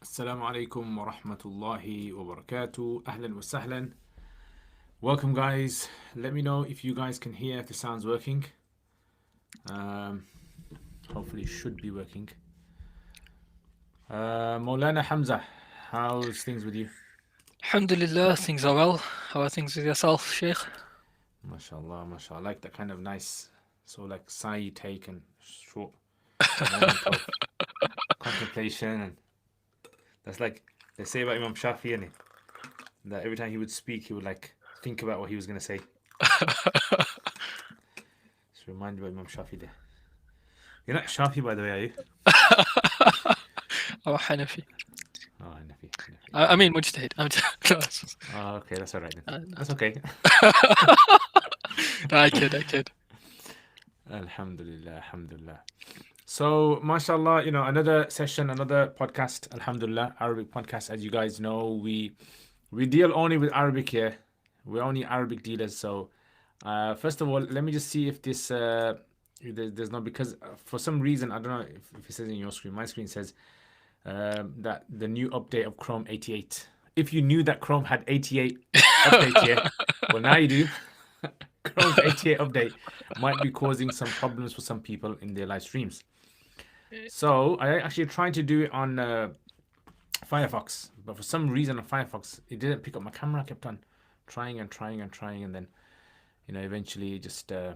Assalamu alaikum wa rahmatullahi wa barakatuh. Ahlan wa sahlan. Welcome, guys. Let me know if you guys can hear if the sound's working. Um, Hopefully, it should be working. Maulana Hamza, how's things with you? Alhamdulillah, things are well. How are things with yourself, Sheikh? MashaAllah, mashallah. I like that kind of nice, so like sigh take and short moment of contemplation. And that's like they say about Imam Shafi, innit? That every time he would speak, he would like think about what he was going to say. Just remind me of Imam Shafi there. You're not Shafi, by the way, are you? Oh, Hanafi. Oh, Hanafi. I mean, Mujtahid. Oh, okay, that's all right then. No. That's okay. I kid. Alhamdulillah, alhamdulillah. So, mashallah, another session, another podcast, alhamdulillah, Arabic podcast. As you guys know, we deal only with Arabic here. We're only Arabic dealers. So, first of all, let me just see if this there's no, because for some reason I don't know if it says in your screen. My screen says that the new update of Chrome 88. If you knew that Chrome had 88 updates here, well, now you do. Chrome's 88 update might be causing some problems for some people in their live streams. So I actually tried to do it on Firefox, but for some reason on Firefox it didn't pick up my camera. I kept on trying, and then eventually just so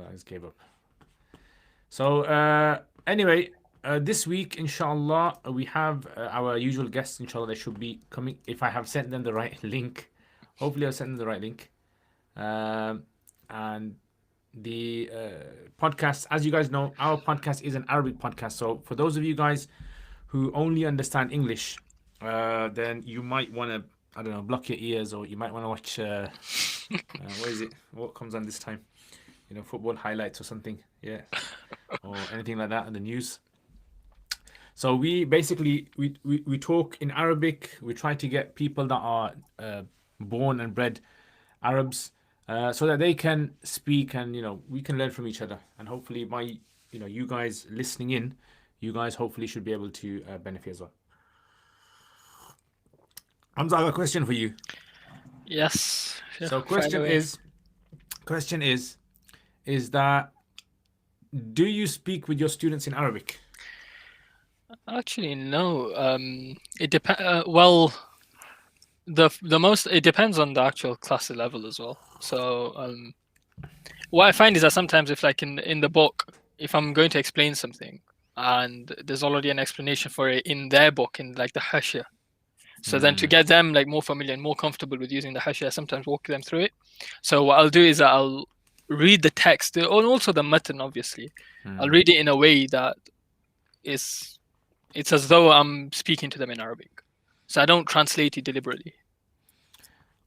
I just gave up. So anyway, this week inshallah we have our usual guests. Inshallah they should be coming if I have sent them the right link. Hopefully I've sent them the right link. And the podcast, as you guys know, our podcast is an Arabic podcast. So for those of you guys who only understand English, then you might want to, I don't know, block your ears, or you might want to watch what is it? What comes on this time? Football highlights or something, yeah, or anything like that in the news. So we basically we talk in Arabic. We try to get people that are born and bred Arabs, so that they can speak, and we can learn from each other, and hopefully by you guys listening in, you guys hopefully should be able to benefit as well. Hamza, I have a question for you. Yes. So question is that, do you speak with your students in Arabic? Actually, no. It depends. Well, the most it depends on the actual class level as well. So what I find is that sometimes if like in the book, if I'm going to explain something and there's already an explanation for it in their book, in like the Hashia, so then to get them like more familiar and more comfortable with using the Hashia, I sometimes walk them through it. So what I'll do is that I'll read the text and also the matan, obviously. I'll read it in a way that it's as though I'm speaking to them in Arabic. So I don't translate it deliberately.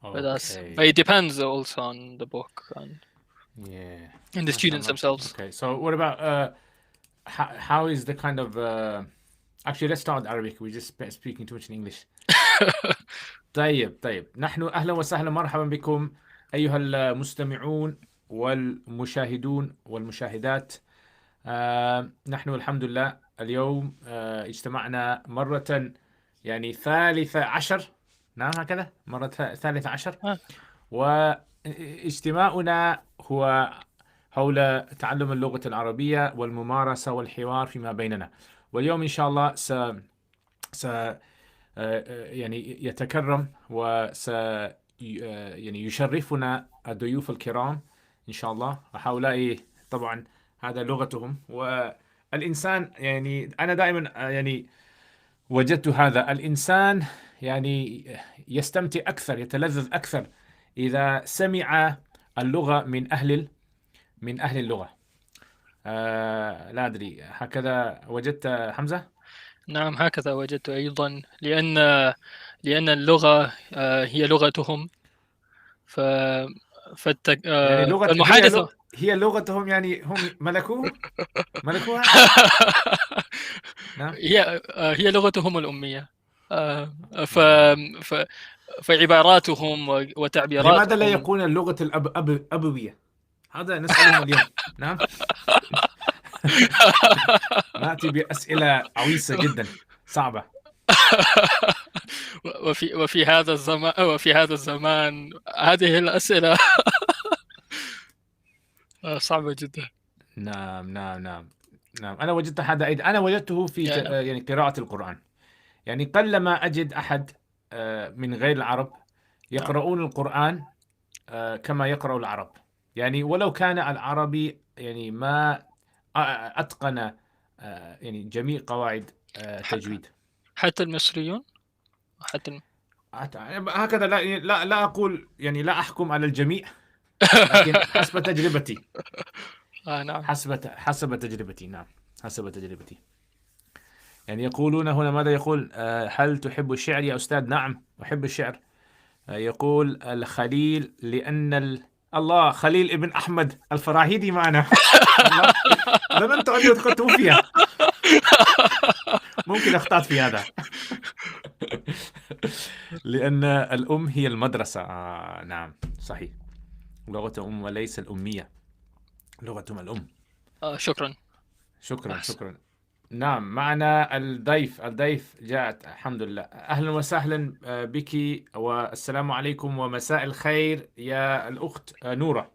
Okay. But it depends also on the book and the students themselves. Okay. So what about how is the kind of actually let's start with Arabic. We're just speaking too much in English. طيب نحن أهلا وسهلا مرحبا بكم أيها المستمعون والمشاهدون والمشاهدات. نحن الحمد لله اليوم اجتمعنا مرة يعني 13. نعم هكذا مرة 13. واجتماعنا هو حول تعلم اللغة العربية والممارسة والحوار فيما بيننا. واليوم إن شاء الله يعني يتكرم يعني يشرفنا الضيوف الكرام إن شاء الله. هؤلاء طبعا هذا لغتهم، والإنسان يعني أنا دائما يعني وجدت هذا الإنسان يعني يستمتع أكثر، يتلذذ أكثر إذا سمع اللغة من أهل اللغة. لا أدري، هكذا وجدت حمزة؟ نعم هكذا وجدت أيضا، لأن اللغة هي لغتهم، يعني المحادثة هي لغتهم، يعني هم ملكوها. نعم. هي لغتهم الأمية. فعباراتهم وتعبيراتهم. لماذا لا يقولون اللغة الأبوية؟ هذا نسألهم اليوم. نعم. نأتي بأسئلة عويصة جدا صعبة. وفي هذا الزمان هذه الأسئلة صعبة جدا. نعم نعم نعم نعم. أنا وجدت هذا أيضا، أنا وجدته في يعني يعني قراءة القرآن. يعني قلما أجد أحد من غير العرب نعم. يقرؤون القرآن كما يقرأ العرب. يعني ولو كان العربي يعني ما أتقن يعني جميع قواعد تجويد. حتى المصريون، حتى هكذا، لا أقول يعني، لا أحكم على الجميع، لكن حسب تجربتي. نعم. حسب تجربتي، نعم، حسب تجربتي. يعني يقولون هنا، ماذا يقول؟ هل تحب الشعر يا أستاذ؟ نعم أحب الشعر. يقول الخليل لأن الله، خليل ابن أحمد الفراهيدي معنا. الله، ظننت أنه قد توفي. ممكن أخطأت في هذا. لأن الأم هي المدرسة. نعم صحيح، لغة أم وليس الأمية، لغتهم الأم. شكرا. شكرا أحسن. شكرا. نعم، معنا الضيف جاءت، الحمد لله. أهلا وسهلا بك، والسلام عليكم ومساء الخير يا الأخت نورة.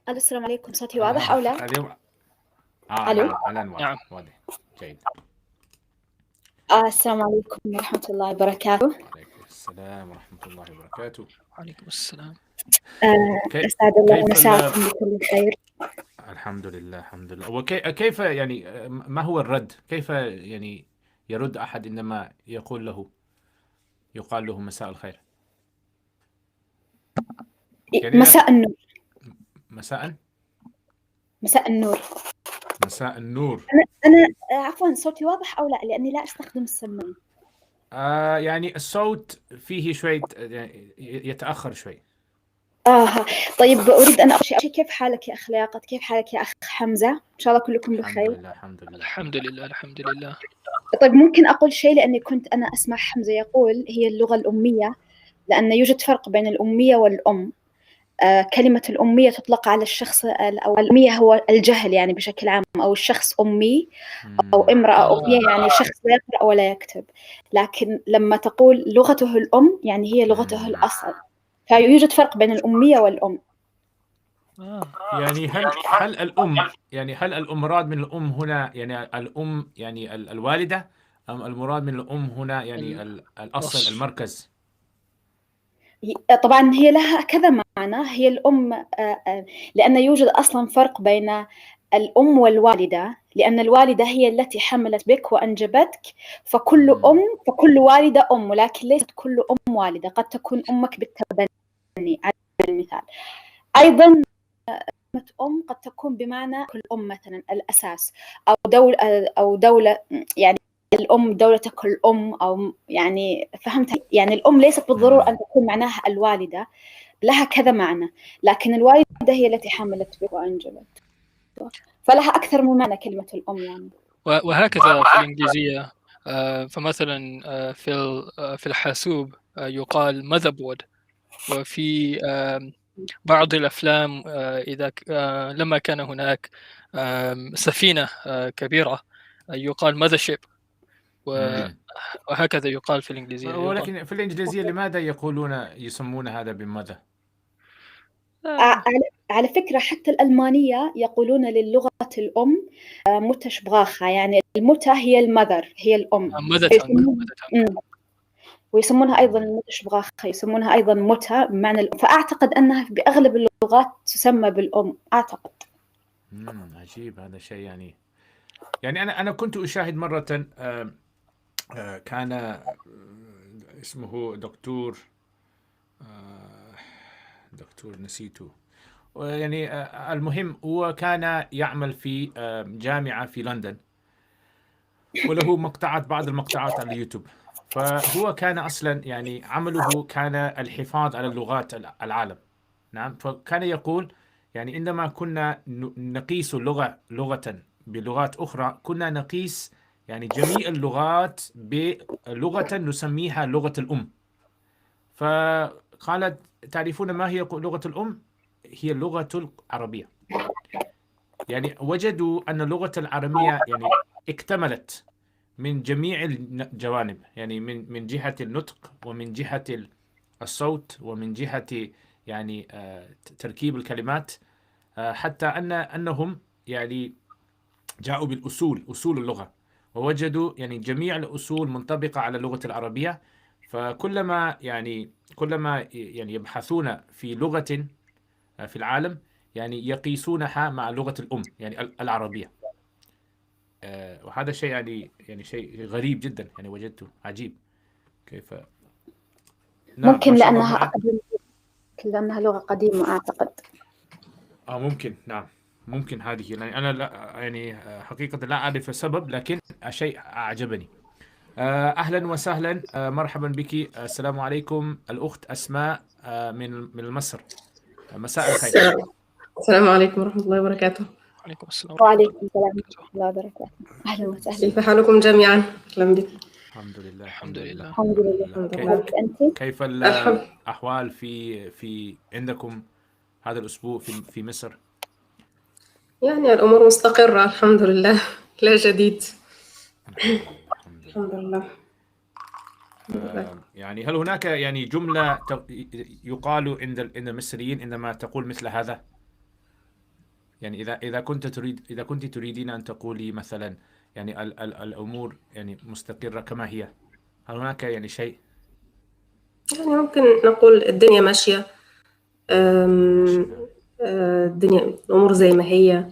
ألو، السلام عليكم. صوتي واضح أو لا؟ اليوم ألو. نعم الآن نعم. واضح واضح. جيد. السلام عليكم ورحمة الله وبركاته. عليكم السلام ورحمة الله وبركاته. وعليكم السلام. أسعد الله كيف مساءكم بكل خير. الحمد لله الحمد لله. وكيف يعني ما هو الرد؟ كيف يعني يرد أحد عندما يقال له مساء الخير؟ يعني مساء النور. مساء مساء النور. مساء النور. أنا عفوا، صوتي واضح أو لا؟ لأني لا أستخدم السماعة. يعني الصوت فيه شوي يعني يتأخر شوي. طيب، أريد أن أقول شيء. كيف حالك يا أخ لياقت؟ كيف حالك يا أخ حمزة؟ إن شاء الله كلكم الحمد بخير. لله الحمد لله. الحمد لله الحمد لله. طيب، ممكن أقول شيء؟ لأني كنت أنا أسمع حمزة يقول هي اللغة الأمية، لأن يوجد فرق بين الأمية والأم. كلمة الأمية تطلق على الشخص، أو الأمية هو الجهل يعني بشكل عام، أو الشخص أمي، أو امرأة أمية يعني شخص لا يقرأ ولا يكتب. لكن لما تقول لغته الأم يعني هي لغته الأصل، فيوجد فرق بين الأمية والأم. يعني هل المراد من الأم هنا يعني الأم يعني الوالدة، أم المراد من الأم هنا يعني الأصل، المركز؟ طبعا هي لها كذا معنى. هي الأم لأن يوجد أصلا فرق بين الأم والوالدة، لأن الوالدة هي التي حملت بك وأنجبتك، فكل والدة أم، ولكن ليست كل أم والدة. قد تكون أمك بالتبني على المثال. أيضا كلمة أم قد تكون بمعنى كل أم، مثلا الأساس، أو دولة يعني الأم، دولتك الأم، أو يعني فهمت؟ يعني الأم ليست بالضرورة أن تكون معناها الوالدة، لها كذا معنى. لكن الوالدة هي التي حملت بك وأنجبت، فلها أكثر من معنى كلمة الأم يعني. وهكذا في الإنجليزية. فمثلا في الحاسوب يقال motherboard. وفي بعض الأفلام إذا لما كان هناك سفينة كبيرة يقال mothership. وهكذا يقال في الإنجليزية أيضا. ولكن في الإنجليزية لماذا يسمون هذا بماذا؟ على فكرة حتى الألمانية يقولون للغة الأم متشبغاخة، يعني المتة هي المذر، هي الأم. ويسمونها أيضا المتشبغاخة، يسمونها أيضا متة بمعنى الأم. فأعتقد أنها بأغلب اللغات تسمى بالأم، أعتقد. عجيب هذا الشيء. يعني أنا كنت أشاهد مرة كان اسمه دكتور نسيته. يعني المهم هو كان يعمل في جامعة في لندن، وله بعض المقطعات على اليوتيوب. فهو كان أصلا يعني عمله كان الحفاظ على لغات العالم. نعم. فكان يقول يعني عندما كنا نقيس لغة بلغات أخرى، كنا نقيس يعني جميع اللغات بلغة نسميها لغة الأم. فقالت تعرفون ما هي لغة الأم؟ هي اللغة العربية. يعني وجدوا أن اللغة العربية يعني اكتملت من جميع الجوانب، يعني من جهة النطق، ومن جهة الصوت، ومن جهة يعني تركيب الكلمات، حتى أنهم يعني جاءوا أصول اللغة، ووجدوا يعني جميع الأصول منطبقة على اللغة العربية. فكلما كلما يبحثون في لغة في العالم، يعني يقيسونها مع لغة الأم يعني العربية. وهذا شيء يعني شيء غريب جدا، يعني وجدته عجيب كيف. نعم ممكن ما شاء الله لأنها هناك. أقدم، لأنها لغة قديمة أعتقد. ممكن، نعم ممكن هذه، يعني أنا لا يعني حقيقة لا أعرف السبب، لكن شيء أعجبني. أهلا وسهلا، مرحبا بك. السلام عليكم الأخت أسماء من مصر. مساء الخير. السلام عليكم ورحمة الله وبركاته. وعليكم السلام ورحمة الله وعليكم السلام وبركاته. ورحمة الله وبركاته. أهلا وسهلا. كيف حالكم جميعا؟ أهلا بك. الحمد لله الحمد لله. الحمد لله. الحمد لله. كيفك أنت؟ كيف الحمد الأحوال في عندكم هذا الأسبوع في مصر؟ يعني الأمور مستقرة الحمد لله، لا جديد. الحمد لله. الحمد لله. يعني هل هناك يعني جملة يقال عند المصريين عندما تقول مثل هذا؟ يعني إذا كنت تريدين أن تقولي مثلا يعني الأمور يعني مستقرة كما هي، هل هناك يعني شيء؟ يعني ممكن نقول الدنيا ماشية، الدنيا الأمور زي ما هي،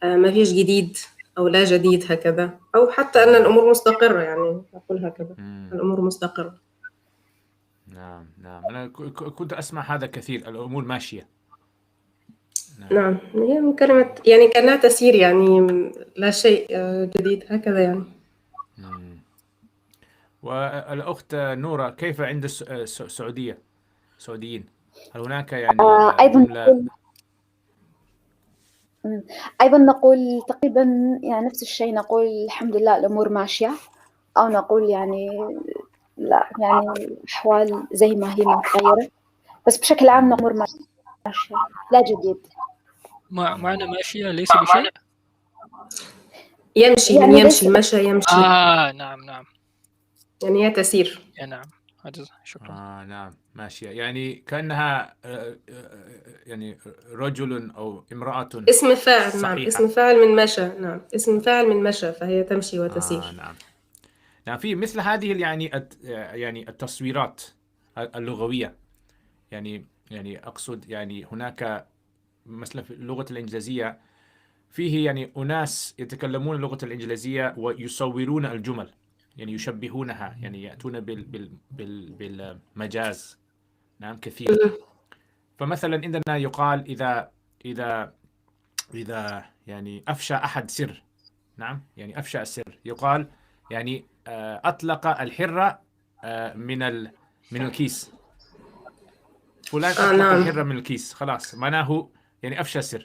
ما فيش جديد أو لا جديد هكذا، أو حتى أن الأمور مستقرة، يعني نقول هكذا الأمور مستقرة. نعم أنا كنت أسمع هذا كثير، الأمور ماشية. نعم هي من كلمة يعني كأنها تسير، يعني لا شيء جديد هكذا يعني. والأخت نورة، كيف عند السعوديين؟ هل هناك يعني أيضا جملة؟ نقول تقريبا يعني نفس الشيء، نقول الحمد لله الأمور ماشية، أو نقول يعني لا، يعني الأحوال زي ما هي متغيرة، بس بشكل عام الأمور ماشية لا جديد. معنى ماشية ليس بشيء. يمشي يعني من ليس يمشي، مشى يمشي، نعم يعني هي تسير. يا نعم. هذا شكرا. نعم ماشية، يعني كأنها يعني رجل أو امرأة اسم فاعل. نعم صحيحة. اسم فاعل من مشى. نعم اسم فاعل من مشى، فهي تمشي وتسير. نعم في مثل هذه يعني التصويرات اللغوية، يعني أقصد يعني هناك مثلا في اللغة الإنجليزية فيه يعني أناس يتكلمون اللغة الإنجليزية ويصورون الجمل، يعني يشبهونها، يعني يأتون بالمجاز. نعم كثير. فمثلا عندنا يقال إذا يعني أفشى أحد سر، نعم يعني أفشى السر، يقال يعني أطلق الحرة من الكيس، فلان أطلق نعم. الحرة من الكيس، خلاص معناه يعني أفشى السر.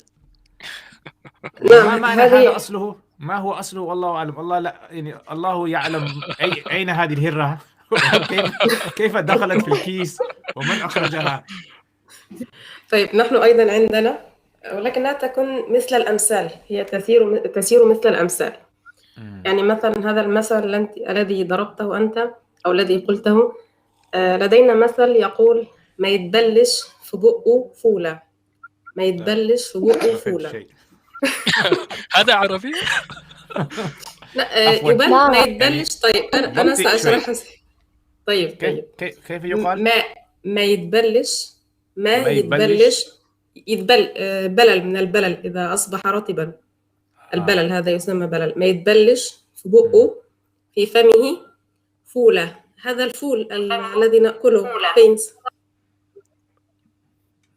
نعم ما معنى هذا أصله؟ ما هو أصله؟ والله أعلم، الله لا يعني الله يعلم أين هذه الهرة كيف دخلت في الكيس ومن أخرجها. طيب نحن أيضا عندنا، ولكنها تكون مثل الأمثال، هي تسير مثل الأمثال. يعني مثلا هذا المثل الذي ضربته أنت أو الذي قلته، لدينا مثل يقول ما يتبلش في بقه فولة، ما يتبلش في بقه فولة. هذا عربي؟ لا يبل ما يتبلش. طيب أنا سأشرح. طيب كيف يقال؟ ما يتبلش، ما يتبلش بلل من البلل إذا أصبح رطبا، البلل هذا يسمى بلل. ما يتبلش في بقه، في فمه فولة، هذا الفول الذي نأكله بينز.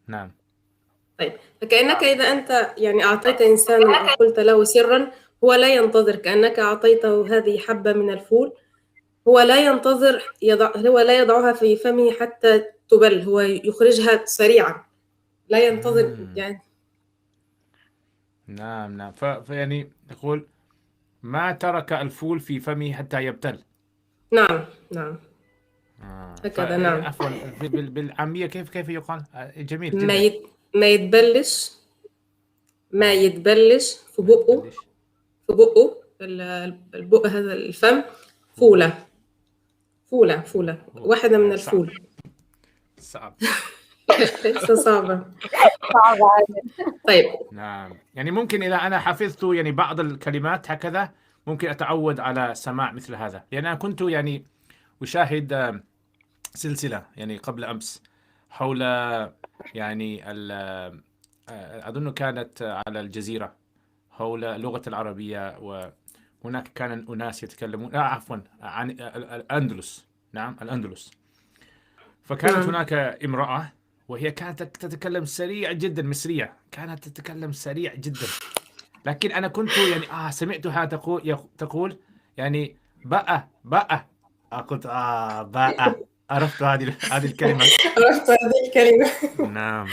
نعم. طيب فكأنك إذا أنت يعني أعطيت إنسانا أو قلت له سرا، هو لا ينتظر، كأنك أعطيته هذه حبة من الفول، هو لا ينتظر هو لا يضعها في فمه حتى تبل، هو يخرجها سريعا، لا ينتظر يعني. نعم فيعني يقول ما ترك الفول في فمه حتى يبتل. نعم هكذا. نعم عفوا بالعامية كيف يقال؟ جميل ما جدا. يتبلش، ما يتبلش في بقه قديش؟ في بقه البق هذا الفم فولة واحدة من صعب الفول. صعب. ليس صعبة. صعب عادي. طيب نعم، يعني ممكن إذا أنا حفظت يعني بعض الكلمات هكذا ممكن أتعود على سماع مثل هذا. يعني أنا كنت يعني أشاهد سلسلة يعني قبل أمس حول يعني أظن كانت على الجزيرة حول اللغة العربية، وهناك كان أناس يتكلمون عفوا عن الأندلس. نعم الأندلس. فكانت نعم هناك امرأة وهي كانت تتكلم سريع جدا، مصرية، كانت تتكلم سريع جدا. لكن أنا كنت يعني سمعتها تقول يعني بقى قلت بقى، عرفت هذه الكلمة. عرفت هذه الكلمة. نعم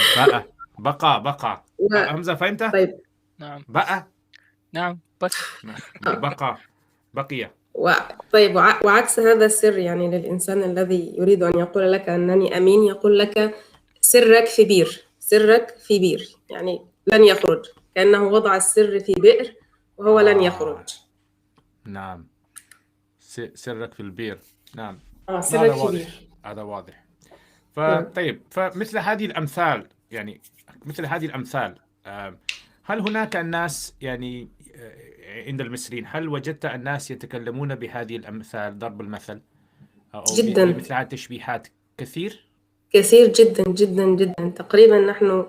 بقى همزة فهمت؟ طيب نعم بقى نعم بس بقية. و... طيب وعكس هذا السر، يعني للإنسان الذي يريد أن يقول لك أنني أمين، يقول لك سرك في بير، سرك في بير، يعني لن يخرج، كأنه وضع السر في بئر وهو لن يخرج. نعم سرك في البير. نعم سرك في بير. هذا واضح. نعم. طيب فمثل هذه الأمثال، يعني مثل هذه الأمثال هل هناك الناس يعني عند المصريين، هل وجدت الناس يتكلمون بهذه الأمثال، ضرب المثل أو جدا بمثل هذه التشبيهات كثير؟ كثير جدا جدا جدا. تقريبا نحن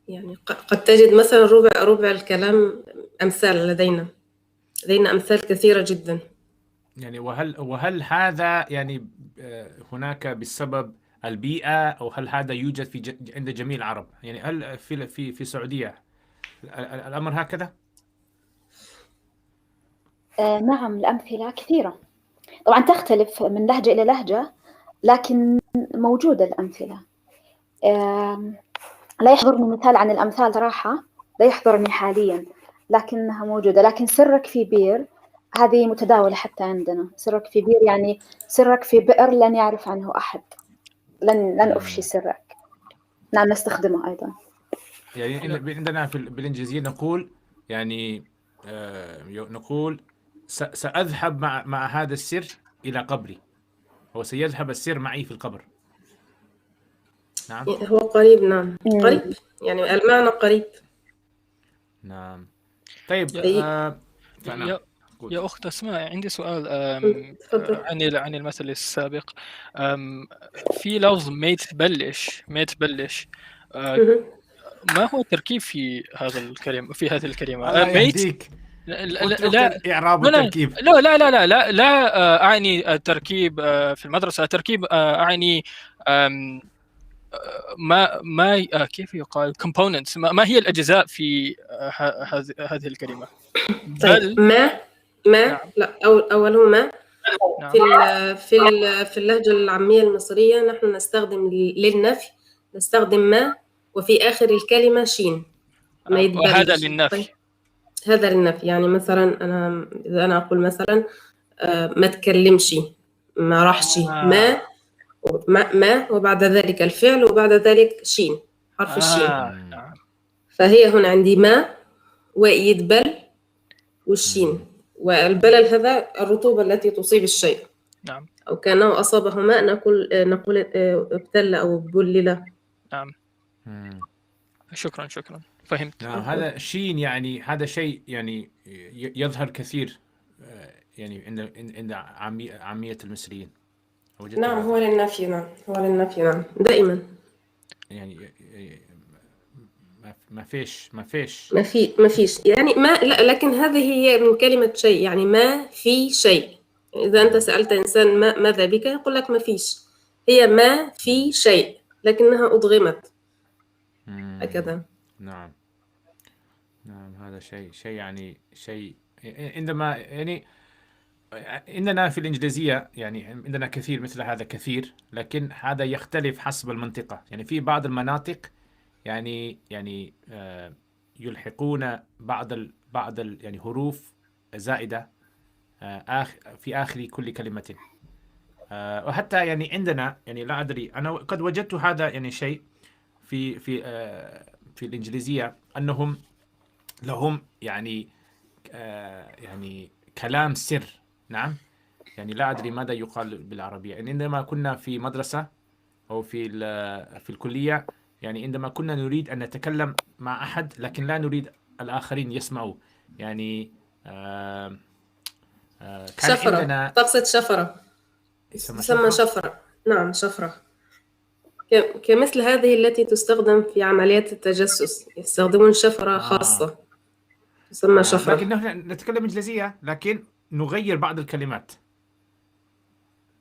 يعني قد تجد مثلا ربع الكلام أمثال. لدينا أمثال كثيرة جدا. يعني وهل هذا يعني هناك بسبب البيئة، أو هل هذا يوجد عند جميع العرب؟ يعني هل في السعودية الأمر هكذا؟ نعم الأمثلة كثيرة، طبعا تختلف من لهجة إلى لهجة، لكن موجودة الأمثلة. لا يحضرني مثال عن الأمثال صراحة، لا يحضرني حاليا، لكنها موجودة. لكن سرك في بير هذه متداولة حتى عندنا. سرك في بير يعني سرك في بئر لن يعرف عنه أحد، لن أفشي سرك. نعم نستخدمه أيضا. يعني عندنا بالإنجليزية نقول يعني نقول سأذهب مع هذا السر إلى قبري، هو سيذهب السر معي في القبر. نعم هو قريب. نعم قريب، يعني المعنى قريب. نعم. طيب يا يا أخت أسماء، عندي سؤال تفضل. عن المثل السابق. في لفظ ما تبلش ما هو التركيب في هذا الكلمة، في هذه الكلمة الله ميت؟ يهديك، لا إعراب لا والتركيب. لا لا لا لا لا, لا أعني التركيب في المدرسة. التركيب أعني ما كيف يقال components. ما هي الأجزاء في هذه الكلمة؟ طيب ما نعم. لا أوله ما. نعم. في اللهجة العامية المصرية نحن نستخدم للنفي نستخدم ما، وفي آخر الكلمة شين. ما يتبلش. وهذا للنفي. طيب. هذا للنفي، يعني مثلا إذا أنا أقول مثلا ما تكلمش، ما راحش. ما وبعد ذلك الفعل وبعد ذلك شين، حرف الشين. نعم. فهي هنا عندي ما ويتبل والشين. والبلل هذا الرطوبة التي تصيب الشيء. نعم. أو كأنه أصابه ماء نقول ابتل أو بلل. نعم. شكرا فهمت. نعم هذا شين، يعني هذا شيء يعني يظهر كثير يعني عند عامية المصريين. نعم هو للنفي. نعم دائما. يعني ما فيش يعني ما لا، لكن هذه هي من كلمة شيء، يعني ما في شيء. إذا أنت سألت إنسان ماذا بك، يقول لك ما فيش. هي ما في شيء لكنها أضغمت هكذا. نعم هذا شيء يعني شيء عندما يعني عندنا في الإنجليزية يعني عندنا كثير مثل هذا كثير، لكن هذا يختلف حسب المنطقة. يعني في بعض المناطق يعني يلحقون بعض يعني حروف زائدة في آخر كل كلمة. وحتى يعني عندنا يعني لا أدري، أنا قد وجدت هذا يعني شيء في الإنجليزية، أنهم لهم يعني يعني كلام سر. نعم، يعني لا أدري ماذا يقال بالعربية. يعني عندما كنا في مدرسة أو في الكلية، يعني عندما كنا نريد أن نتكلم مع أحد لكن لا نريد الآخرين يسمعوا، يعني كان شفرة، عندنا تقصد شفرة، يسمى تسمى شفرة. شفرة. نعم شفرة، كمثل هذه التي تستخدم في عمليات التجسس، يستخدمون شفرة خاصة تسمى لكن شفرة. نحن نتكلم إنجليزية لكن نغير بعض الكلمات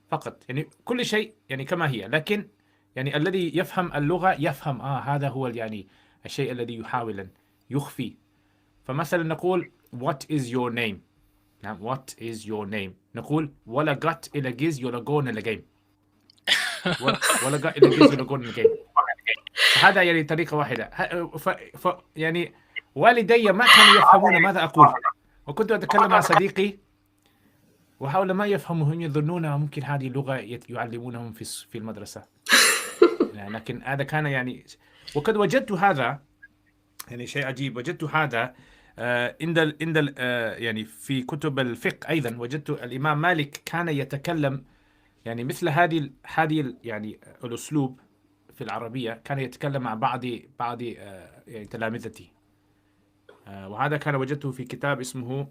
فقط، يعني كل شيء يعني كما هي، لكن يعني الذي يفهم اللغة يفهم هذا هو يعني الشيء الذي يحاول أن يخفي. فمثلا نقول what is your name. نعم what is your name. نقول ولا قط إلى جيز يلا جون إلى جيم. ولا قط إلى جيز يلا جون إلى جيم. فهذا يعني طريقة واحدة. يعني والدي ما كانوا يفهمون ماذا أقول، وكنت أتكلم مع صديقي وحاول ما يفهموا، هم يظنون ممكن هذه لغة يعلمونهم في المدرسة. لكن هذا كان يعني، وقد وجدت هذا يعني شيء عجيب. وجدت هذا عند يعني في كتب الفقه أيضا. وجدت الإمام مالك كان يتكلم يعني مثل هذه يعني الأسلوب في العربية، كان يتكلم مع بعض يعني تلامذتي. وهذا كان وجدته في كتاب اسمه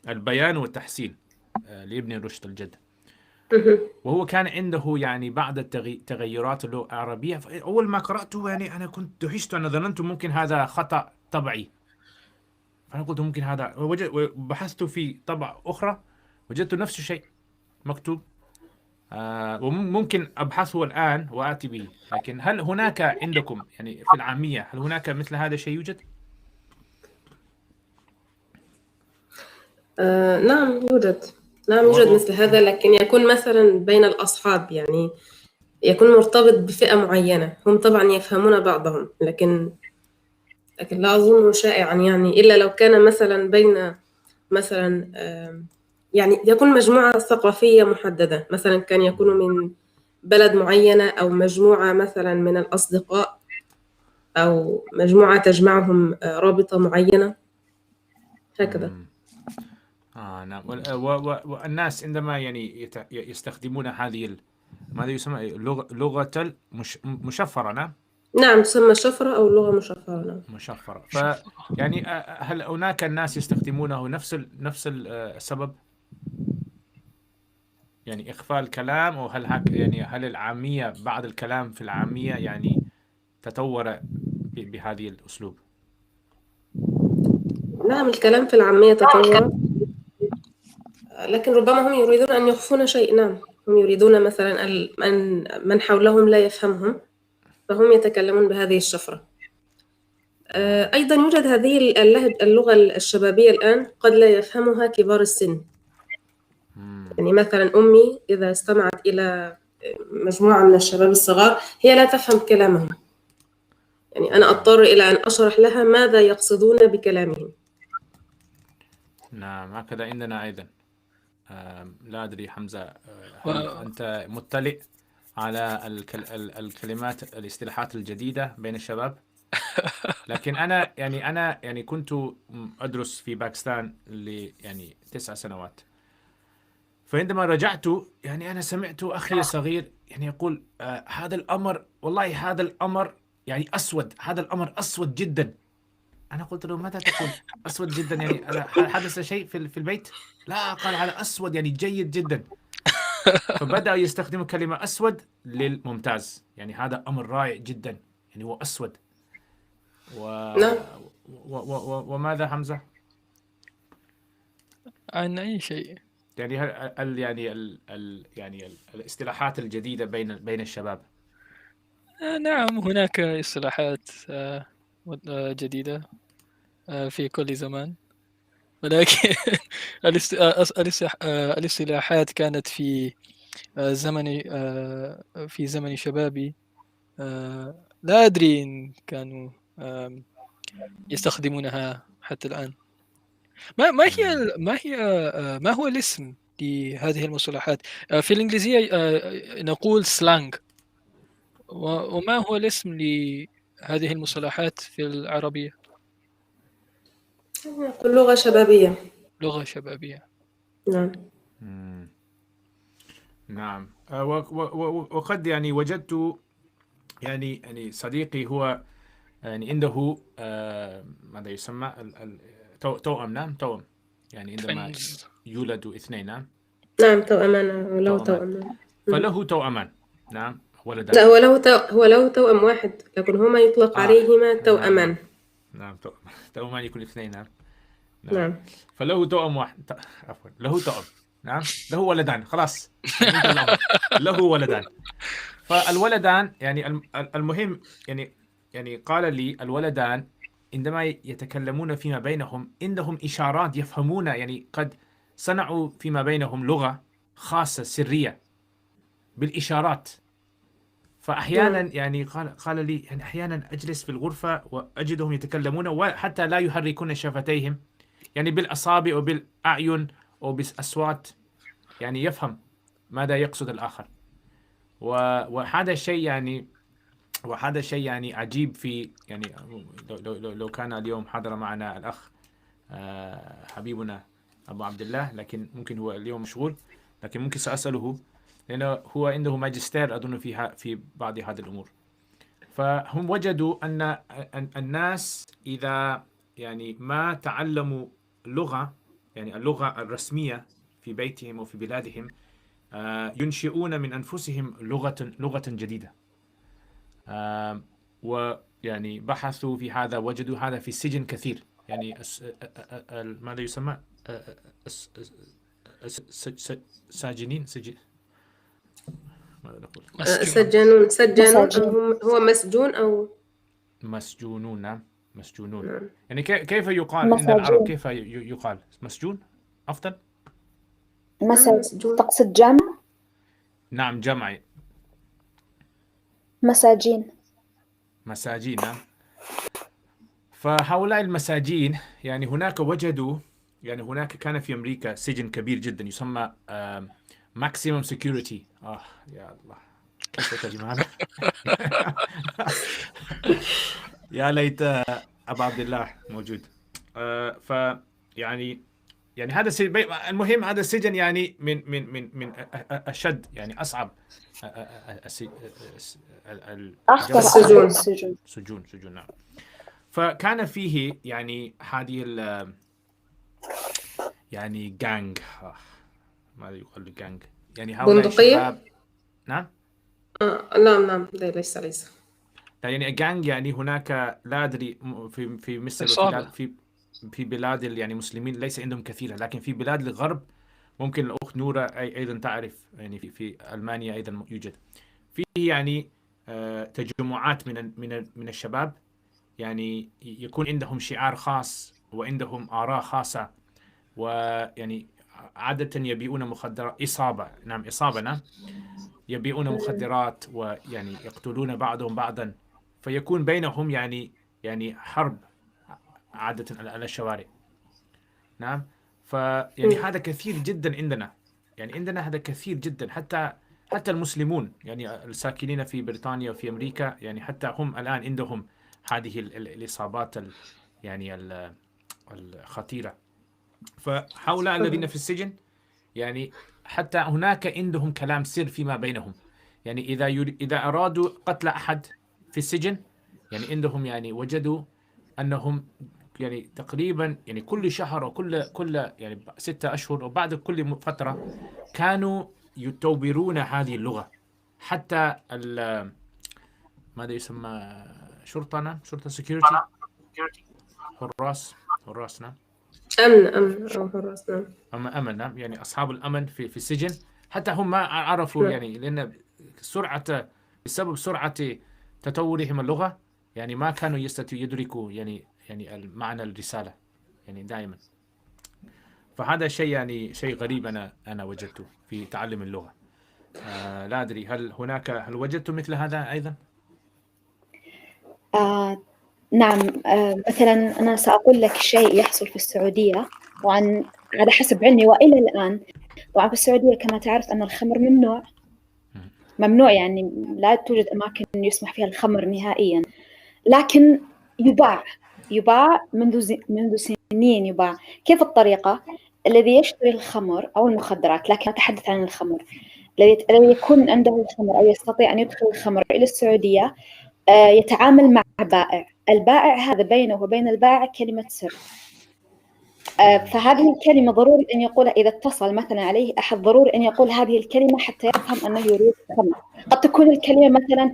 البيان والتحسين لابن رشد الجد. وهو كان عنده يعني بعض التغيرات اللغة العربية. أول ما قرأته يعني أنا كنت دهشت، أنا ظننت ممكن هذا خطأ طبعي، فأنا قلت ممكن هذا. وبحثت في طبع أخرى وجدت نفس الشيء مكتوب. وممكن أبحثه الآن وآتي به. لكن هل هناك عندكم يعني في العامية هل هناك مثل هذا الشيء يوجد؟ نعم يوجد، نعم يوجد مثل هذا، لكن يكون مثلا بين الأصحاب، يعني يكون مرتبط بفئة معينة. هم طبعا يفهمون بعضهم، لكن لا أظنه شائعا، يعني إلا لو كان مثلا بين مثلا يعني يكون مجموعة ثقافية محددة، مثلا كان يكون من بلد معينة، أو مجموعة مثلا من الأصدقاء، أو مجموعة تجمعهم رابطة معينة، هكذا. نعم. والناس عندما يعني يستخدمون هذه ماذا يسمى لغة المشفرة. نعم. نعم تسمى شفرة أو لغة مشفرة. نعم. مشفرة. يعني هل هناك الناس يستخدمونه نفس السبب، يعني إخفاء الكلام، أو هل العامية بعض الكلام في العامية يعني تطور بهذه الأسلوب؟ نعم الكلام في العامية تطور، لكن ربما هم يريدون أن يخفون شيء. نعم هم يريدون مثلا من حولهم لا يفهمهم، فهم يتكلمون بهذه الشفرة. أيضا يوجد هذه اللغة الشبابية الآن قد لا يفهمها كبار السن. يعني مثلا أمي إذا استمعت إلى مجموعة من الشباب الصغار هي لا تفهم كلامهم، يعني أنا أضطر إلى أن أشرح لها ماذا يقصدون بكلامهم. نعم هكذا عندنا أيضا. لا أدري حمزة هل أنت مطلع على الكلمات الاصطلاحات الجديدة بين الشباب؟ لكن أنا يعني كنت أدرس في باكستان يعني 9 سنوات. فعندما رجعت يعني أنا سمعت أخي الصغير يعني يقول هذا الأمر، والله هذا الأمر يعني أسود، هذا الأمر أسود جدا. أنا قلت له ماذا تقول أسود جدا؟ يعني حدث شيء في البيت؟ لا، قال هذا أسود يعني جيد جدا. فبدأ يستخدم كلمة أسود للممتاز، يعني هذا أمر رائع جدا، يعني هو أسود. نعم. وماذا حمزة؟ عن أي شيء. يعني يعني الاصطلاحات الجديدة بين الشباب. نعم هناك اصطلاحات جديدة في كل زمان، ولكن الاصطلاحات كانت في زمن شبابي. لا أدري إن كانوا يستخدمونها حتى الآن. ما هو الاسم لهذه المصطلحات؟ في الإنجليزية نقول سلانج، وما هو الاسم لهذه المصطلحات في العربية؟ نقول لغة شبابية. لغة شبابية. نعم. نعم. وقد يعني وجدت يعني صديقي هو يعني عنده ماذا يسمى توأم. نعم توأم، يعني عندما Twins. يولد اثنين. نعم نعم توأمان وله توأمان. توأمان. فله توأمان. نعم لا ولدان. هو له توأم واحد، لكن هما يطلق عليهما نعم توأمان. نعم توأمان يكون اثنين. نعم نعم. فله توأم واحد، عفوا له توأم. نعم له ولدان، خلاص فهمت الأمر. له ولدان. فالولدان يعني المهم يعني قال لي الولدان عندما يتكلمون فيما بينهم عندهم إشارات يفهمون، يعني قد صنعوا فيما بينهم لغة خاصة سرية بالإشارات. فأحيانا يعني قال لي يعني أحيانا أجلس في الغرفة وأجدهم يتكلمون وحتى لا يحركون شفتيهم، يعني بالأصابع وبالأعين وبالأصوات، يعني يفهم ماذا يقصد الآخر. وهذا الشيء يعني عجيب في يعني لو كان اليوم حضر معنا الأخ حبيبنا أبو عبد الله، لكن ممكن هو اليوم مشغول، لكن ممكن سأسأله لأنه هو عنده ماجستير أظن في بعض هذه الأمور. فهم وجدوا أن الناس إذا يعني ما تعلموا لغة، يعني اللغة الرسمية في بيتهم وفي بلادهم، ينشئون من أنفسهم لغة جديدة. ويعني بحثوا في هذا، وجدوا هذا في السجن كثير، يعني ماذا يسمى ساجنين ماذا نقول سجانون هو مسجون أو مسجونون. نعم مسجونون. نعم. يعني كيف يقال عند العرب؟ كيف يقال مسجون أفضل؟ مسجون. تقصد جمع؟ نعم جمع. مساجين. نعم. فهؤلاء المساجين يعني هناك وجدوا، يعني هناك كان في أمريكا سجن كبير جدا يسمى maximum security. يا الله كيف ترجمة يا ليت أبو عبد الله موجود. فيعني هذا المهم هذا السجن يعني من أشد، يعني أصعب السجون. نعم. فكان فيه يعني هذه يعني جانج، ماذا يقال جانج؟ يعني هؤلاء الشباب. نعم نعم ليس يعني جانج، يعني هناك لا أدري في مصر في بلاد يعني مسلمين ليس عندهم كثيرة، لكن في بلاد الغرب ممكن الأخت نورة أيضا تعرف، يعني في ألمانيا أيضا يوجد فيه يعني تجمعات من الشباب، يعني يكون عندهم شعار خاص وعندهم آراء خاصة، ويعني عادة يبيعون مخدرات. نعم يبيعون مخدرات، ويعني يقتلون بعضهم بعضا، فيكون بينهم يعني حرب عادة على الشوارع. نعم. فيعني هذا كثير جدا عندنا، يعني عندنا هذا كثير جدا، حتى المسلمون يعني الساكنين في بريطانيا وفي أمريكا، يعني حتى هم الآن عندهم هذه الإصابات يعني الخطيرة. فهؤلاء الذين في السجن يعني حتى هناك عندهم كلام سر فيما بينهم، يعني إذا أرادوا قتل أحد في السجن، يعني عندهم يعني وجدوا أنهم يعني تقريبا يعني كل شهر وكل يعني 6 أشهر وبعد كل فترة كانوا يتوبرون هذه اللغة. حتى ماذا يسمى شرطة سكيورتي، حراس. نعم أمن أو حراس. نعم أمن. نعم يعني أصحاب الأمن في السجن، حتى هم ما عرفوا يعني لأن بسبب سرعة تطورهم اللغة، يعني ما كانوا يستطيعوا يدركوا يعني معنى الرسالة يعني دائما. فهذا شيء يعني شيء غريب أنا وجدته في تعلم اللغة. لا أدري هل وجدت مثل هذا أيضا؟ نعم. مثلا أنا سأقول لك شيء يحصل في السعودية، على حسب علمي وإلى الآن. طبعا في السعودية كما تعرف أن الخمر ممنوع، يعني لا توجد أماكن يسمح فيها الخمر نهائيا، لكن يباع منذ سنين سنين يباع. كيف الطريقة؟ الذي يشتري الخمر أو المخدرات، لكن أتحدث عن الخمر، الذي يكون عنده الخمر أو يستطيع أن يدخل الخمر إلى السعودية يتعامل مع بائع. البائع هذا بينه وبين البائع كلمة سر. فهذه الكلمة ضروري أن يقولها إذا اتصل مثلا عليه أحد، ضروري أن يقول هذه الكلمة حتى يفهم أنه يريد الخمر. قد تكون الكلمة مثلا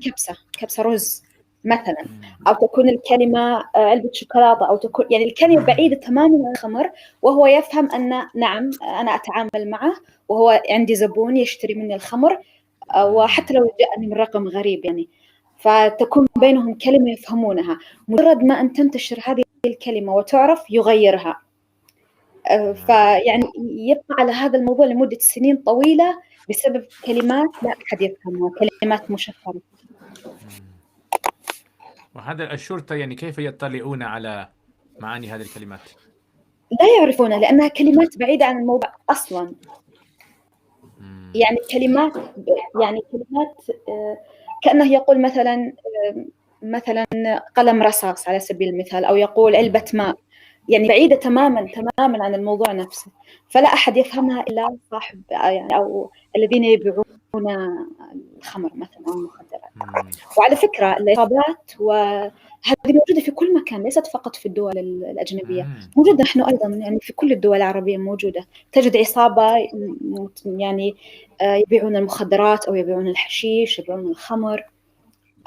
كبسة رز مثلا، أو تكون الكلمة علبة شوكولاتة، أو تكون يعني الكلمة بعيدة تماما عن الخمر، وهو يفهم أن نعم أنا أتعامل معه وهو عندي زبون يشتري مني الخمر، وحتى لو جاءني من رقم غريب يعني. فتكون بينهم كلمة يفهمونها. مجرد ما أن تنتشر هذه الكلمة وتعرف يغيرها. فيعني يبقى على هذا الموضوع لمدة سنين طويلة بسبب كلمات لا أحد يفهمها، كلمات مشفرة. وهذا الشرطة يعني كيف يطلعون على معاني هذه الكلمات؟ لا يعرفونها لأنها كلمات بعيدة عن الموضوع أصلاً. يعني كلمات كأنه يقول مثلا قلم رصاص على سبيل المثال، أو يقول علبة ماء، يعني بعيدة تماما عن الموضوع نفسه، فلا أحد يفهمها إلا صاحب يعني أو الذين يبيعون الخمر مثلا أو المخدرات. وعلى فكرة الإصابات وهذه موجودة في كل مكان، ليست فقط في الدول الأجنبية، موجودة نحن أيضا يعني في كل الدول العربية موجودة. تجد عصابة يعني يبيعون المخدرات أو يبيعون الحشيش، يبيعون الخمر،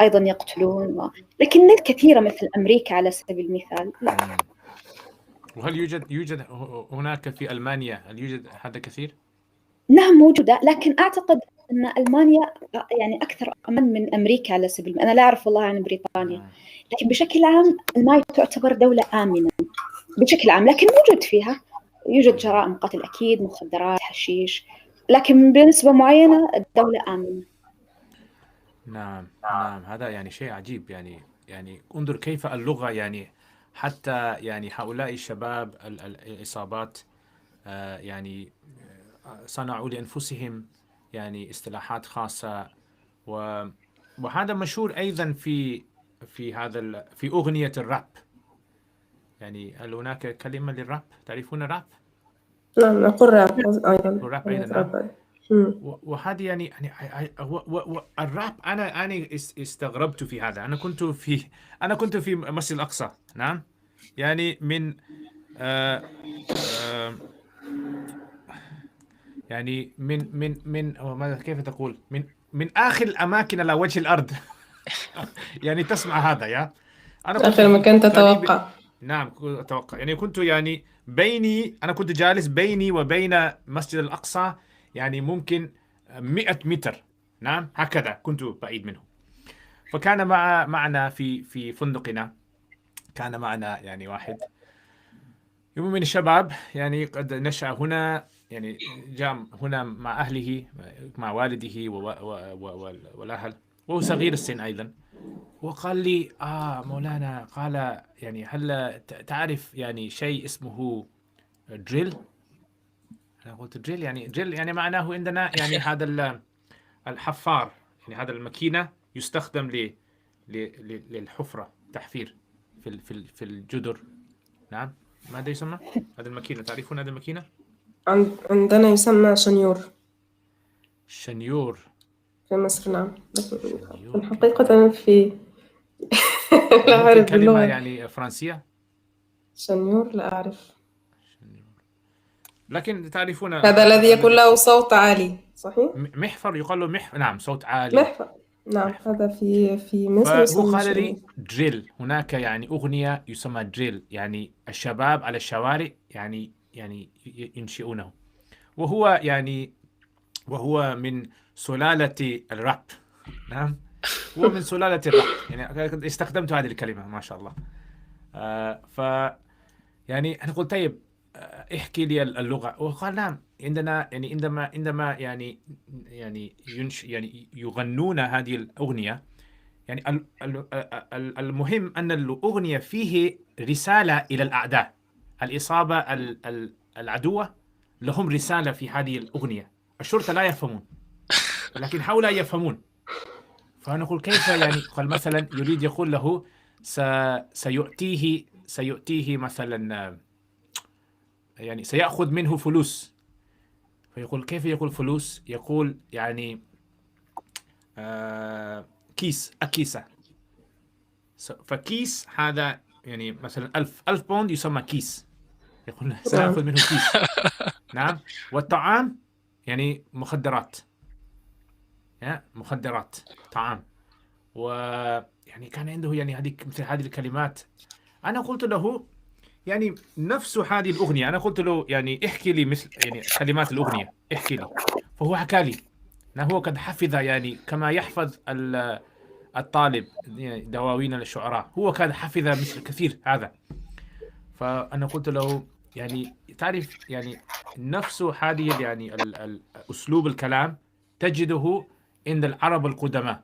أيضا يقتلون، لكن ليس كثيرة مثل أمريكا على سبيل المثال. لا. وهل يوجد هناك في ألمانيا، هل يوجد هذا كثير؟ نعم موجودة، لكن أعتقد أن ألمانيا يعني أكثر أمان من أمريكا على سبيل المثال. أنا لا أعرف والله عن بريطانيا، لكن بشكل عام ألمانيا تعتبر دولة آمنة بشكل عام، لكن موجود فيها يوجد جرائم قتل أكيد، مخدرات، حشيش، لكن بنسبة معينة الدولة آمنة. نعم هذا يعني شيء عجيب. يعني انظر كيف اللغة يعني حتى يعني هؤلاء الشباب الإصابات يعني صنعوا لأنفسهم يعني اصطلاحات خاصة، وهذا مشهور أيضا في هذا في أغنية الراب. يعني هل هناك كلمة للراب؟ تعرفون الراب؟ نعم نقول راب أيضا. الراب أيضا نعم. وهذه يعني الراب أنا استغربت في هذا. أنا كنت في مسجد الأقصى. نعم يعني من يعني من ماذا كيف تقول من آخر الأماكن على وجه الأرض. يعني تسمع هذا يا أنا كنت آخر مكان تتوقع. نعم أتوقع يعني كنت يعني أنا كنت جالس بيني وبين مسجد الأقصى يعني ممكن 100 متر. نعم هكذا كنت بعيد منه. فكان معنا في فندقنا كان معنا يعني واحد يوم من الشباب يعني قد نشأ هنا، يعني جاء هنا مع أهله مع والده والأهل، وهو صغير السن أيضا. وقال لي مولانا، قال يعني هل تعرف يعني شيء اسمه دريل؟ أنا قلت دريل يعني معناه عندنا يعني هذا الحفار، يعني هذا الماكينة يستخدم للحفرة، تحفير في الجدر. نعم ماذا يسمى هذا الماكينة؟ تعرفون هذا الماكينة؟ عندنا يسمى شنيور في مصر. نعم لكن حقيقة في لا أعرف كلمة باللغة يعني فرنسية. شنيور لا أعرف، لكن تعرفون هذا الذي يكون له صوت عالي صحيح؟ محفر يقال له نعم صوت عالي. محفر. نعم محفر. هذا في مصر فهو يسمى قال شنيور. لي دريل، هناك يعني أغنية يسمى دريل، يعني الشباب على الشوارع يعني ينشئونه، وهو من سلالة الراب. نعم هو من سلالة الراب، يعني استخدمت هذه الكلمة ما شاء الله. ف يعني أنا قلت طيب احكي لي اللغة. وقال نعم عندنا يعني عندما يعني يغنون هذه الأغنية، يعني المهم أن الأغنية فيه رسالة إلى الأعداء، الإصابة العدوة لهم رسالة في هذه الأغنية. الشرطة لا يفهمون لكن هؤلاء يفهمون. فأنا أقول كيف يعني؟ قال مثلا يريد يقول له سيؤتيه مثلا يعني سيأخذ منه فلوس. فيقول كيف يقول فلوس؟ يقول يعني كيس، أكيسة. فكيس هذا يعني مثلا 1000 باوند يسمى كيس، يقول سأخذ منه كيس. نعم. والطعام يعني مخدرات، مخدرات طعام. ويعني كان عنده يعني مثل هذه الكلمات. أنا قلت له يعني نفس هذه الأغنية، أنا قلت له يعني احكي لي مثل يعني كلمات الأغنية، احكي لي. فهو حكى لي أنه هو قد حفظ يعني كما يحفظ الطالب يعني دواوين الشعراء، هو كان حفظ مثل كثير هذا. فأنا قلت له يعني تعرف يعني نفس هذه يعني أسلوب الكلام تجده عند العرب القدماء.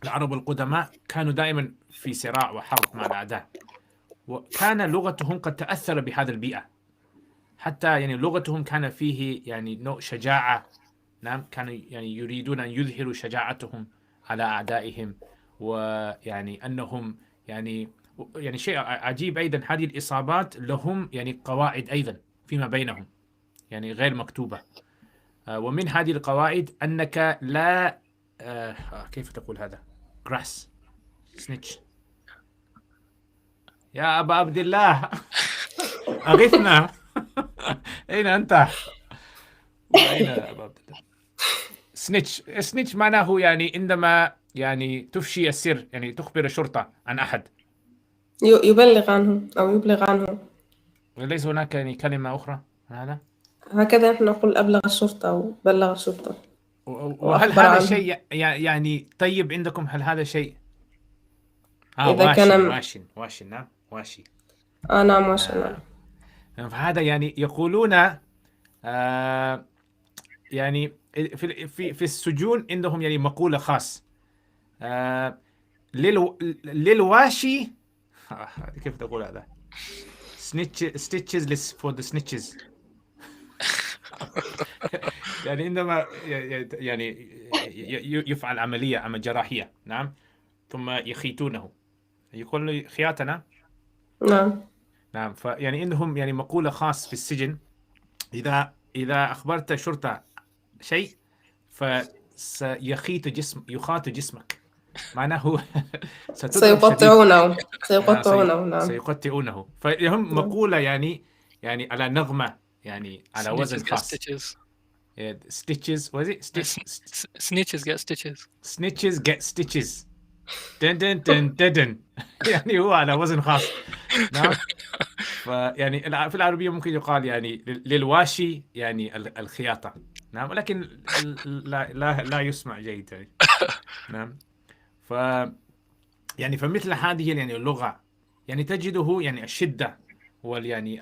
العرب القدماء كانوا دائما في صراع وحرب مع الأعداء، وكان لغتهم قد تأثر بهذا البيئة. حتى يعني لغتهم كان فيه يعني نوع شجاعة. نعم، كانوا يعني يريدون أن يظهروا شجاعتهم على أعدائهم، ويعني أنهم يعني شيء عجيب أيضا، هذه الإصابات لهم يعني قواعد أيضا فيما بينهم يعني غير مكتوبة. ومن هذه القواعد أنك لا كيف تقول هذا؟ grass snitch. يا أبا عبد الله أغثنا. أين أنت؟ أين أبا عبد الله؟ سنيتش معناه يعني عندما يعني تفشي السر، يعني تخبر الشرطة عن أحد. يبلغ عنه أو يبلغ عنه. وليس هناك يعني كلمة أخرى عن هذا؟ هكذا نحن نقول أبلغ الشرطة أو بلغ الشرطة وهل وأخبر هذا عنه. شيء يعني طيب عندكم؟ هل هذا شيء؟ إذا واشي كان واشي نعم واشي. نعم ما شاء الله. فهذا يعني يقولون يعني في السجون عندهم يعني مقولة خاص للواشي. كيف تقول هذا؟ stitches for the snitches. يعني عندما يعني يفعل عملية جراحية، نعم، ثم يخيطونه، يقول له خياطنا. نعم. فيعني عندهم يعني مقولة خاص في السجن، إذا أخبرت شرطة شيء فسيخيط يخاط جسمك، معناه ستتعب شديد. سيقطعونه نعم. سيقطعونه. فهم مقولة يعني على نغمة، يعني على وزن خاص. Stitches. Was it Snitches get stitches. Snitches get stitches. دن دن دن دن دن. يعني هو على وزن خاص. نعم. فيعني في العربية ممكن يقال يعني للواشي يعني الخياطة. نعم، ولكن لا يسمع جيد يعني. نعم. يعني فمثل هذه يعني اللغة يعني تجده يعني الشدة يعني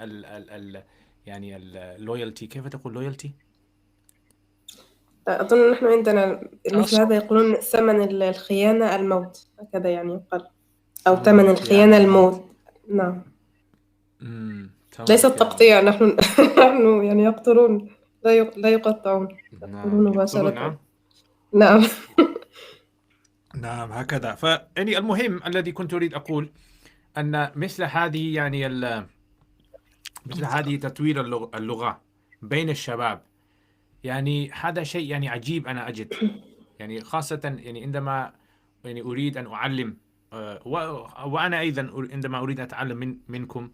يعني اللويالتي. كيف تقول لويالتي؟ أظن نحن عندنا مثل هذا يقولون ثمن الخيانة الموت، هكذا يعني يقال، أو ثمن الخيانة الموت. نعم. ليس التقطيع. نحن يعني يقتلون، لا يقطعون، يقتلون مباشرة. نعم. نعم هكذا. فيعني المهم الذي كنت أريد أقول أن مثل هذه يعني مثل هذه تطوير اللغة بين الشباب، يعني هذا شيء يعني عجيب. أنا أجد يعني خاصة يعني عندما يعني أريد أن أعلم وأنا أيضا عندما أريد أن أتعلم منكم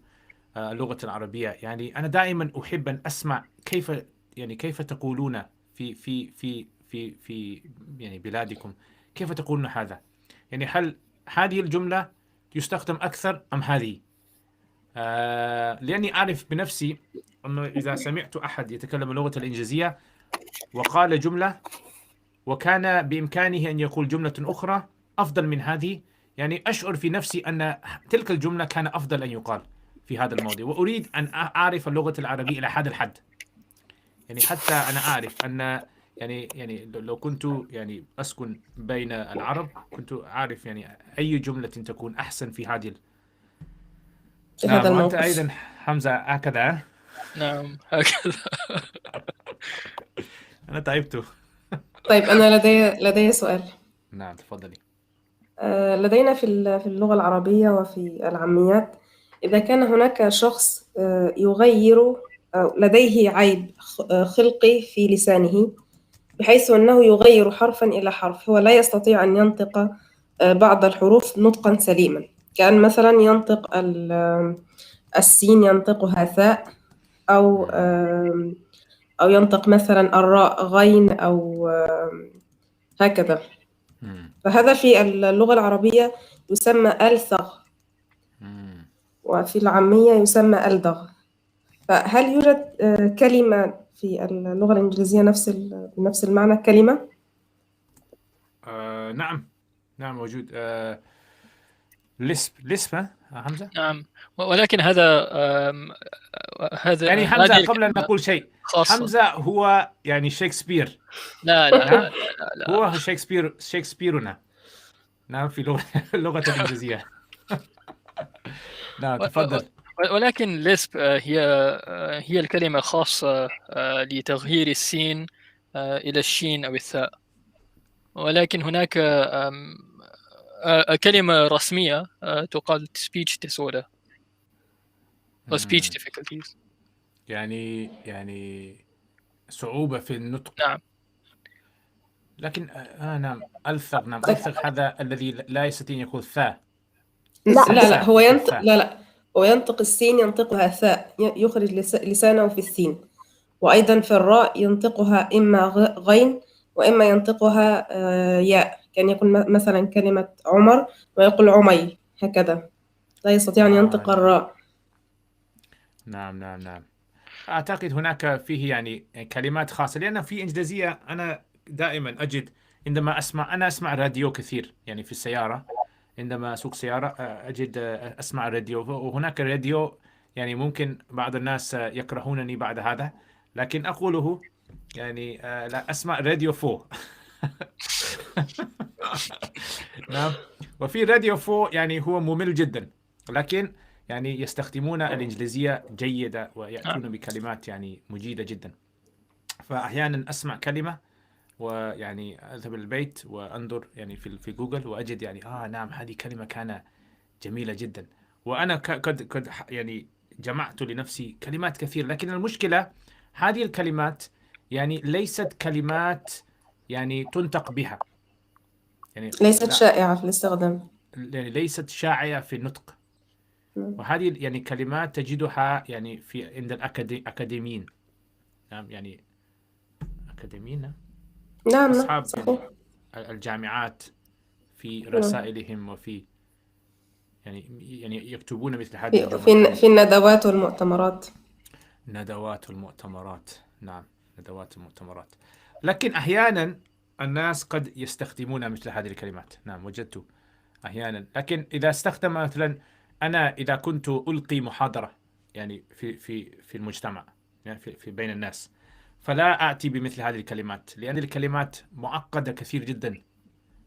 اللغة العربية، يعني أنا دائما أحب أن أسمع كيف تقولون في يعني بلادكم، كيف تقولون هذا؟ يعني هل هذه الجملة يستخدم أكثر أم هذه؟ لأني أعرف بنفسي أنه إذا سمعت أحد يتكلم اللغة الإنجليزية وقال جملة وكان بإمكانه أن يقول جملة أخرى أفضل من هذه، يعني أشعر في نفسي أن تلك الجملة كان أفضل أن يقال في هذا الموضوع. وأريد أن أعرف اللغة العربية إلى هذا الحد، يعني حتى أنا أعرف أن يعني لو كنت يعني أسكن بين العرب كنت أعرف يعني أي جملة تكون أحسن في هذه هذا الموقف. وأنت أيضا حمزة هكذا؟ نعم هكذا. أنا تعبت. طيب أنا لدي سؤال. نعم تفضلي. لدينا في اللغة العربية وفي العاميات، إذا كان هناك شخص يغير لديه عيب خلقي في لسانه، بحيث أنه يغير حرفا إلى حرف. هو لا يستطيع أن ينطق بعض الحروف نطقا سليما، كأن مثلا ينطق السين ينطقها ثاء، أو ينطق مثلا الراء غين، أو هكذا. فهذا في اللغة العربية يسمى ألثغ، وفي العامية يسمى ألدغ. فهل يوجد كلمة في اللغة الإنجليزية نفس المعنى كلمة؟ نعم موجود. لسب حمزة. نعم، ولكن هذا يعني حمزة هذه قبل أن الكلمة نقول شيء، خاصة. حمزة هو يعني شكسبير. لا لا لا, لا. هو شكسبيرنا. نعم، في اللغة الإنجليزية. نعم تفضل. ولكن ليسب هي الكلمة خاصة لتغيير السين إلى الشين أو الثاء. ولكن هناك كلمة رسمية تقال speech disorder أو speech difficulties. يعني صعوبة في النطق. نعم. لكن نعم ألثغ. نعم ألثغ هذا الذي لا يستطيع أن يقول ثاء. لا هو ينطق، هو ينطق السين ينطقها ثاء، يخرج لسانه في السين. وأيضا في الراء ينطقها إما غين وإما ينطقها ياء، كان يقول مثلا كلمة عمر ويقول عمي، هكذا لا يستطيع أن ينطق الراء. نعم. أعتقد هناك فيه يعني كلمات خاصة، لأن في إنجليزية أنا دائما أجد عندما أسمع راديو كثير، يعني في السيارة عندما أسوق سيارة أجد أسمع راديو، وهناك راديو يعني ممكن بعض الناس يكرهونني بعد هذا، لكن أقوله يعني لا، أسمع راديو 4. نعم. وفي راديو 4 يعني هو ممل جدا، لكن يعني يستخدمون الإنجليزية جيدة ويأتون بكلمات يعني مجيدة جدا. فأحيانا أسمع كلمة ويعني أذهب البيت وأنظر يعني في جوجل وأجد يعني نعم هذه كلمة كان جميلة جدا، وأنا قد يعني جمعت لنفسي كلمات كثير. لكن المشكلة هذه الكلمات يعني ليست كلمات يعني تنطق بها، يعني ليست شائعة في الاستخدام، يعني ليست شائعة في النطق. وهذه يعني كلمات تجدها يعني في عند الأكاديميين. نعم، يعني أكاديميين. نعم أصحاب صحيح. يعني الجامعات في رسائلهم وفي يعني يكتبون مثل هذه الجمل في الندوات والمؤتمرات. نعم، ندوات المؤتمرات. لكن أحيانا الناس قد يستخدمون مثل هذه الكلمات. نعم وجدت أحيانا. لكن إذا استخدم مثلا أنا إذا كنت ألقي محاضرة يعني في المجتمع، يعني في بين الناس، فلا آتي بمثل هذه الكلمات، لأن الكلمات معقدة كثير جدا.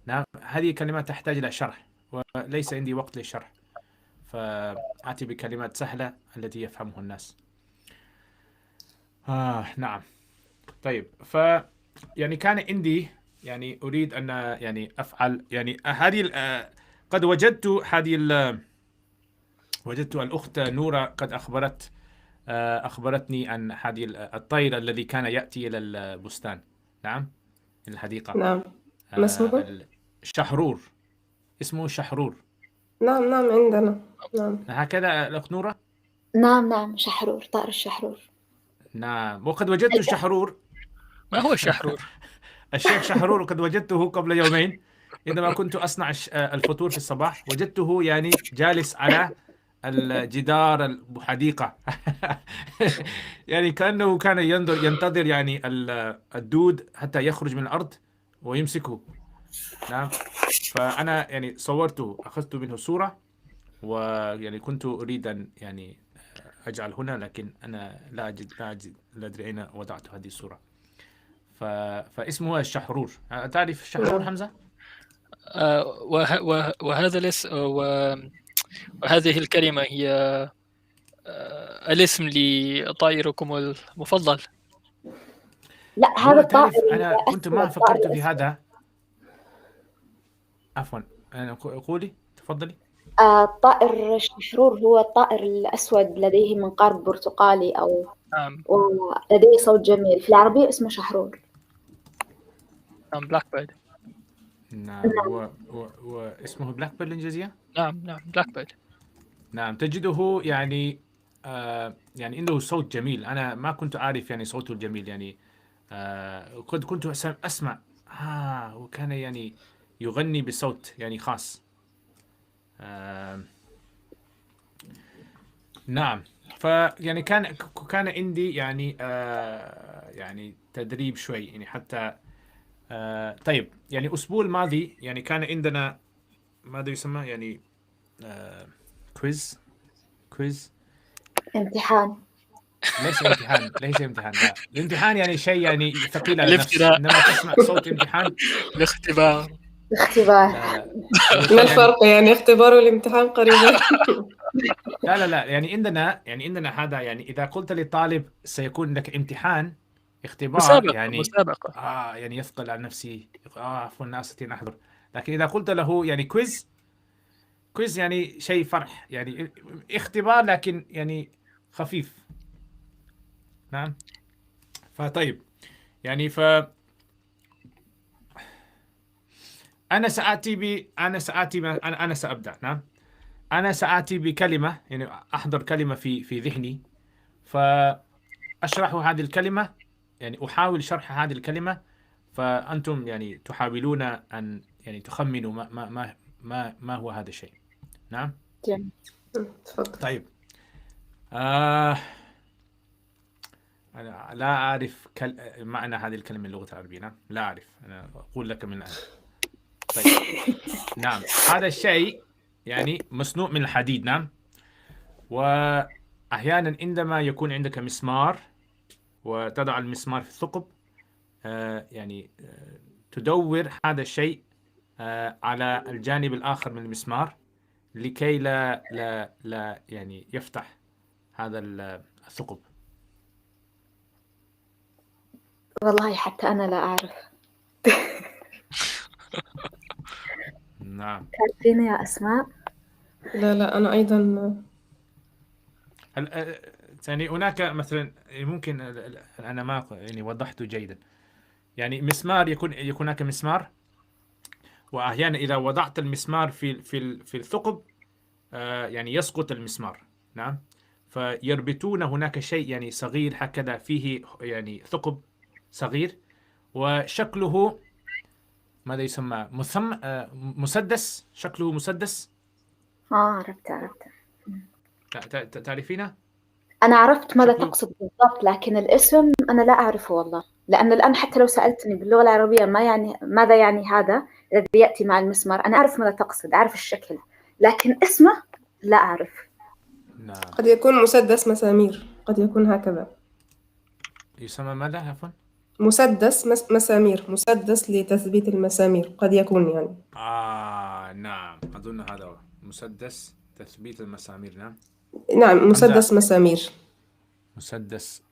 نعم، هذه الكلمات تحتاج إلى شرح وليس عندي وقت للشرح، فآتي بكلمات سهلة التي يفهمها الناس. نعم. طيب، يعني كان عندي يعني أريد أن يعني أفعل يعني هذه قد وجدت وجدت الأخت نورة قد أخبرتني عن هذه الطير الذي كان يأتي إلى البستان. نعم، الحديقة. نعم، ما اسمه؟ شحرور، اسمه شحرور. نعم عندنا. نعم هكذا الأخت نورة. نعم شحرور، طائر الشحرور. نعم، وقد وجدت الشحرور. ما هو الشحرور؟ الشيخ شحرور قد وجدته قبل يومين عندما كنت أصنع الفطور في الصباح، وجدته يعني جالس على الجدار الحديقة. يعني كأنه كان ينتظر يعني الدود حتى يخرج من الأرض ويمسكه. نعم. فأنا يعني صورته، أخذت منه صورة، ويعني كنت أريد أن يعني أجعل هنا، لكن أنا لا أدري أين وضعت هذه الصورة. فاسمه الشحرور. تعرف الشحرور حمزة؟ وهذا وهذه الكلمة هي الاسم لطائركم المفضل. لا، هذا الطائر أنا كنت ما فكرت في هذا. عفوا، أنا قولي، تفضلي. الطائر الشحرور هو الطائر الأسود لديه منقار برتقالي أو نعم ولديه صوت جميل، في العربية اسمه شحرور. نعم بلاك بيرد. نعم هو اسمه بلاك بيرد الإنجليزية. نعم بلاك بيرد. نعم تجده يعني يعني عنده صوت جميل. أنا ما كنت أعرف يعني صوته الجميل يعني كنت أسمع وكان يعني يغني بصوت يعني خاص. نعم فيعني كان عندي يعني يعني تدريب شوي يعني حتى طيب يعني الأسبوع الماضي يعني كان عندنا ماذا يسمى يعني كويز امتحان. ليس امتحان لا الامتحان يعني شيء يعني ثقيل على النفس، الافتراء. إنما تسمع صوت امتحان. الاختبار. اختبار. لا ما هو شيء يعني الفرق يعني اختبار والامتحان قريبين؟ لا يعني عندنا هذا يعني إذا قلت للطالب سيكون لك امتحان اختبار يعني مسابقة. يعني يثقل على نفسي عفوا الناس أحضر. لكن إذا قلت له يعني كويز يعني شيء فرح يعني اختبار لكن يعني خفيف. نعم فطيب يعني أنا سأبدأ. نعم أنا سآتي بكلمة يعني أحضر كلمة في ذهني، فأشرح هذه الكلمة يعني أحاول شرح هذه الكلمة، فأنتم يعني تحاولون أن يعني تخمنوا ما هو هذا الشيء. نعم جميل. تفضل. طيب أنا لا أعرف معنى هذه الكلمة باللغة العربية. نعم لا أعرف، أنا أقول لك من الآن. طيب نعم هذا الشيء يعني مصنوع من الحديد. نعم وأحيانا عندما يكون عندك مسمار وتضع المسمار في الثقب يعني تدور هذا الشيء على الجانب الآخر من المسمار لكي لا يعني يفتح هذا الثقب. والله حتى أنا لا أعرف. نعم تعرفين يا أسماء؟ لا أنا أيضا. هل يعني هناك مثلا ممكن أنا ما يعني وضحته جيدا. يعني مسمار يكون هناك مسمار، وأحيانا إذا وضعت المسمار في الثقب يعني يسقط المسمار. نعم فيربطون هناك شيء يعني صغير هكذا فيه يعني ثقب صغير وشكله ماذا يسمى مسدس، شكله مسدس. عرفت. تعرفينه؟ أنا عرفت ماذا شكله تقصد بالضبط، لكن الاسم أنا لا أعرفه والله، لأن الآن حتى لو سألتني باللغة العربية ماذا يعني هذا الذي يأتي مع المسمار، أنا أعرف ماذا تقصد، أعرف الشكل، لكن اسمه لا أعرف. نعم قد يكون مسدس مسامير، قد يكون هكذا. يسمى ماذا عفوا؟ مسدس مسامير، مسدس لتثبيت المسامير قد يكون يعني. نعم أظن هذا هو مسدس تثبيت المسامير. نعم نعم مسدس حمزة مسامير. مسدس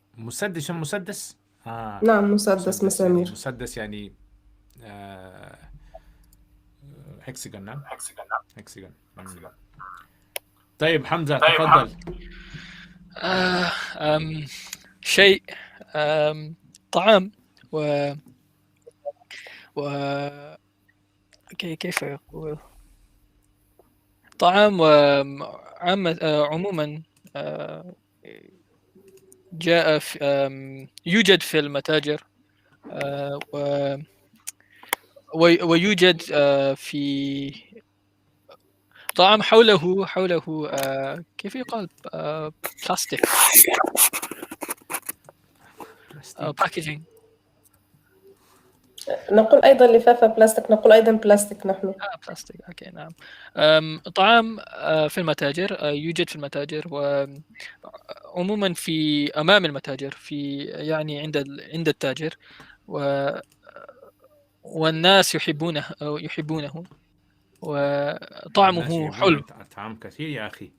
نعم مسدس مسدس يعني مسامير. مسدس يعني هكسجون. نعم هكسجون. طيب حمزة تفضل. شيء طعام كيف يقول طعام عموما جاء يوجد في المتاجر ويوجد في طعام حوله كيف يقال بلاستيك باكيجينج. نقول أيضا لفافة بلاستيك، نقول أيضا بلاستيك نحن. بلاستيك اوكي نعم. طعام في المتاجر يوجد في المتاجر وعموما في امام المتاجر في يعني عند التاجر والناس يحبونه وطعمه حلو. طعام كثير يا أخي.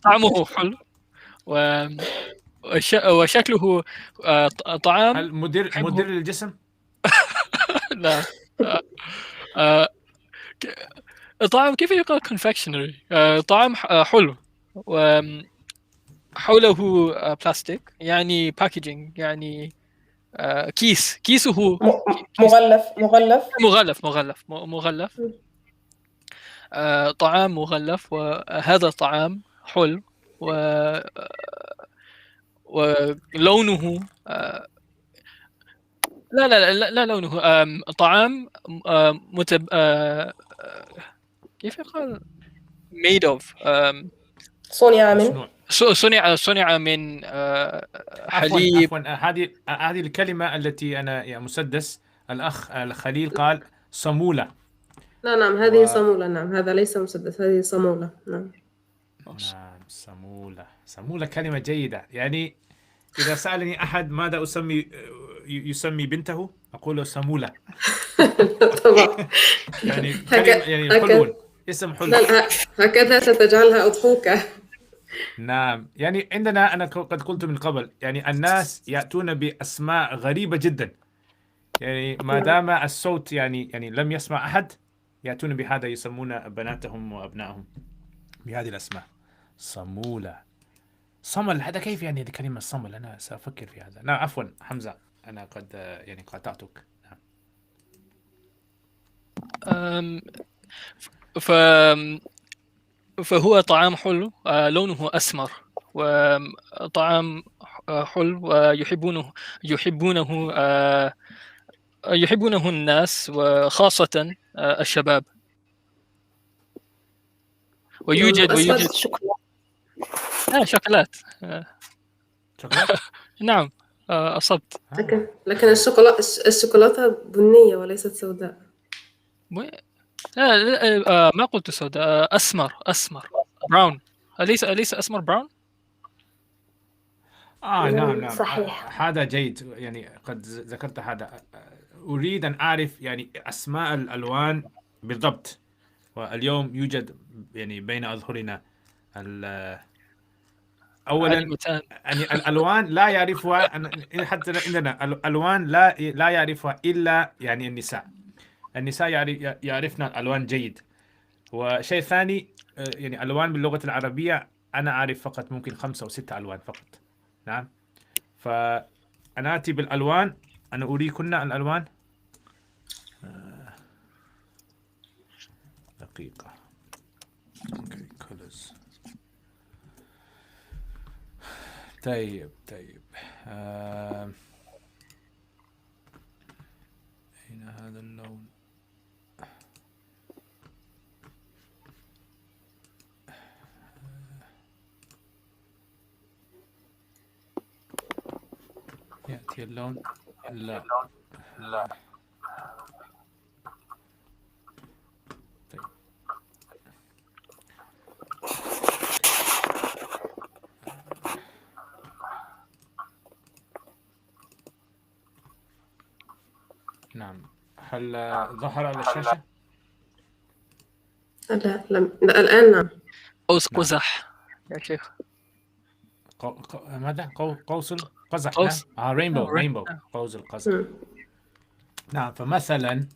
طعمه حلو وشكله طعام. هل مدير للجسم؟ لا طعام كيف يقال confectionery؟ طعام حلو وحوله بلاستيك، يعني packaging، يعني كيسه مغلف مغلف. طعام مغلف، وهذا طعام حلو ولونه لا لونه طعام كيف يقال made of صنع من مصنوع. صنع من عفوا حليب. هذه الكلمة التي أنا يا مسدس الأخ الخليل قال صمولة. نعم هذه و... صمولة. نعم هذا ليس مسدس، هذه صمولة. نعم نعم صمولة كلمة جيدة. يعني إذا سألني أحد ماذا يسمي بنته أقول له صمولة. طبعا. يعني كلمة يعني حلو، اسم حلو. هكذا ستجعلها أضحوكة. نعم يعني عندنا أنا قد قلت من قبل، يعني الناس يأتون بأسماء غريبة جدا، يعني ما دام الصوت يعني لم يسمع أحد يأتون بهذا، يسمون بناتهم وأبنائهم بهذه الأسماء. صمولة، صمل، هذا كيف يعني هذه كلمة صمل؟ أنا سأفكر في هذا. لا عفوا حمزة، أنا قد يعني قاطعتك. نعم. أم، ف فهو طعام حلو، لونه أسمر، وطعام حلو، يحبونه الناس، وخاصة الشباب. ويوجد أسود. شكرا. شوكولات. شوكولات. نعم، أصبت. لكن الشوكولاتة بنية وليست سوداء. ما قلت سوداء، أسمر براون. أليس أسمر براون؟ نعم صحيح. هذا جيد، يعني قد ذكرت هذا. أريد أن أعرف يعني أسماء الألوان بالضبط، واليوم يوجد يعني بين أظهرنا أولا علامتان. يعني الألوان لا يعرفها حتى عندنا الألوان لا يعرفها إلا يعني النساء يعرفن الألوان جيد. وشيء ثاني يعني ألوان باللغة العربية أنا أعرف فقط ممكن 5 أو 6 ألوان فقط. نعم، فأنا آتي بالألوان، أنا أريكن الألوان. دقيقة. Okay, colors. طيب أين هذا اللون؟ يأتي اللون. لا طيب. نعم، هل ظهر على الشاشة؟ لا الآن. نعم. قوس قزح يا شيخ. ماذا؟ قوس القزح. قوس. نعم. رينبو. قوس القزح. نعم، فمثلا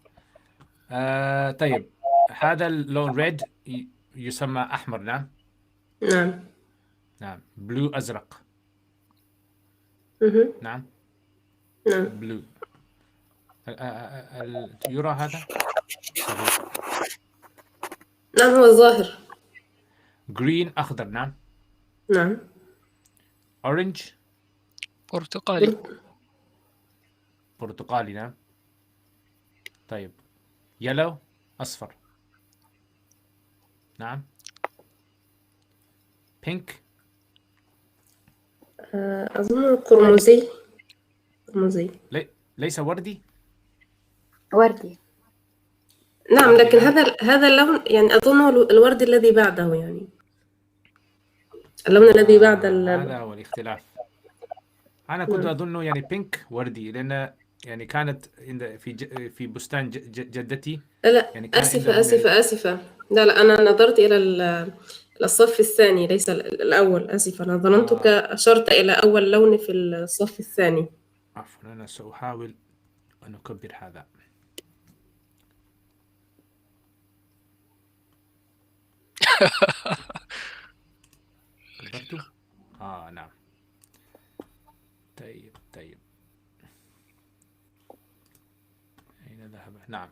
طيب هذا اللون ريد يسمى أحمر. نعم بلو أزرق. نعم بلو. يرى هذا؟ نعم هو الظاهر. جرين أخضر. نعم أورنج برتقالي. نعم. طيب يلو أصفر. نعم. بينك أظن قرمزي. ليس وردي. نعم لكن هذا اللون يعني أظنه الورد الذي بعده، يعني اللون الذي بعد هذا هو الاختلاف. أنا كنت أظنه يعني بينك وردي، لأن يعني كانت في بستان جدتي. لا يعني كان آسفة. لا أنا نظرت إلى الصف الثاني ليس الأول. آسفة، أنا ظننتك أشرت إلى أول لون في الصف الثاني. عفوا، أنا سأحاول أن أكبر هذا. كبرتوا؟ نعم. طيب أين ذهب؟ نعم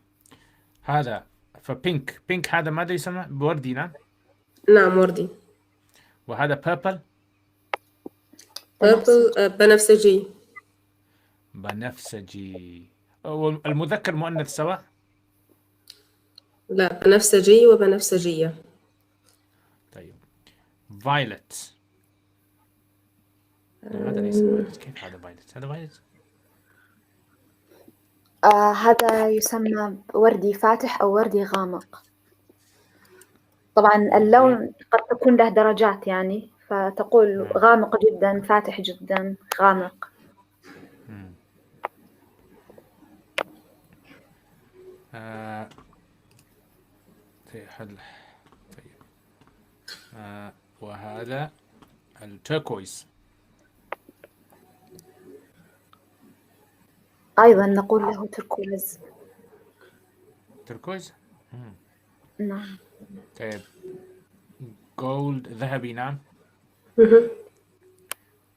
هذا فبينك هذا ماذا يسمى؟ بوردي. نعم نعم وردي. وهذا بيربل بنفسجي. بنفسجي. المذكر مؤنث سواء؟ لا، بنفسجي وبنفسجية. طيب فايلت. هذا ليس فايلت. كيف هذا فايلت؟ هذا فايلت. هذا يسمى وردي فاتح أو وردي غامق. طبعا اللون قد تكون له درجات يعني، فتقول غامق جدا، فاتح جدا، غامق. طيب وهذا التركويز. أيضا نقول له تركويز. تركويز. نعم. طيب جولد ذهبي. نعم.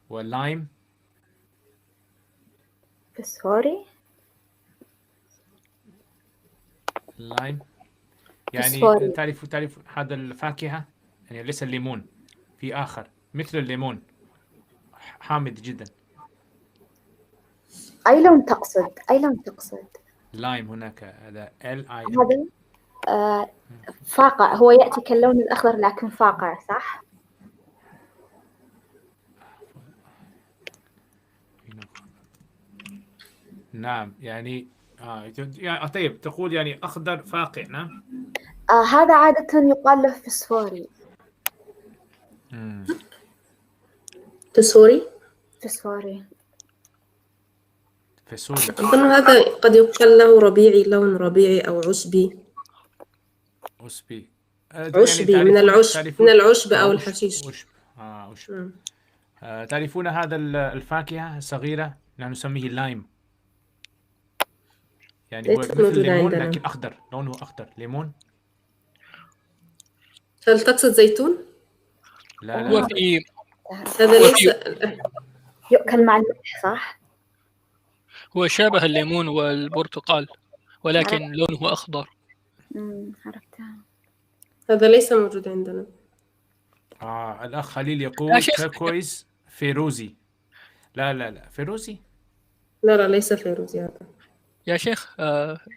واللايم فسفوري. اللايم يعني فسفوري. تعرف هذا الفاكهة يعني ليس الليمون، في آخر مثل الليمون حامض جدا. أي لون تقصد؟ أي لون تقصد؟ لايم هناك هذا LIM. هذا فاقع، هو يأتي كاللون الأخضر لكن فاقع، صح؟ نعم يعني طيب تقول يعني أخضر فاقع. نعم. هذا عادة يقال له فسفوري. فسفوري. فسفوري. فسوري. أظن هذا قد يقال له ربيعي، لون ربيعي أو عشبي. عشبي. عشبي يعني من العشب أو الحشيش. عشب. تعرفون هذا الفاكهة الصغيرة نسميه اللايم، يعني هو مثل الليمون لكن أخضر، لونه أخضر ليمون. هل تقصد زيتون؟ لا هو في هذا ليس يؤكل مع الملح، صح؟ هو شابه الليمون والبرتقال ولكن لونه أخضر. عرفتها. هذا ليس موجود عندنا. الأخ خليل يقول تركويز فيروزي. لا فيروزي. لا ليس فيروزي هذا. يا شيخ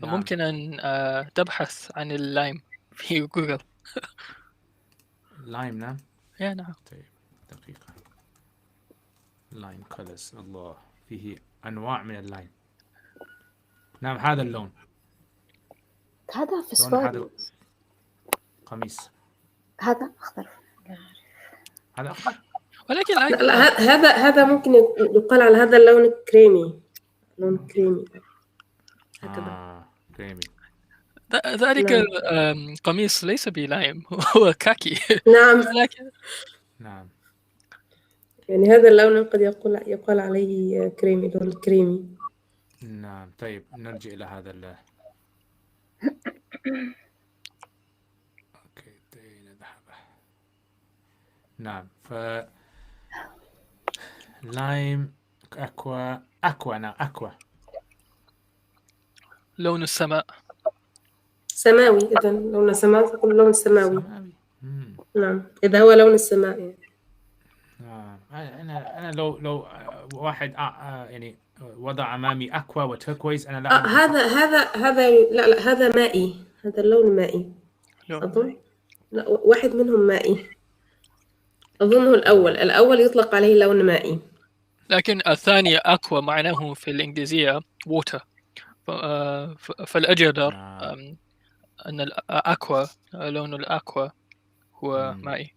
ممكن أن تبحث عن اللايم في جوجل. لايم. نعم. يا نعم. طيب دقيقة. لايم كولرز. الله، فيه أنواع من اللايم. نعم هذا اللون. هذا فسفوري. هذا قميص. هذا أخضر. هذا أخضر. ولكن لا هذا ممكن يقال على هذا اللون كريمي. لون كريمي هكذا. كريمي. ذلك قميص ليس بلايم، هو كاكي. نعم. نعم. يعني هذا اللون قد يقال عليه كريمي، لون كريمي. نعم. طيب نرجع إلى هذا أوكي ذهب. نعم لايم أكوا. نعم أكوا. لون السماء. سماوي. إذا لون السماء تقول لون سماوي. نعم إذا هو لون السماء يعني. أنا لو واحد يعني وضع أمامي أكوا وتركويز أنا لا هذا لا هذا مائي. هذا اللون مائي أظن. لا واحد منهم مائي أظنه الأول يطلق عليه لون مائي، لكن الثاني أكوا معناه في الإنجليزية water. فالأجدر أن الأكوا لون الأكوا هو مائي.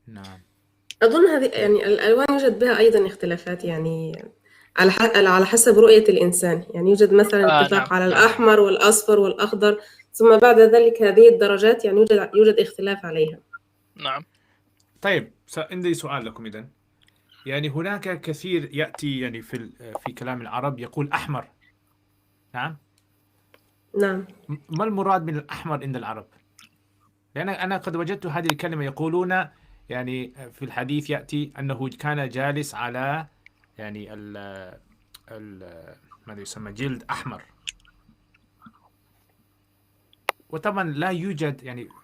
نعم. أظن هذه يعني الألوان يوجد بها أيضا اختلافات يعني على حسب رؤية الإنسان. يعني يوجد مثلا اتفاق على الأحمر والأصفر والأخضر، ثم بعد ذلك هذه الدرجات يعني يوجد اختلاف عليها. نعم. طيب عندي سؤال لكم إذن. يعني هناك كثير يأتي يعني في كلام العرب يقول أحمر. نعم. نعم. ما المراد من الأحمر عند العرب؟ لأن أنا قد وجدت هذه الكلمة يقولون يعني في الحديث يأتي أنه كان جالس على يعني ال ماذا يسمى جلد أحمر. وطبعا لا يوجد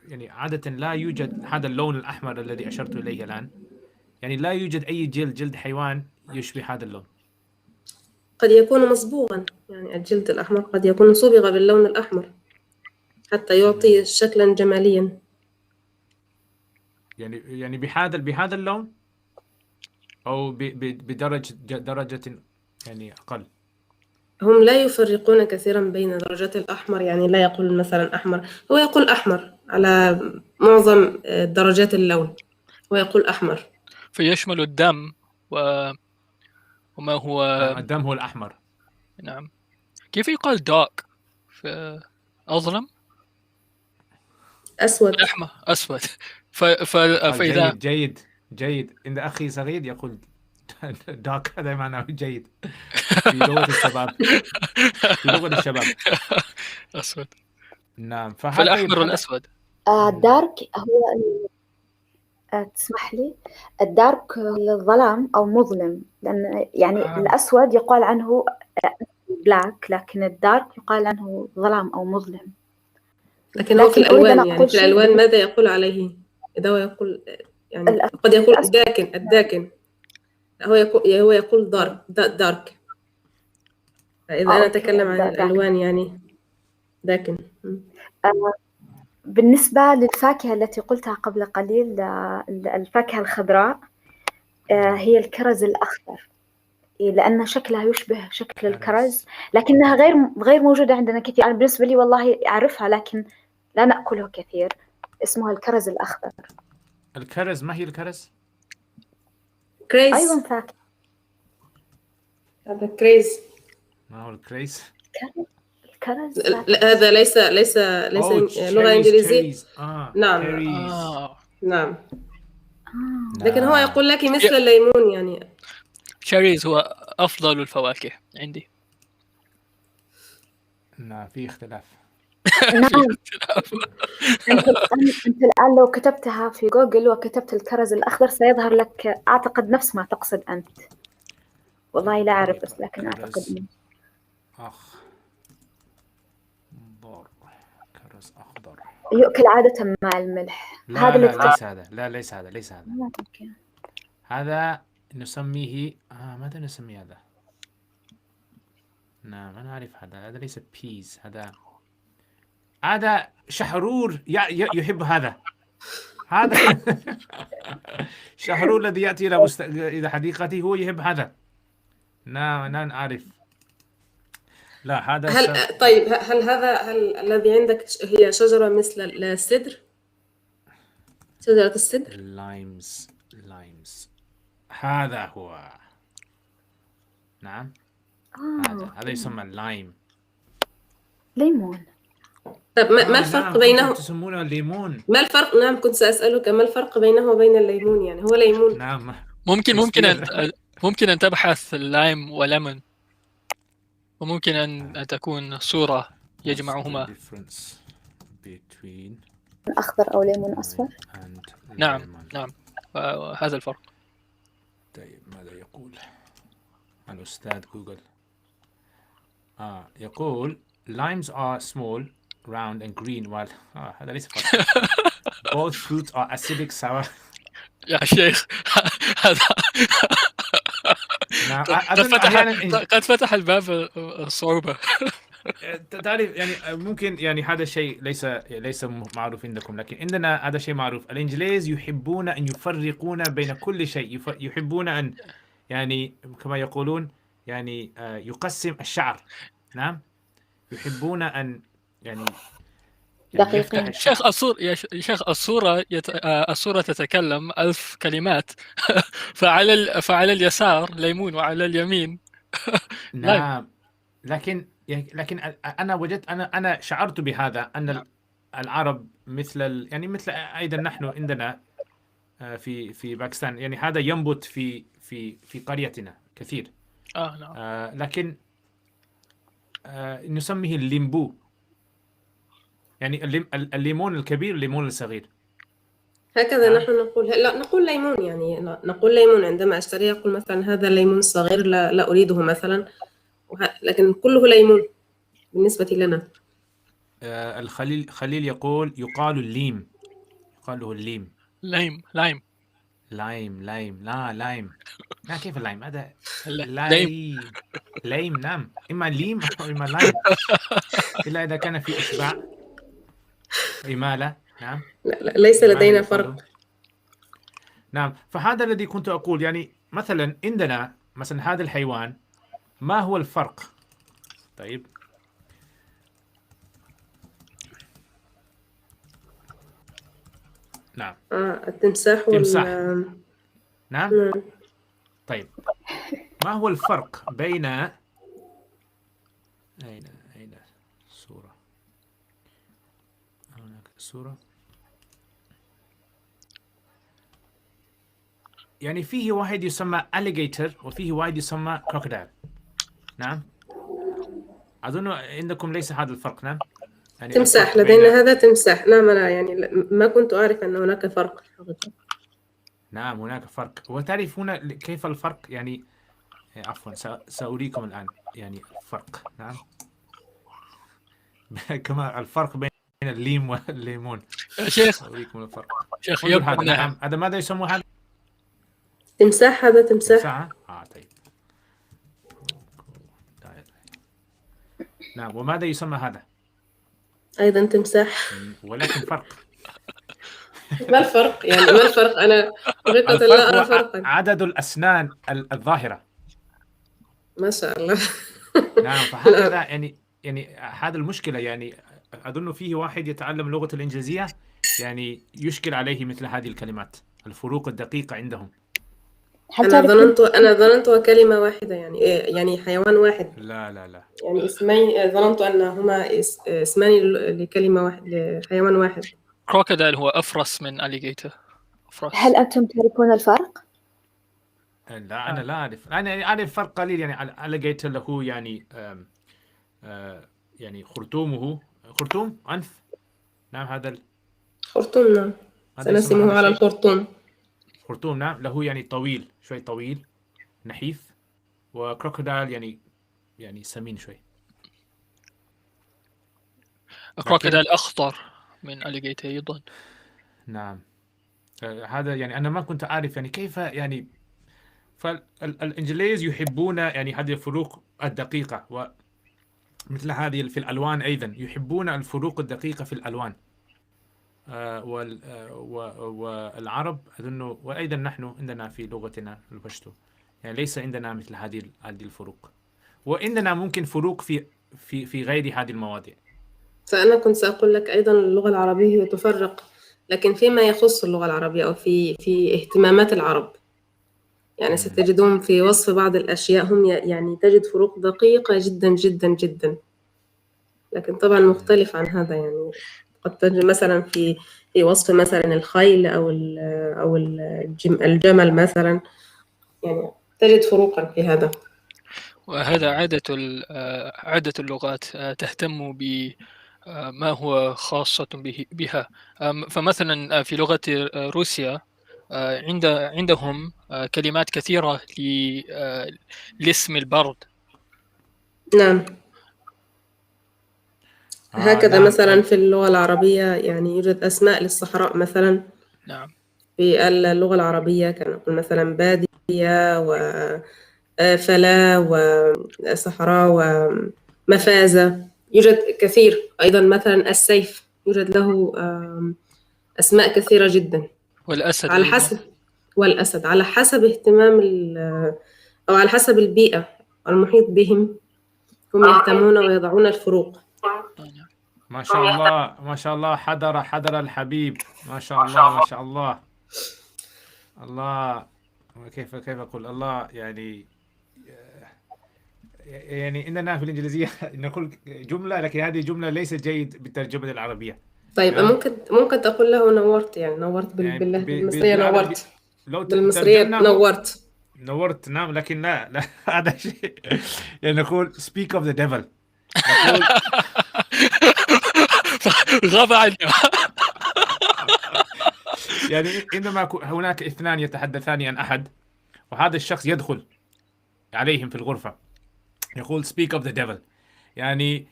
يعني عادة لا يوجد هذا اللون الأحمر الذي أشرت إليه الآن. يعني لا يوجد أي جلد حيوان يشبه هذا اللون. قد يكون مصبوغا، يعني الجلد الأحمر قد يكون صبغ باللون الأحمر حتى يعطي شكلا جماليا. يعني بهذا اللون أو بدرجة يعني أقل. هم لا يفرقون كثيرا بين درجات الأحمر، يعني لا يقول مثلا أحمر، هو يقول أحمر على معظم درجات اللون، هو يقول أحمر. فيشمل الدم وما هو الدم هو الأحمر. نعم. كيف يقال دارك؟ أظلم، أسود. أحمر، أسود. قال فإذا جيد عند أخي صغير يقول دارك، هذا معناه جيد في لغة الشباب. في لغة الشباب. أسود. نعم. طيب فالأحمر هذا والأسود. الدارك هو تسمح لي، الدارك الظلام أو مظلم، لأن يعني الأسود يقال عنه بلاك، لكن الدارك يقال عنه ظلام أو مظلم. لكن هو في لكن أريد أن الألوان، يعني أقول في شيء الألوان ماذا يقول عليه؟ إذا هو يقول يعني قد يقول الأسود. الداكن، هو يقول دارك. فإذا أنا أوكي، أتكلم عن دارك. الألوان يعني داكن. بالنسبة للفاكهة التي قلتها قبل قليل، الفاكهة الخضراء هي الكرز الأخضر، لأن شكلها يشبه شكل الكرز، لكنها غير موجودة عندنا كثير. أنا بالنسبة لي والله أعرفها لكن لا نأكله كثير. اسمها الكرز الأخضر. الكرز، ما هي الكرز؟ كريز. أيضا فاكهة. هذا كريز. ما هو الكريز؟ الكرز لا، هذا ليس لغة إنجليزية. نعم. نعم. لكن هو يقول لك مثل الليمون يعني. تشيريز هو أفضل الفواكه عندي. نعم، في اختلاف. نعم. أنت الآن لو كتبتها في جوجل وكتبت الكرز الأخضر سيظهر لك أعتقد نفس ما تقصد أنت. والله لا أعرف بس لكن أعتقد إنه كرز أخضر يؤكل عادة مع الملح. لا ليس هذا. لا ليس هذا. هذا نسميه ماذا نسميه هذا؟ نعم أنا أعرف هذا ليس بيز. هذا شحرور يحب هذا شحرور الذي يأتي إلى حديقته هو يحب هذا. نعم أنا أعرف. لا هذا هل الذي عندك هي شجرة مثل السدر؟ شجرة السدر؟ لايمز. هذا هو. نعم. هذا يسمى اللايم. ليمون. طب ما الفرق بينه؟ تسمونه الليمون. ما الفرق؟ نعم كنت سأسألك ما الفرق بينه وبين الليمون؟ يعني هو ليمون. نعم. ممكن أن تبحث اللايم وليمون، وممكن أن تكون صورة يجمعهما. أخضر أو ليمون أصفر. نعم. هذا الفرق. طيب ماذا يقول الأستاذ جوجل؟ يقول limes are small, round and green while هذا ليس فرق. Both fruits are acidic sour. يا شيخ هذا قد فتح الباب الصعوبة. تعرف يعني ممكن يعني هذا الشيء ليس معروف عندكم، لكن عندنا هذا شيء معروف. الإنجليز يحبون أن يفرقون بين كل شيء. يحبون أن يعني كما يقولون يعني يقسم الشعر. نعم. يحبون أن يعني دقيقين. شيخ الصورة تتكلم 1000 كلمات. فعلى اليسار ليمون وعلى اليمين نعم. لكن أنا وجدت أنا شعرت بهذا أن العرب مثل مثل أيضا نحن عندنا في باكستان، يعني هذا ينبت في قريتنا كثير. نعم. لكن نسميه الليمبو. يعني الليمون الكبير الليمون الصغير. هكذا نحن نقول. لا نقول ليمون، يعني نقول ليمون عندما أشتري أقول مثلا هذا ليمون صغير لا أريده مثلا، لكن كله ليمون بالنسبة لنا. خليل يقول يقال الليم، يقال له الليم. لايم لايم لا لايم، لا كيف اللايم هذا؟ لايم. لايم نعم، إما ليم أو إما لايم، إلا إذا كان في إشباع إمالة. نعم لا ليس إمالة لدينا يقال فرق. له. نعم، فهذا الذي كنت أقول، يعني مثلا عندنا مثلا هذا الحيوان ما هو الفرق؟ طيب نعم التمساح تمساح. نعم. نعم طيب ما هو الفرق بين أين الصورة؟ هناك الصورة. يعني فيه واحد يسمى alligator وفيه واحد يسمى crocodile. نعم أظن عندكم ليس هذا الفرق. نعم يعني تمساح الفرق لدينا بين... هذا تمساح. نعم أنا يعني ما كنت أعرف أن هناك فرق. نعم هناك فرق، وتعرفون كيف الفرق؟ يعني عفوا سأريكم الآن يعني الفرق. نعم كما الفرق بين الليم والليمون. شيخ سأريكم الفرق. شيخ انظر يبدو هذا. انها نعم هذا ماذا يسمى هذا؟ تمساح. هذا تمساح. ساعة. طيب نعم، وماذا يسمى هذا؟ أيضا تمساح. ولكن فرق. ما الفرق يعني؟ ما الفرق؟ أنا حقيقة لا أرى الفرق هو فرقا. عدد الأسنان الظاهرة. ما شاء الله. نعم فهكذا يعني هذا المشكلة. يعني أظن فيه واحد يتعلم اللغة الإنجليزية يعني يشكل عليه مثل هذه الكلمات، الفروق الدقيقة عندهم. أنا ظننت كلمة واحدة، يعني حيوان واحد. لا يعني اسمين، ظننت أنهما اسمان لكلمة واحد، لحيوان واحد. كروكودايل هو أفرس من أليجيتر. هل أنتم تعرفون الفرق؟ لا أنا لا أعرف. أنا أعرف فرق قليل. يعني alligator له يعني يعني خرطوم أنف. نعم هذا خرطوم. نعم سنسمه على الخرطوم. خرطوم نعم، له يعني طويل شوي، طويل نحيف. وكروكودايل يعني سمين شوي. كروكودايل أخضر من أليجيتر أيضا. نعم هذا يعني أنا ما كنت أعرف يعني كيف يعني. فالإنجليز يحبون يعني هذه الفروق الدقيقة، ومثل هذه في الألوان أيضا يحبون الفروق الدقيقة في الألوان. والعرب أظن، وأيضا نحن عندنا في لغتنا البشتو يعني ليس عندنا مثل هذه الفروق، وعندنا ممكن فروق في غير هذه المواضيع. فأنا كنت سأقول لك أيضا اللغة العربية تفرق، لكن فيما يخص اللغة العربية أو في اهتمامات العرب، يعني ستجدون في وصف بعض الأشياء هم يعني تجد فروق دقيقة جدا جدا جدا، لكن طبعا مختلف عن هذا. يعني قد تجد مثلا في وصف مثلا الخيل أو الجمل مثلا، يعني تجد فروقا في هذا. وهذا عادة اللغات تهتم بما هو خاصة بها. فمثلا في لغة روسيا عندهم كلمات كثيرة لاسم البرد. نعم هكذا نعم. مثلا في اللغة العربية يعني يوجد أسماء للصحراء مثلا. نعم في اللغة العربية كان نقول مثلا بادية وفلا وصحراء ومفازة. يوجد كثير. أيضا مثلا السيف يوجد له أسماء كثيرة جدا. والأسد على حسب والأسد على حسب اهتمام أو على حسب البيئة المحيط بهم هم يهتمون ويضعون الفروق. ما شاء الله ما شاء الله. حضر الحبيب. ما شاء الله ما شاء الله. الله كيف أقول الله يعني إننا في الإنجليزية نقول جملة، لكن هذه جملة ليست جيد بالترجمة العربية. طيب ممكن تقول له نورت، يعني نورت باللهجة المصرية. نورت لو بالمصرية نورت. نعم لكن لا هذا شيء. يعني نقول speak of the devil. غاب عني. يعني عندما هناك اثنان يتحدثان عن أحد، وهذا الشخص يدخل عليهم في الغرفة يقول speak of the devil، يعني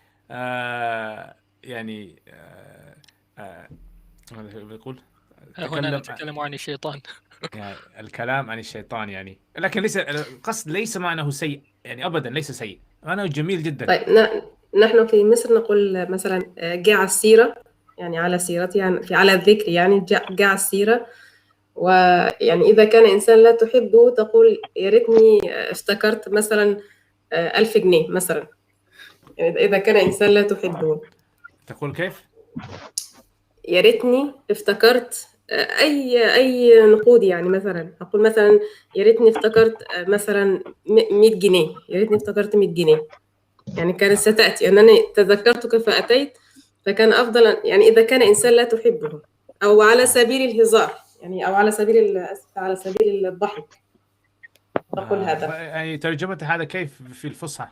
يعني ماذا يقول؟ هنا نتكلم عن الشيطان. يعني الكلام عن الشيطان، يعني لكن ليس القصد، ليس معناه سيء، يعني أبدا ليس سيء، معناه جميل جدا. طيب نحن في مصر نقول مثلا جاء على السيرة، يعني على سيرتها، يعني في على الذكر، يعني جاء على السيرة. ويعني إذا كان إنسان لا تحبه تقول يا ريتني افتكرت مثلا 1000 جنيه مثلا، يعني إذا كان إنسان لا تحبه. تقول كيف؟ يا ريتني افتكرت أي نقود، يعني مثلا أقول مثلا يا ريتني افتكرت مثلا 100 جنيه، يا ريتني افتكرت 100 جنيه، يعني كانت ستأتي أنني تذكرتك فأتيت، فكان أفضل. يعني إذا كان إنسان لا تحبه، أو على سبيل الهزار، يعني أو على سبيل على سبيل الضحك، تقول هذا. يعني ترجمة هذا كيف في الفصحى؟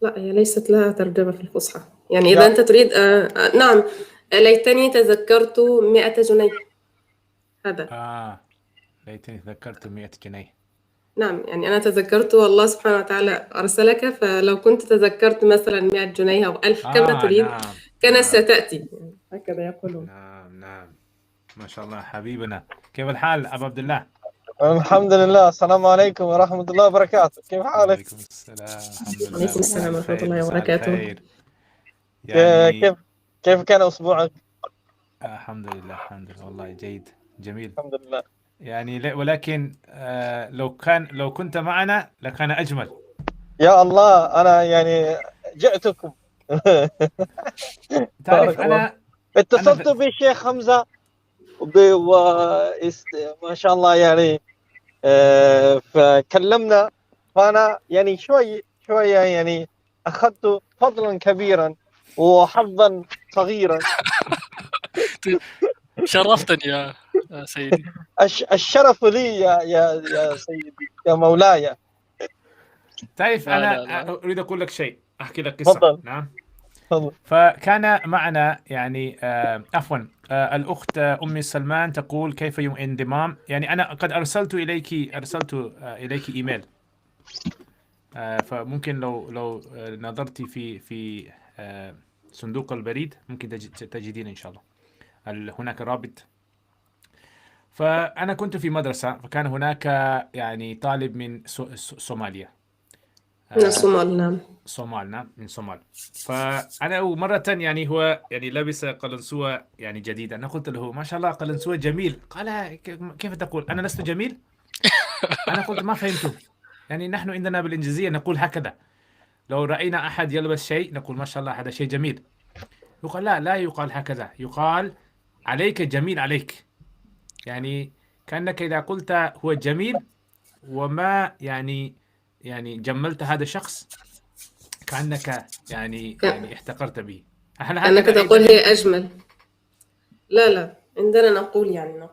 لا، هي ليست لها ترجمة في الفصحى. يعني إذا أنت تريد نعم، ليتني تذكرت 100 جنيه، هذا. ليتني تذكرت 100 جنيه. نعم، يعني أنا تذكرت والله سبحانه وتعالى أرسلك، فلو كنت تذكرت مثلا 100 جنيه أو 1000 كما تريد نعم كانت نعم ستأتي، هكذا يقولون. نعم ما شاء الله حبيبنا. كيف الحال أبو عبد الله؟ الحمد لله. السلام عليكم ورحمة الله وبركاته. كيف حالك؟ وعليكم السلام. الحمد لله. عليكم السلام ورحمة الله مساء وبركاته. الخير. يعني كيف كان أسبوعك؟ الحمد لله الحمد لله، والله جيد جميل. الحمد لله. يعني ولكن لو كنت معنا لكان أجمل. يا الله، أنا يعني جئتكم. تعرف أنا اتصلت بالشيخ حمزة ما شاء الله يعني فكلمنا، فأنا يعني شوية يعني أخذت فضلا كبيرا وحظا صغيرا. شرفتني يا سيدي. الشرف لي يا سيدي يا مولاي. تعرف لا أنا لا لا. أريد أقول لك شيء، أحكي لك قصة. تفضل. نعم. تفضل. فكان معنا يعني عفوا الأخت أم سلمان تقول كيف انضمام، يعني أنا قد أرسلت إليك إيميل، فممكن لو نظرتي في صندوق البريد ممكن تجدين إن شاء الله هناك رابط. فأنا كنت في مدرسة، فكان هناك يعني طالب من صوماليا. من الصومال. نعم. صومال، نعم من صومال. فأنا مرة يعني هو يعني لبس قلنسوة يعني جديدة، أنا قلت له ما شاء الله قلنسوة جميل. قال كيف تقول أنا لست جميل؟ أنا قلت ما فهمته. يعني نحن عندنا بالإنجليزية نقول هكذا، لو رأينا أحد يلبس شيء نقول ما شاء الله هذا شيء جميل. يقال لا يقال هكذا، يقال عليك جميل عليك، يعني كأنك إذا قلت هو جميل وما يعني جملت هذا الشخص كأنك يعني احتقرت به. أنك تقول هي أجمل. لا، عندنا نقول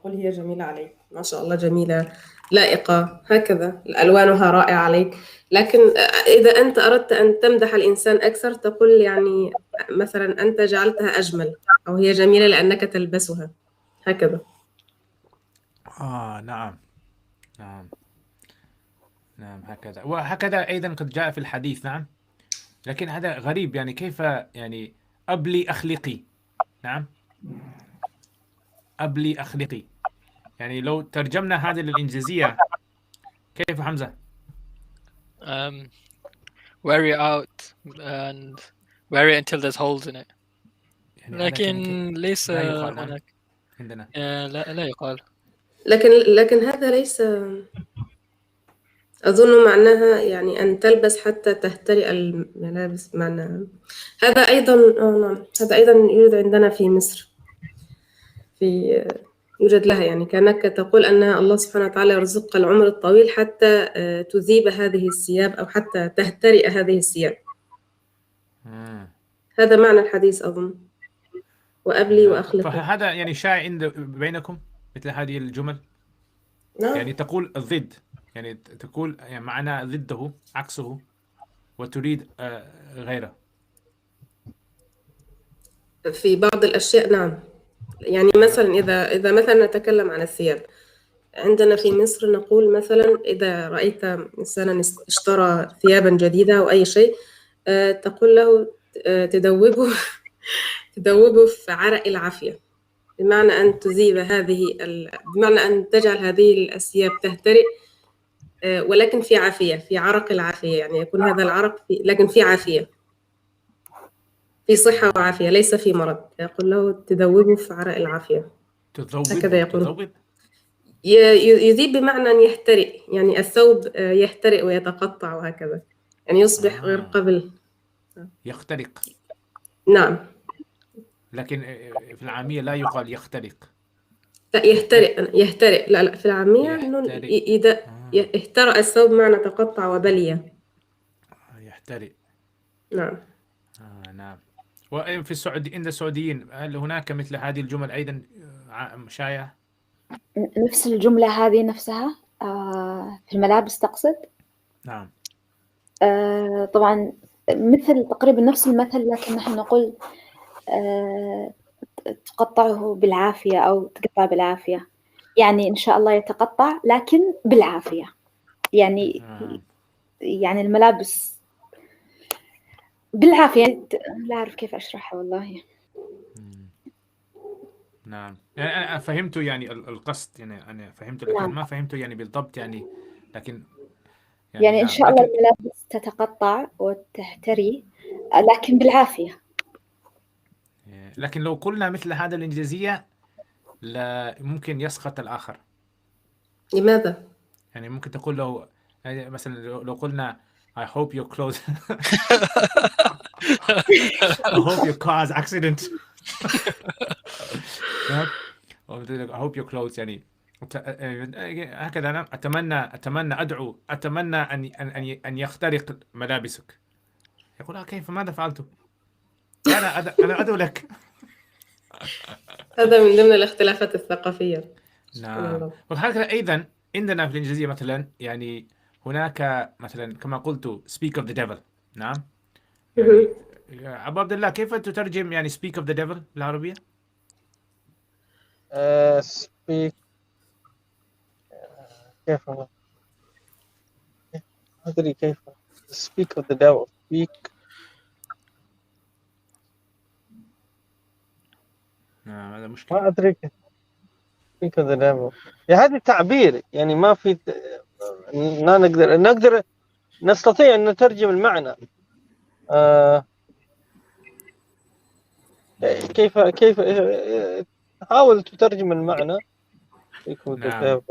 هي جميلة عليك، ما شاء الله جميلة لائقة، هكذا ألوانها رائعة عليك. لكن إذا أنت أردت أن تمدح الإنسان أكثر تقول يعني مثلا أنت جعلتها أجمل، أو هي جميلة لأنك تلبسها، هكذا. نعم هكذا، وهكذا أيضا قد جاء في الحديث. نعم، لكن هذا غريب، يعني كيف يعني أبلي أخلقي. نعم، أبلي أخلقي، يعني لو ترجمنا هذه للإنجليزية كيف حمزة؟ wear it out and wear it until there's holes in it. يعني لكن ليس لا يقال هناك عندنا. لا يقال. لكن هذا ليس أظن معناها يعني أن تلبس حتى تهترئ الملابس، معناها هذا أيضا. نعم، هذا أيضا يوجد عندنا في مصر، يوجد لها، يعني كأنك تقول أن الله سبحانه وتعالى يرزقك العمر الطويل حتى تذيب هذه الثياب أو حتى تهترئ هذه الثياب. هذا معنى الحديث أظن، وأبلي وأخلقي. فهذا يعني شائع بينكم مثل هذه الجمل؟ نعم. يعني تقول الضد، يعني تقول يعني معنى ضده عكسه وتريد غيره. في بعض الأشياء نعم. يعني مثلا إذا مثلا نتكلم عن الثياب، عندنا في مصر نقول مثلا إذا رأيت إنسانا اشترى ثيابا جديدة أو أي شيء، تقول له تدوبه تدوبه في عرق العافية، بمعنى أن تذيب بمعنى أن تجعل هذه الثياب تهترئ، ولكن في عافية، في عرق العافية، يعني يكون هذا العرق لكن في عافية، في صحة وعافية، ليس في مرض. يقول له تذوبه في عرق العافية، هكذا يقول. تذوب يذيب بمعنى أن يحترق، يعني الثوب يحترق ويتقطع وهكذا، يعني يصبح غير قابل. يخترق، نعم. لكن في العامية لا يقال يخترق. لا، يحترق. لا في العامية إنه إذا احترق الثوب معنى تقطع وبلي. يحترق. نعم. نعم. وفي السعودية، عند السعوديين هل هناك مثل هذه الجمل أيضا شائعة؟ نفس الجملة هذه نفسها في الملابس تقصد؟ نعم. طبعا تقريبا نفس المثل، لكن نحن نقول تقطعه بالعافية أو تقطع بالعافية، يعني إن شاء الله يتقطع لكن بالعافية، يعني يعني الملابس بالعافية. لا أعرف كيف أشرحها والله. نعم، يعني أنا فهمت يعني القصد، يعني أنا فهمت، لكن نعم. ما فهمت يعني بالضبط، يعني لكن يعني إن نعم. شاء الله الملابس تتقطع وتهتري لكن بالعافية. لكن لو قلنا مثل هذا الإنجليزية لا ممكن يسخط الآخر. لماذا؟ يعني ممكن تقول له يعني مثلا لو قلنا I hope your clothes I hope your car's accident نعم. I hope your clothes، يعني هكذا. أنا أتمنى أدعو، أتمنى أن يخترق ملابسك. يقول كيف، ماذا فعلت؟ أنا أدعو لك. هذا من ضمن الاختلافات الثقافية. نعم. وهكذا أيضا عندنا في الإنجليزية مثلا، يعني هناك مثلا كما قلت speak of the devil. نعم. يعني أبو عبد الله، كيف تترجم يعني speak of the devil بالعربية؟ speak كيف ما أدري كيف speak of the devil. speak نعم، هذا مشكلة. ما أدري كيف speak of the devil. يا هذا تعبير، يعني ما في ما نقدر نستطيع أن نترجم المعنى. كيف حاول تترجم المعنى. نعم.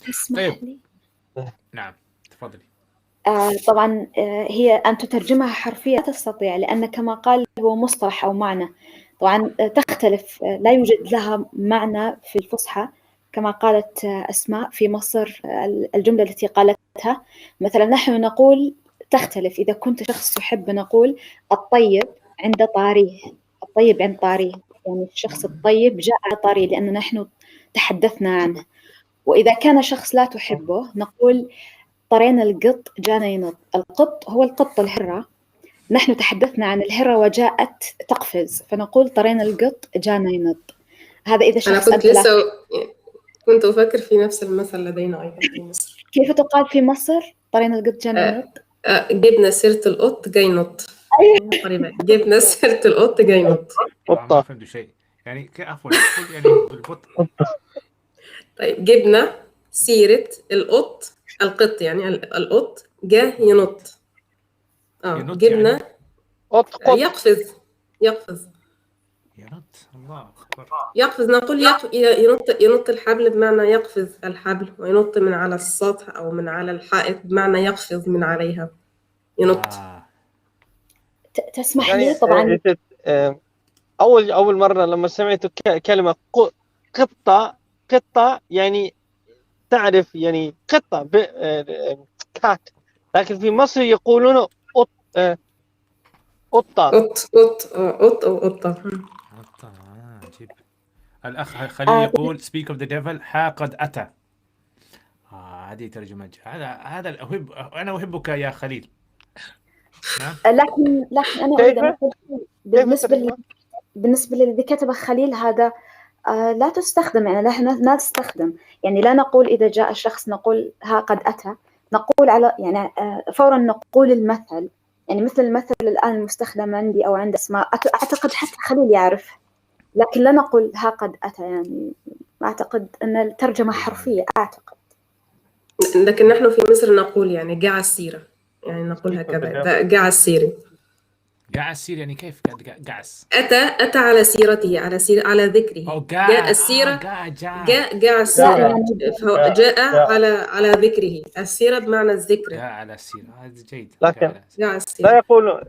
تسمح طيب. لي؟ نعم، تفضلي. طبعا هي أن تترجمها حرفيا تستطيع، لأن كما قال هو مصطلح أو معنى. طبعا تختلف، لا يوجد لها معنى في الفصحى كما قالت أسماء في مصر. الجملة التي قالتها مثلا نحن نقول تختلف. إذا كنت شخص تحب نقول الطيب عند طاريه، الطيب عند طاريه، يعني الشخص الطيب جاء على طاريه لأن نحن تحدثنا عنه. وإذا كان شخص لا تحبه نقول طرينا القط جانا ينط. القط هو القط الهرة، نحن تحدثنا عن الهرة وجاءت تقفز، فنقول طرينا القط جانا ينط. هذا إذا أنا شخص كنت لسه كنت أفكر في نفس المثل لدينا أيضا في مصر. كيف تقال في مصر طرينا القط جانا ينط؟ جبنا سيرة القط جاي نط. قريبا جبنا سيرة القط جاي نط. ما فهمت شيء، يعني عفوا يعني بالبطء. طيب، جبنا سيرة القط يعني القط جا ينط. ينط جبنا يعني يقفز ينط. الله أكبر. يقفز، نقول ينط الحبل بمعنى يقفز الحبل، وينط من على السطح أو من على الحائط بمعنى يقفز من عليها، ينط. تسمح يعني لي طبعا أول مرة لما سمعت كلمة قطة يعني تعرف يعني قطة كات، لكن في مصر يقولون قطة. قط أو قطة. عجيب. الأخ خليل يقول speak of the devil قد أتى. هذه ترجمة. هذا أنا أحبك يا خليل. نعم. لكن أنا أريد أن أقول بالنسبة للذي كتبه خليل هذا لا تستخدم، يعني لا تستخدم، يعني لا نقول إذا جاء شخص نقول ها قد أتى، نقول على يعني فورا نقول المثل، يعني مثل المثل الآن المستخدم عندي أو عند أسماء، أعتقد حتى خليل يعرف، لكن لا نقول ها قد أتى، يعني أعتقد أن الترجمة حرفية أعتقد. لكن نحن في مصر نقول يعني جاء السيرة، يعني نقول هكذا جاء السيرة. قعس يعني كيف قعس؟ أتى على سيرته، على ذكره. أو جاء السيرة، جاء السيرة، يعني جاء على ذكره. السيرة بمعنى الذكر. جاء على السيرة، هذا جيد. لكن جاء السيرة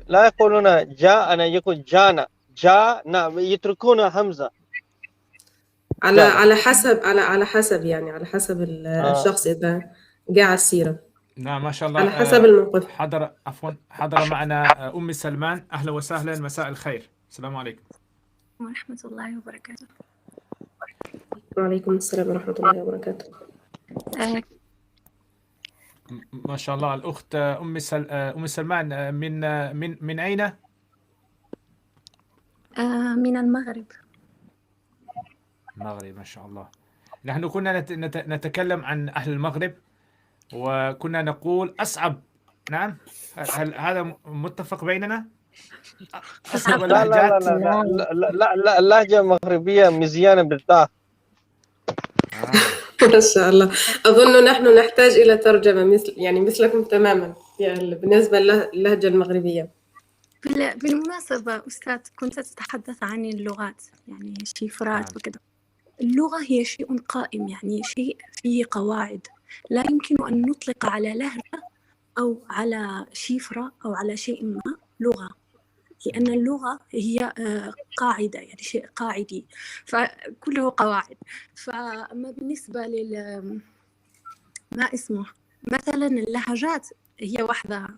لا يقولون جاءنا، يقول جانا، جاء، نعم، يتركون همزة على حسب يعني على حسب الشخص. إذا جاء السيرة نعم ما شاء الله. على حسب الموقف. حضر معنا أم سلمان. أهلا وسهلا، مساء الخير، السلام عليكم ورحمة الله وبركاته. وعليكم السلام ورحمة الله وبركاته. ما شاء الله. الأخت أم سلمان من أين؟ من المغرب. المغرب، ما شاء الله. نحن كنا نتكلم عن أهل المغرب، وكنا نقول أصعب. نعم، هل هذا متفق بيننا؟ أصعب لا لا اللهجات. لا لا لا لا لا، اللهجة المغربية مزيانة بالطاء. ما شاء الله. أظن نحن نحتاج إلى ترجمة مثلكم تماما يعني بالنسبة للهجة المغربية. بالمناسبة أستاذ، كنت تتحدث عن اللغات، يعني شفرات وكذا. اللغة هي شيء قائم، يعني شيء فيه قواعد، لا يمكن أن نطلق على لهجة أو على شفرة أو على شيء ما لغة، لأن اللغة هي قاعدة، يعني شيء قاعدي، فكله قواعد. فأما بالنسبة ما اسمه مثلا اللهجات هي وحدها،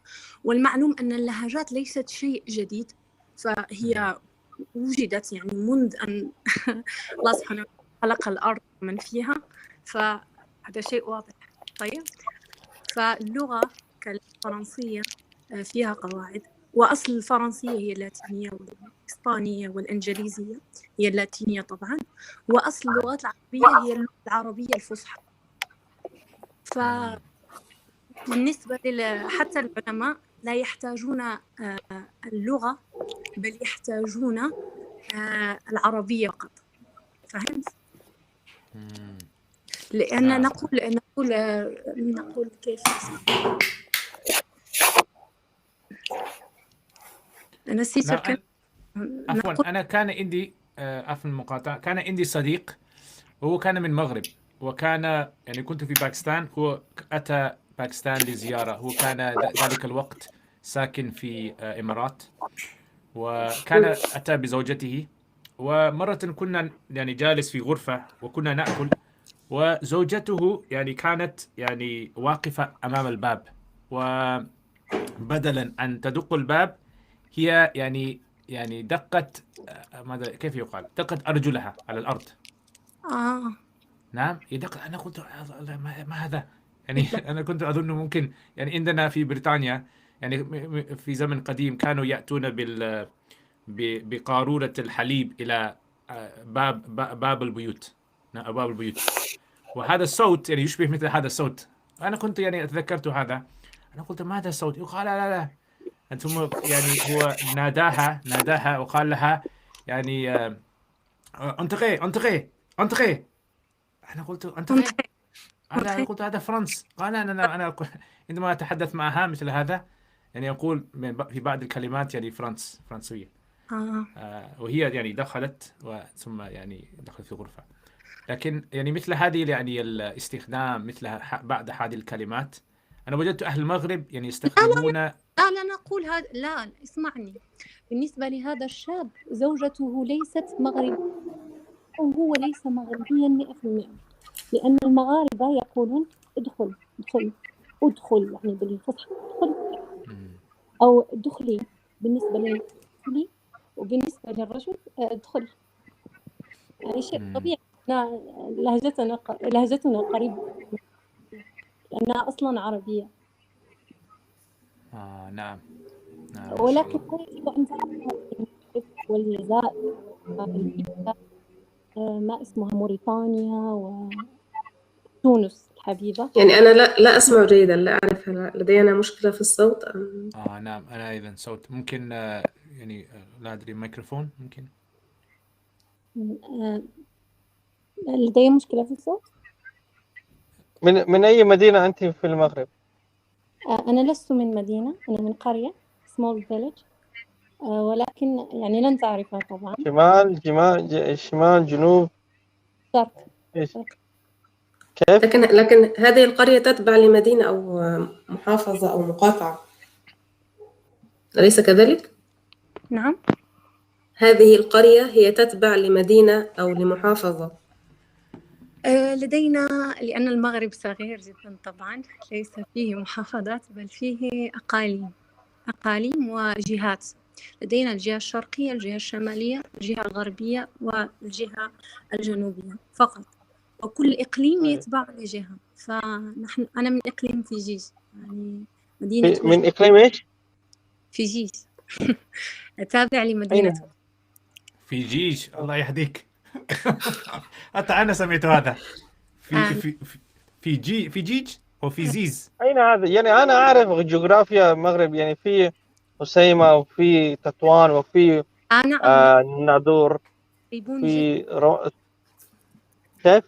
والمعلوم أن اللهجات ليست شيء جديد، فهي وجدت يعني منذ أن الله سبحانه وتعالى خلق الأرض من فيها، فهذا شيء واضح. طيب، فاللغة كالفرنسية فيها قواعد، وأصل الفرنسية هي اللاتينية، والإسبانية والإنجليزية هي اللاتينية طبعا، وأصل اللغات العربية هي اللغة العربية الفصحى. فبالنسبة حتى العلماء لا يحتاجون اللغة، بل يحتاجون العربية فقط. فهمت؟ لأن نقول كيف نسيت نعم. عفوا، أنا كان عندي عفوا المقاطعة، كان عندي صديق وهو كان من المغرب، وكان يعني كنت في باكستان، هو أتى باكستان لزيارة، هو كان ذلك الوقت ساكن في إمارات، وكان أتى بزوجته، ومرة كنا يعني جالس في غرفة وكنا نأكل، وزوجته يعني كانت يعني واقفة أمام الباب، وبدلا أن تدق الباب هي يعني دقت ماذا كيف يقال، دقت أرجلها على الأرض. نعم، يدق. أنا قلت ما هذا يعني أنا كنت أظن ممكن يعني عندنا في بريطانيا يعني في زمن قديم كانوا يأتون بقارورة الحليب إلى باب البيوت، أبواب البيوت، وهذا الصوت يعني يشبه مثل هذا الصوت. أنا كنت يعني تذكرت هذا، أنا قلت ماذا الصوت؟ يقال لا ثم يعني هو ناداها وقال لها يعني انتقي. أنا قلت انتقي، أنا قلت هذا فرنس. قال أنا عندما أتحدث معها مثل هذا يعني أقول في بعض الكلمات يعني فرنسية. وهي يعني دخلت ثم يعني دخلت في غرفة، لكن يعني مثل هذه يعني الاستخدام مثل بعض هذه الكلمات أنا وجدت أهل المغرب يعني يستخدمون. لا نقول هذا، لا اسمعني. بالنسبة لهذا الشاب، زوجته ليست مغربية، وهو ليس مغربيا 100%، لأن المغاربة يقولون ادخل يعني بالفصحى ادخل أو ادخلي بالنسبة لي، وبالنسبة للرجل ادخل، يعني شيء طبيعي. لهجتنا قريبة لأنها أصلا عربية. نعم. ولكن لا يجب أن تعرف والجزائر ما اسمها موريتانيا وتونس الحبيبة. يعني أنا لا أسمع جيدا، لا أعرف هل لدي أنا مشكلة في الصوت أم... نعم أنا أيضا صوت ممكن يعني لا أدري ميكروفون ممكن. لدي مشكلة في الصوت. من أي مدينة أنت في المغرب؟ أنا لست من مدينة، أنا من قرية small village، ولكن يعني لن تعرفها طبعا. شمال جنوب شرق. إيش؟ كيف؟ لكن هذه القرية تتبع لمدينة أو محافظة أو مقاطعة، أليس كذلك؟ نعم. هذه القرية هي تتبع لمدينة أو لمحافظة. لدينا، لأن المغرب صغير جدا طبعا، ليس فيه محافظات بل فيه أقاليم وجهات. لدينا الجهة الشرقية، الجهة الشمالية، الجهة الغربية، والجهة الجنوبية فقط، وكل إقليم يتبع لجهة. أنا من إقليم فيجيج، يعني مدينة من إقليم إيش؟ فيجيج. تابع لمدينة فيجيج. الله يهديك. حتى أنا سميت هذا فيجيج أو فيزيز. أين هذا؟ يعني أنا أعرف جغرافيا المغرب، يعني في حسيمة وفي تطوان وفي نعم. نادور في كيف؟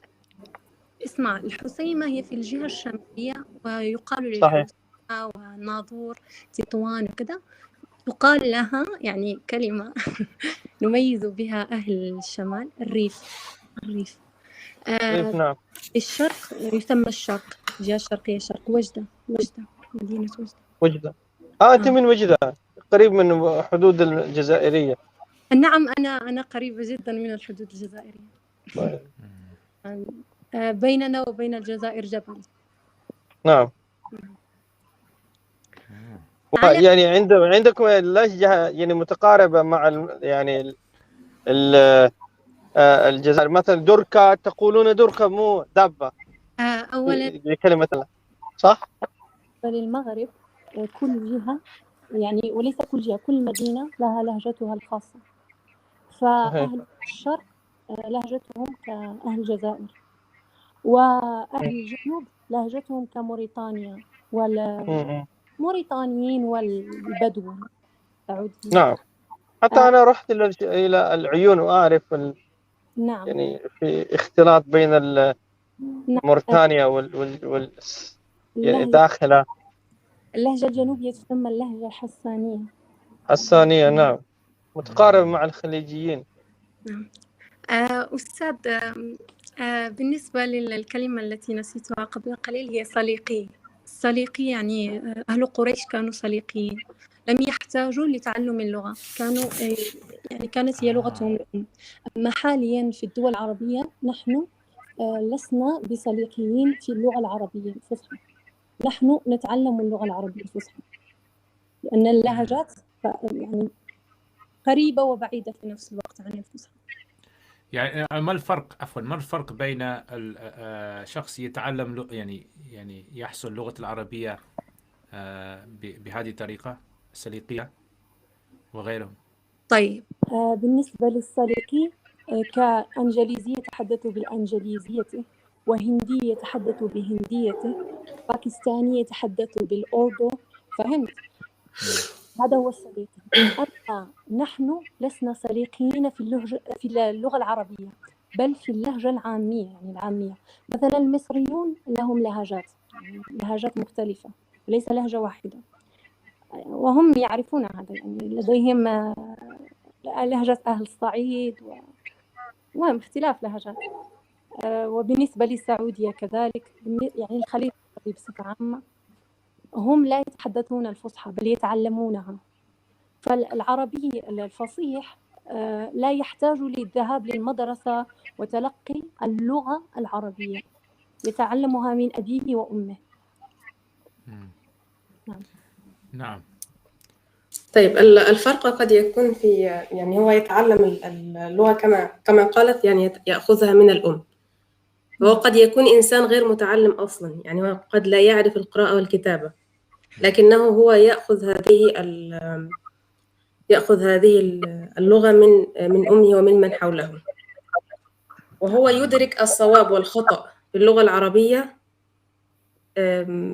اسمع، الحسيمة هي في الجهة الشمالية، ويقال صحيح. للحسيمة وناظور تطوان وكذا يقال لها يعني كلمة نميز بها أهل الشمال، الريف. نعم. الشرق يسمى الشرق، الجهة الشرقية شرق وجدة، مدينة وجدة. أنت من وجدة، قريب من حدود الجزائرية. نعم، أنا قريبة جدا من الحدود الجزائرية. بيننا وبين الجزائر جبل. نعم. يعني عندكم اللهجة يعني متقاربة مع يعني الجزائر، مثلا دركا تقولون دركا مو دابة. أولا بكلمة صح؟ للمغرب كل جهة يعني، وليس كل جهة، كل مدينة لها لهجتها الخاصة. فأهل الشرق لهجتهم كأهل الجزائر، وأهل الجنوب لهجتهم كموريتانيا والموريتانيين والبدو السعوديين. نعم. حتى أنا رحت إلى العيون وأعرف نعم. يعني في اختلاط بين موريتانيا يعني داخلة. اللهجة الجنوبية تسمى اللهجة الحسانية. نعم، متقارب مع الخليجيين. نعم. أستاذ، بالنسبة للكلمة التي نسيتها قبل قليل هي صليقي يعني أهل قريش كانوا صليقيين، لم يحتاجوا لتعلم اللغة، كانت هي لغتهم الأم. أما حاليا في الدول العربية نحن لسنا بصليقيين في اللغة العربية الفصحى، نحن نتعلم اللغة العربية الفصحى لأن اللهجات يعني قريبة وبعيدة في نفس الوقت عن الفصحى. يعني ما الفرق بين شخص يتعلم يعني يحصل لغة العربية بهذه الطريقة السليقية وغيرهم؟ طيب، بالنسبة للسليقي كأنجليزي يتحدث بالأنجليزية، وهندي يتحدث بهنديته، باكستاني يتحدث بالأوردو، فهمت؟ هذا هو السليقي. أما نحن لسنا سليقيين في اللغة العربية، بل في اللهجة العامية، يعني العامية. مثلا المصريون لهم لهجات مختلفة، ليس لهجة واحدة، وهم يعرفون هذا، يعني لديهم لهجة أهل الصعيد وهم اختلاف لهجات. وبالنسبة للسعودية كذلك، يعني الخليج بصفة عامة هم لا يتحدثون الفصحى بل يتعلمونها. فالعربي الفصيح لا يحتاج للذهاب للمدرسة وتلقي اللغة العربية، يتعلمها من أبيه وأمه. نعم. طيب الفرق قد يكون في يعني هو يتعلم اللغة كما قالت، يعني يأخذها من الأم. هو قد يكون إنسان غير متعلم أصلا، يعني هو قد لا يعرف القراءة والكتابة، لكنه هو يأخذ يأخذ هذه اللغة من أمه ومن من حوله، وهو يدرك الصواب والخطأ في اللغة العربية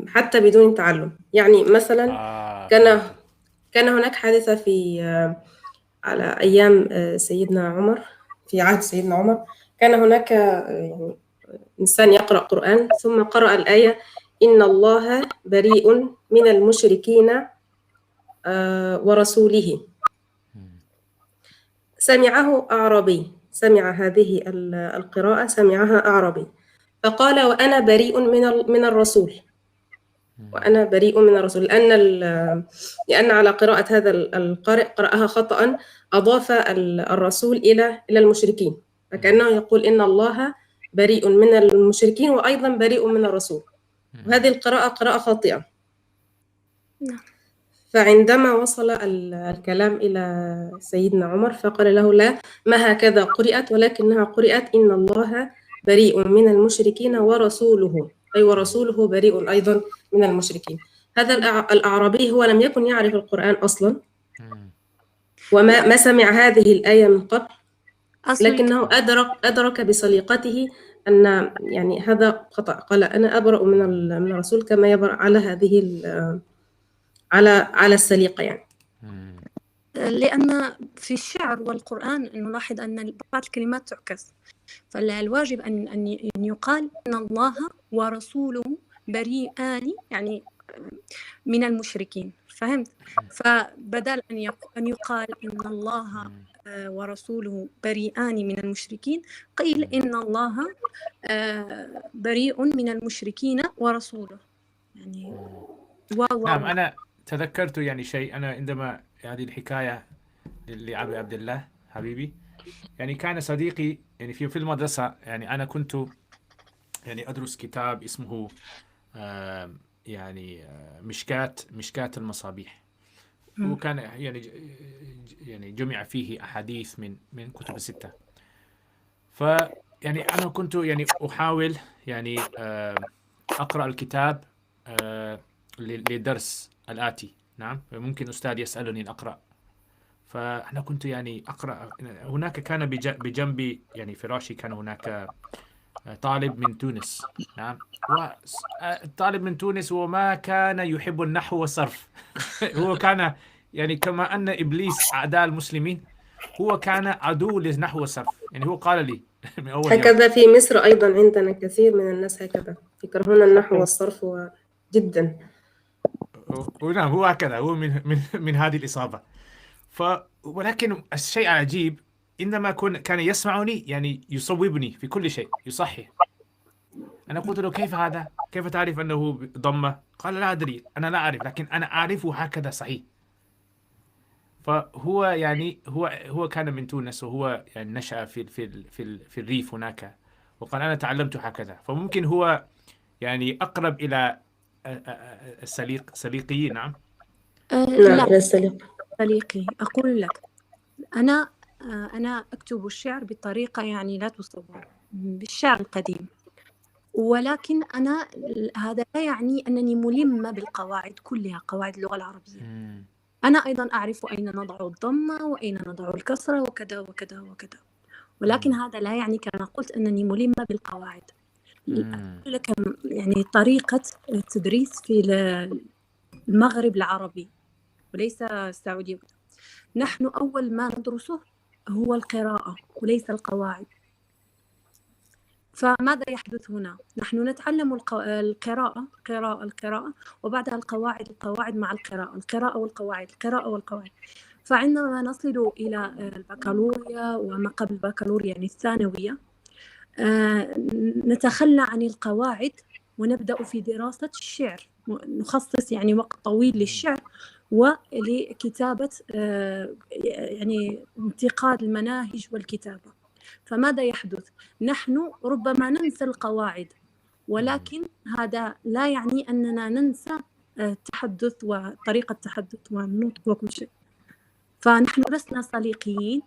حتى بدون تعلم. يعني مثلا كان هناك حادثة على أيام سيدنا عمر، في عهد سيدنا عمر، كان هناك يعني إنسان يقرأ قرآن ثم قرأ الآية إن الله بريء من المشركين ورسوله. سمعه أعرابي، سمع هذه القراءة سمعها أعرابي، فقال وأنا بريء من الرسول، وأنا بريء من الرسول، لأن على قراءة هذا القارئ قرأها خطأ، أضاف الرسول إلى المشركين، فكأنه يقول إن الله بريء من المشركين وأيضا بريء من الرسول، وهذه القراءة قراءة خاطئة. فعندما وصل الكلام إلى سيدنا عمر فقال له لا، ما هكذا قرأت، ولكنها قرأت إن الله بريء من المشركين ورسوله، أي ورسوله بريء أيضا من المشركين. هذا الأعرابي هو لم يكن يعرف القرآن أصلا، وما سمع هذه الآية من قبل، لكنه أدرك بسليقته أن يعني هذا خطأ. قال أنا أبرأ من الرسول كما يبرأ على هذه على السليقة يعني. لأن في الشعر والقرآن نلاحظ أن بعض الكلمات تعكس، فالواجب أن يقال إن الله ورسوله بريئان يعني من المشركين، فهمت؟ فبدل أن يقال إن الله ورسوله بريئان من المشركين، قيل إن الله بريء من المشركين ورسوله يعني. نعم، أنا تذكرت يعني شيء، أنا عندما هذه الحكاية لأبي عبد الله حبيبي، يعني كان صديقي يعني في المدرسة، يعني أنا كنت يعني أدرس كتاب اسمه يعني مشكاة المصابيح، وكان يعني جمع فيه أحاديث من كتب الستة. فيعني أنا كنت يعني أحاول يعني أقرأ الكتاب للدرس الآتي. نعم، ممكن أستاذ يسألني أن أقرأ، فأنا كنت يعني أقرأ. هناك كان بجنبي يعني فراشي كان هناك طالب من تونس. نعم، طالب من تونس وما كان يحب النحو والصرف. هو كان يعني كما أن إبليس أعداء المسلمين، هو كان عدو للنحو والصرف. يعني هو قال لي من أول يوم. هكذا في مصر أيضا عندنا كثير من الناس هكذا يكرهون النحو والصرف جدا. ونعم، هو هكذا، هو من هذه الإصابة. ولكن الشيء العجيب إنما كان يسمعني يعني يصوبني في كل شيء، يصحح. أنا قلت له كيف هذا؟ كيف تعرف أنه ضمة؟ قال لا أدري، أنا لا أعرف، لكن أنا أعرفه هكذا صحيح. فهو يعني هو كان من تونس، وهو يعني نشأ في الريف هناك، وقال أنا تعلمت هكذا. فممكن هو يعني أقرب إلى السليقيين. نعم. لا، سليقي. أقول لك أنا أكتب الشعر بطريقة يعني لا تصور بالشعر القديم، ولكن أنا هذا لا يعني أنني ملمة بالقواعد كلها، قواعد اللغة العربية. أنا أيضا أعرف أين نضع الضمة وأين نضع الكسرة وكذا وكذا وكذا، ولكن هذا لا يعني كما قلت أنني ملمة بالقواعد. أقول لك يعني طريقة التدريس في المغرب العربي وليس السعودية، نحن أول ما ندرسه هو القراءة وليس القواعد. فماذا يحدث هنا؟ نحن نتعلم القراءة وبعدها القواعد مع القراءة والقواعد. فعندما نصل إلى البكالوريا وما قبل البكالوريا يعني الثانوية، نتخلى عن القواعد ونبدأ في دراسة الشعر، نخصص يعني وقت طويل للشعر ولكتابة يعني انتقاد المناهج والكتابة. فماذا يحدث؟ نحن ربما ننسى القواعد، ولكن هذا لا يعني أننا ننسى التحدث وطريقة التحدث والنطق وكل شيء. فنحن لسنا سليقيين،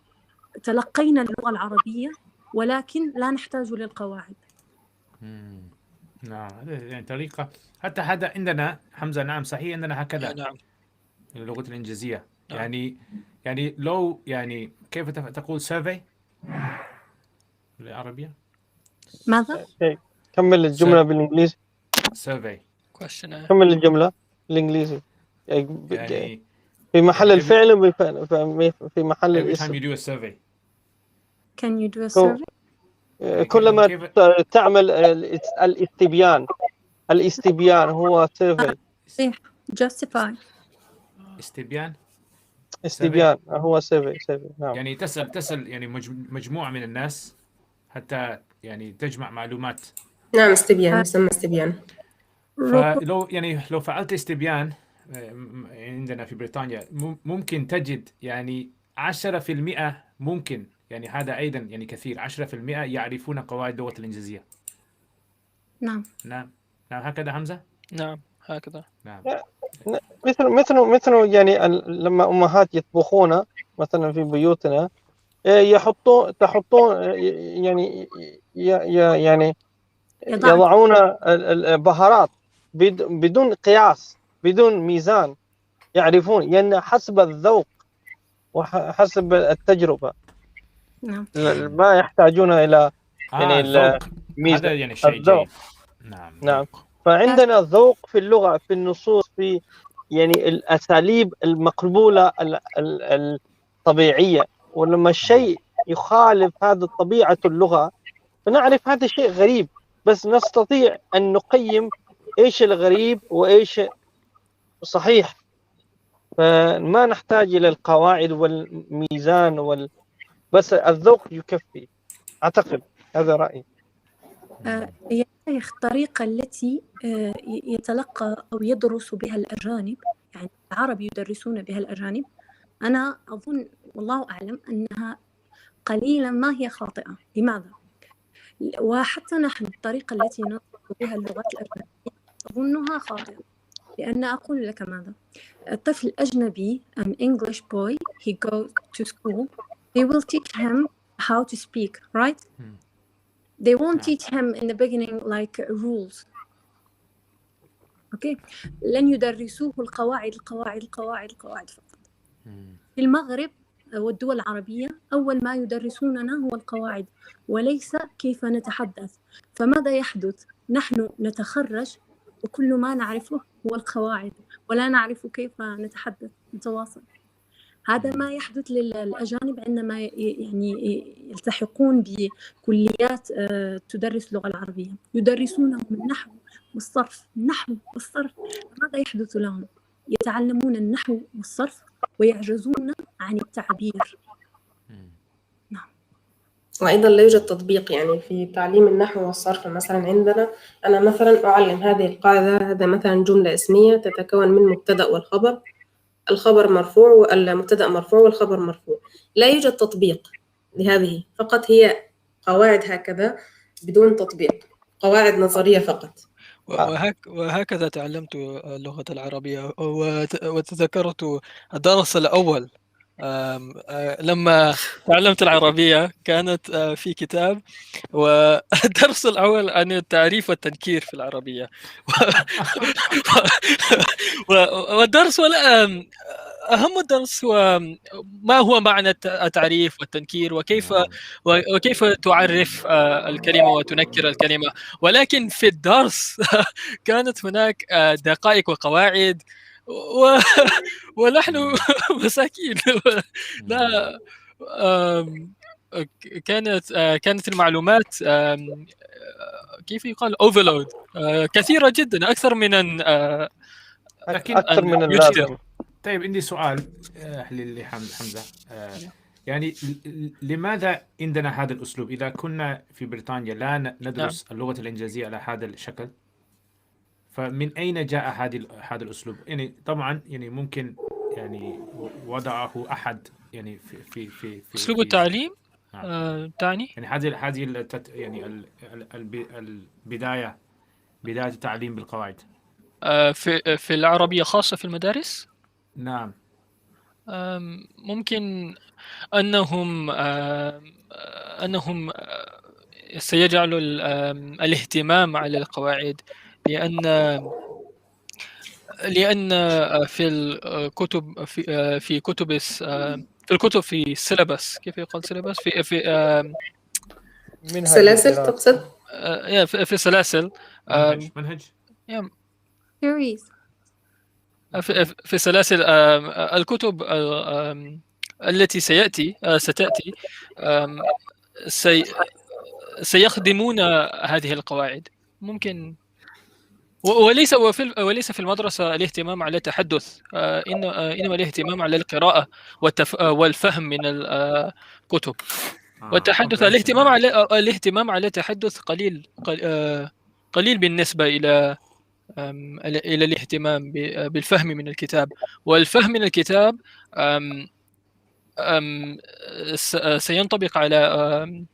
تلقينا اللغة العربية ولكن لا نحتاج للقواعد. نعم، يعني طريقة. حتى هذا عندنا حمزة. نعم صحيح، عندنا هكذا. نعم، اللغة الإنجليزية. يعني لو يعني كيف تقول survey بالعربية؟ ماذا؟ كمل الجملة بالإنجليزي. survey questionnaire. كمل الجملة بالإنجليزي. يعني في محل يعني الفعل في محل every time الاسم. you do a survey. Can you do a كو- survey؟ يعني كلما كيف تعمل الاستبيان هو survey. صحيح. justify. استبيان استبيان هو survey. نعم. يعني تسأل يعني مجموعة من الناس حتى يعني تجمع معلومات. نعم، استبيان، يسمى استبيان. فلو يعني لو فعلت استبيان عندنا في بريطانيا ممكن تجد يعني 10% ممكن، يعني هذا أيضا يعني كثير، 10% يعرفون قواعد اللغة الإنجليزية. نعم. نعم هكذا حمزة. نعم هكذا. نعم مثل يعني لما أمهات يطبخون مثلا في بيوتنا تحطون يعني يضعون البهارات بدون قياس، بدون ميزان، يعرفون يعني حسب الذوق وحسب التجربة. نعم. ما يحتاجون إلى يعني الذوق الميزة. هذا يعني شيء الذوق. جيد. نعم ذوق. فعندنا ذوق في اللغة، في النصوص، في يعني الأساليب المقبولة الطبيعية. ولما الشيء يخالف هذا طبيعة اللغة فنعرف هذا شيء غريب، بس نستطيع أن نقيم إيش الغريب وإيش صحيح. فما نحتاج إلى القواعد والميزان بس الذوق يكفي. أعتقد هذا رأيي. يا شيخ، الطريقة التي يتلقى أو يدرس بها الأجانب، يعني العرب يدرسون بها الأجانب، أنا أظن والله أعلم أنها قليلا ما هي خاطئة. لماذا؟ وحتى نحن الطريقة التي ندرس بها اللغات الأجنبية أظنها خاطئة، لأن أقول لك ماذا. الطفل الأجنبي an English boy, he goes to school, they will teach him how to speak, right? They won't teach him in the beginning like rules. Okay. لن يدرسوه القواعد فقط. في المغرب والدول العربية أول ما يدرسوننا هو القواعد وليس كيف نتحدث. فماذا يحدث؟ نحن نتخرج وكل ما نعرفه هو القواعد ولا نعرف كيف نتحدث نتواصل. هذا ما يحدث للأجانب عندما يعني يلتحقون بكليات تدرس اللغة العربية، يدرسونهم النحو والصرف. ماذا يحدث لهم؟ يتعلمون النحو والصرف ويعجزون عن التعبير. نعم. وأيضا لا يوجد تطبيق يعني في تعليم النحو والصرف. مثلا عندنا أنا مثلا أعلم هذه القاعدة، هذا مثلا جملة اسمية تتكون من مبتدأ والخبر، الخبر مرفوع والمبتدأ مرفوع والخبر مرفوع. لا يوجد تطبيق لهذه، فقط هي قواعد هكذا بدون تطبيق، قواعد نظرية فقط. وهكذا تعلمت اللغة العربية. وتذكرت الدرس الأول لما تعلمت العربية كانت في كتاب، والدرس الأول عن التعريف والتنكير في العربية. والدرس أهم الدرس هو ما هو معنى التعريف والتنكير وكيف تعرف الكلمة وتنكر الكلمة. ولكن في الدرس كانت هناك دقائق وقواعد ونحن مساكين. لا كانت المعلومات كيف يقال overload كثيرة جدا، أكثر من أكثر من اللازم. طيب عندي سؤال لحمزة. يعني لماذا عندنا هذا الأسلوب إذا كنا في بريطانيا لا ندرس اللغة الإنجليزية على هذا الشكل؟ فمن أين جاء هذا الأسلوب؟ يعني طبعا يعني ممكن يعني وضعه أحد يعني في أسلوب التعليم تعني يعني هذه يعني بداية التعليم بالقواعد في العربية خاصة في المدارس. نعم. ممكن أنهم سيجعلوا الاهتمام على القواعد، لأن لأن في الكتب في كتب في الكتب في السيلابس، كيف يقال سيلابس في منهج سلاسل الدراسة. تقصد؟ في السلاسل، منهج series. في سلاسل الكتب التي ستأتي سيخدمون هذه القواعد. ممكن وليس في المدرسة الاهتمام على التحدث، إنما الاهتمام على القراءة والفهم من الكتب. والتحدث الاهتمام على التحدث قليل بالنسبة إلى الاهتمام بالفهم من الكتاب. والفهم من الكتاب سينطبق على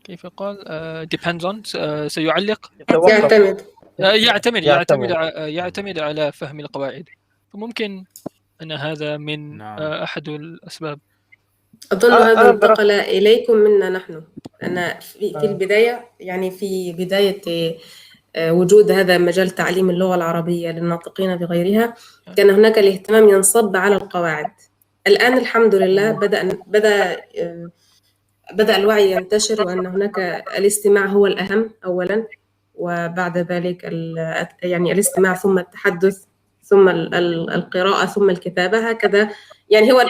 كيف قال depends on سيعلق يعتمد على فهم القواعد. فممكن أن هذا من أحد الأسباب. أظن هذا انتقل إليكم منا نحن. أنا في البداية، يعني في بداية وجود هذا مجال تعليم اللغة العربية للناطقين بغيرها، كان هناك الاهتمام ينصب على القواعد. الآن الحمد لله بدأ الوعي ينتشر، وأن هناك الاستماع هو الأهم أولا، وبعد ذلك يعني الاستماع ثم التحدث ثم القراءة ثم الكتابة، هكذا. يعني هو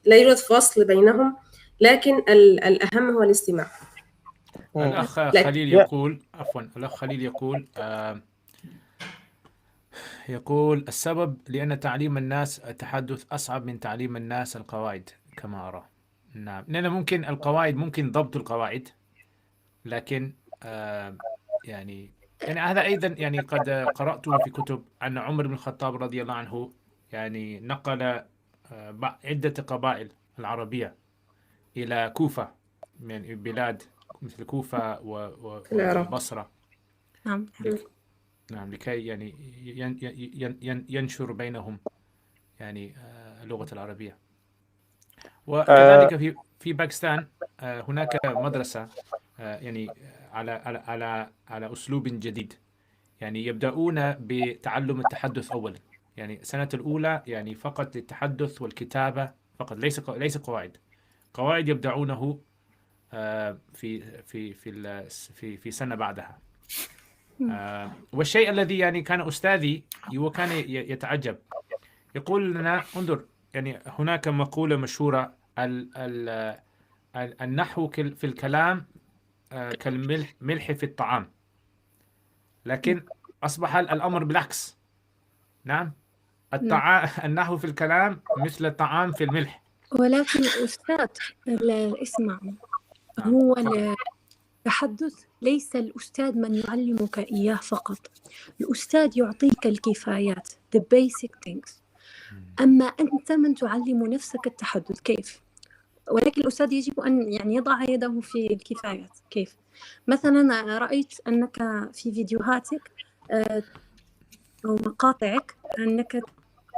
لا يوجد فصل بينهم، لكن الأهم هو الاستماع. الأخ خليل يقول الأخ خليل يقول السبب لأن تعليم الناس التحدث أصعب من تعليم الناس القواعد كما أرى. نعم، لأن ممكن القواعد ممكن ضبط القواعد، لكن يعني هذا أيضا يعني قد قرأته في كتب أن عمر بن الخطاب رضي الله عنه يعني نقل عدة قبائل العربية إلى كوفة من بلاد مثل كوفة والبصرة. نعم. لكي يعني ينشر بينهم يعني اللغة العربية. وكذلك في باكستان هناك مدرسة يعني على أسلوب جديد، يعني يبدأون بتعلم التحدث أولا، يعني السنة الأولى يعني فقط للتحدث والكتابة فقط، ليس قواعد يبدأونه في في في في سنة بعدها. والشيء الذي يعني كان أستاذي هو كان يتعجب، يقول لنا انظر، يعني هناك مقولة مشهورة النحو في الكلام كالملح في الطعام، لكن أصبح الأمر بالعكس. نعم، النحو في الكلام مثل الطعام في الملح. ولكن الأستاذ اسمع، هو التحدث ليس الأستاذ من يعلمك إياه فقط، الأستاذ يعطيك الكفايات the basic things، أما أنت من تعلم نفسك التحدث كيف. ولكن الأستاذ يجب أن يعني يضع يده في الكفايات. كيف؟ مثلا رأيت أنك في فيديوهاتك أو مقاطعك أنك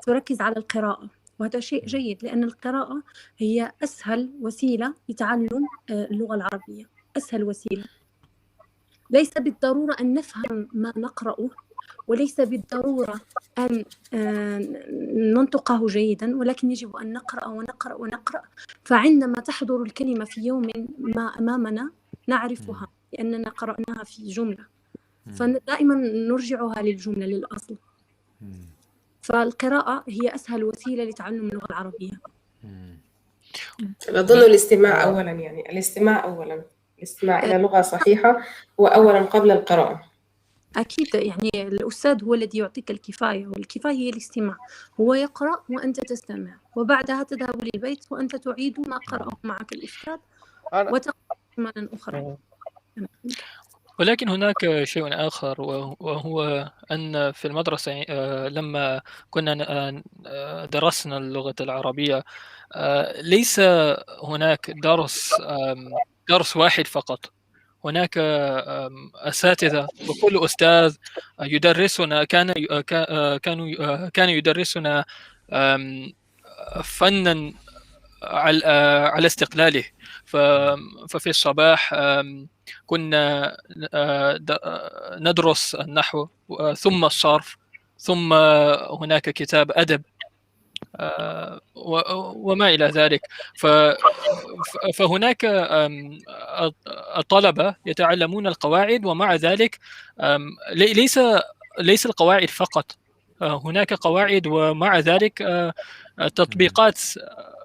تركز على القراءة، وهذا شيء جيد، لأن القراءة هي أسهل وسيلة لتعلم اللغة العربية، أسهل وسيلة. ليس بالضرورة أن نفهم ما نقرأه، وليس بالضرورة أن ننطقه جيدا، ولكن يجب أن نقرأ ونقرأ ونقرأ، فعندما تحضر الكلمة في يوم ما أمامنا نعرفها لأننا قرأناها في جملة، فدائما نرجعها للجملة للأصل. فالقراءة هي أسهل وسيلة لتعلم اللغة العربية. أظن الاستماع أولا، يعني الاستماع إلى لغة صحيحة هو أولا قبل القراءة. أكيد، يعني الأستاذ هو الذي يعطيك الكفاية، والكفاية هي الاستماع. هو يقرأ وأنت تستمع، وبعدها تذهب للبيت وأنت تعيد ما قرأه معك الأستاذ وتقرأ مرة أخرى. ولكن هناك شيء آخر، وهو أن في المدرسة لما كنا درسنا اللغة العربية ليس هناك درس واحد فقط، هناك أساتذة، وكل أستاذ يدرسنا كان يدرسنا فنا على استقلاله. ففي الصباح كنا ندرس النحو ثم الصرف ثم هناك كتاب أدب وما إلى ذلك. فهناك الطلبة يتعلمون القواعد، ومع ذلك ليس القواعد فقط، هناك قواعد ومع ذلك تطبيقات،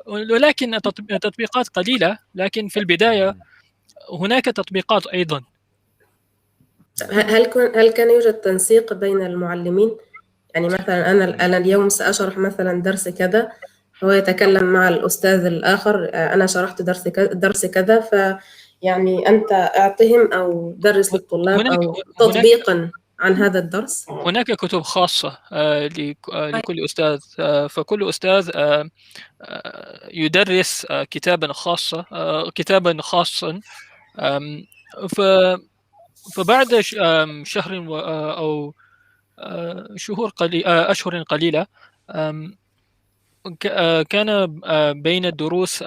ولكن تطبيقات قليلة، لكن في البداية هناك تطبيقات أيضا. هل كان يوجد تنسيق بين المعلمين؟ يعني مثلا أنا اليوم سأشرح مثلا درس كذا، هو يتكلم مع الأستاذ الآخر أنا شرحت درس كذا، فيعني أنت أعطهم أو درس للطلاب أو تطبيقا عن هذا الدرس. هناك كتب خاصة لكل أستاذ، فكل أستاذ يدرس كتابا خاصا. فبعد شهر أو أشهر قليلة كان بين الدروس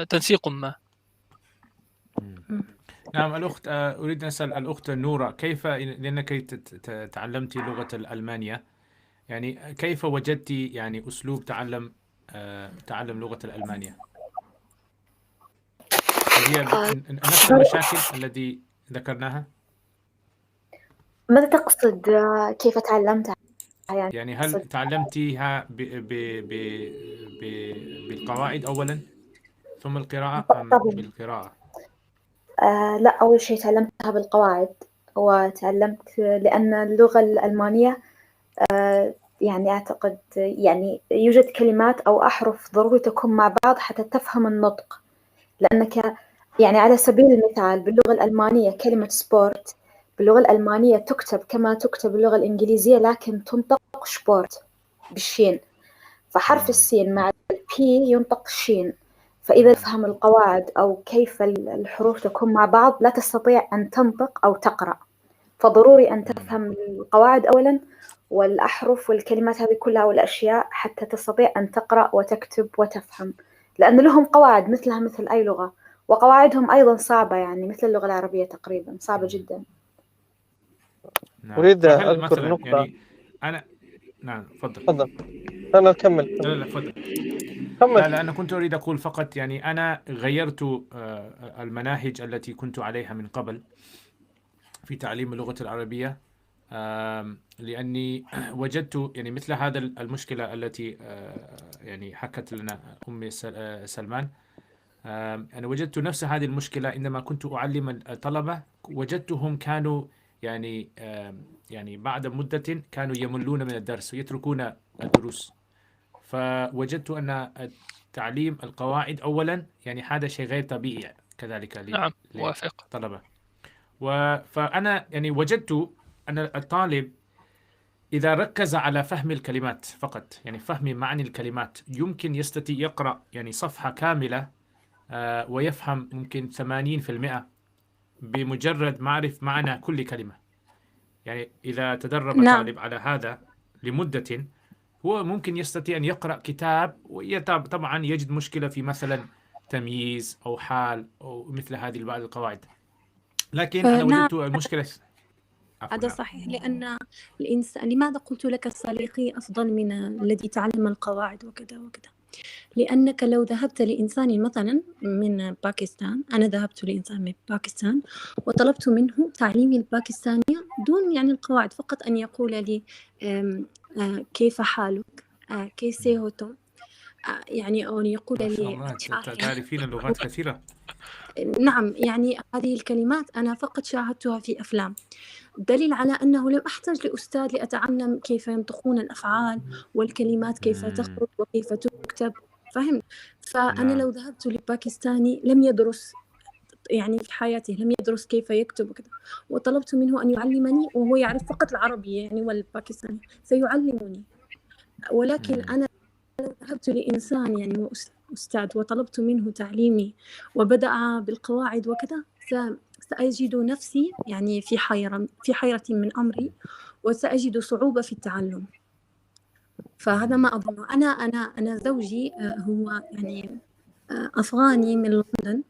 تنسيق ما. نعم الأخت، أريد أن أسأل الأخت نورة، كيف لأنك تعلمت لغة الألمانية، يعني كيف وجدت يعني أسلوب تعلم لغة الألمانية؟ هل هي نفس المشاكل التي ذكرناها؟ ماذا تقصد كيف تعلمتها؟ يعني هل تعلمتيها بالقواعد أولا ثم القراءة أم بالقراءة؟ لا، أول شيء تعلمتها بالقواعد، وتعلمت لأن اللغة الألمانية يعني أعتقد يعني يوجد كلمات أو أحرف ضروري تكون مع بعض حتى تفهم النطق، لأنك يعني على سبيل المثال باللغة الألمانية كلمة سبورت باللغة الألمانية تكتب كما تكتب باللغة الإنجليزية، لكن تنطق سبورت بالشين، فحرف السين مع البي ينطق شين. فإذا تفهم القواعد أو كيف الحروف تكون مع بعض لا تستطيع أن تنطق أو تقرأ، فضروري أن تفهم القواعد أولا والأحرف والكلمات هذه كلها والأشياء حتى تستطيع أن تقرأ وتكتب وتفهم، لأن لهم قواعد مثلها مثل أي لغة، وقواعدهم أيضا صعبة، يعني مثل اللغة العربية تقريبا صعبة جدا. نعم. أريد فهل أذكر مثلا نقطة. يعني أنا نعم تفضل. تفضل. لا كمل. لا تفضل. كمل. لا أنا كنت أريد أقول فقط يعني أنا غيرت المناهج التي كنت عليها من قبل في تعليم اللغة العربية، لأني وجدت يعني مثل هذا المشكلة التي يعني حكت لنا أم سلمان. أنا وجدت نفس هذه المشكلة عندما كنت أعلم الطلبة، وجدتهم كانوا يعني بعد مدة كانوا يملون من الدرس ويتركون الدروس، فوجدت أن تعليم القواعد أولا يعني هذا شيء غير طبيعي كذلك نعم موافق. للطلبة. فأنا يعني وجدت أن الطالب إذا ركز على فهم الكلمات فقط، يعني فهم معاني الكلمات، يمكن يستطيع يقرأ يعني صفحة كاملة ويفهم ممكن 80% بمجرد معرفة معنى كل كلمة. يعني إذا تدرب طالب على هذا لمدة، هو ممكن يستطيع أن يقرأ كتاب وطبعا يجد مشكلة في مثلا تمييز أو حال أو مثل هذه بعض القواعد، لكن أنا وجدت المشكلة. هذا صحيح، لأن الإنسان لماذا قلت لك الصليقي أفضل من الذي تعلم القواعد وكذا وكذا؟ لأنك لو ذهبت لإنسان مثلا من باكستان، أنا ذهبت لإنسان من باكستان وطلبت منه تعليمي الباكستانية دون يعني القواعد، فقط أن يقول لي كيف حالك، كيسي هوتو، يعني أو يقول لي تعرفين اللغات كثيرة. نعم، يعني هذه الكلمات أنا فقط شاهدتها في أفلام، دليل على أنه لم أحتاج لأستاذ لأتعلم كيف ينطقون الأفعال والكلمات كيف تخرج وكيف تكتب، فهمت؟ فأنا لو ذهبت لباكستاني لم يدرس يعني في حياته لم يدرس كيف يكتب وكذا، وطلبت منه أن يعلمني وهو يعرف فقط العربية يعني والباكستاني سيعلمني، ولكن أنا لو ذهبت لإنسان يعني أستاذ وطلبت منه تعليمي وبدأ بالقواعد وكذا سأجد نفسي يعني في حيرة من أمري، وسأجد صعوبة في التعلم. فهذا ما أظن. أنا زوجي هو يعني أفغاني من لندن،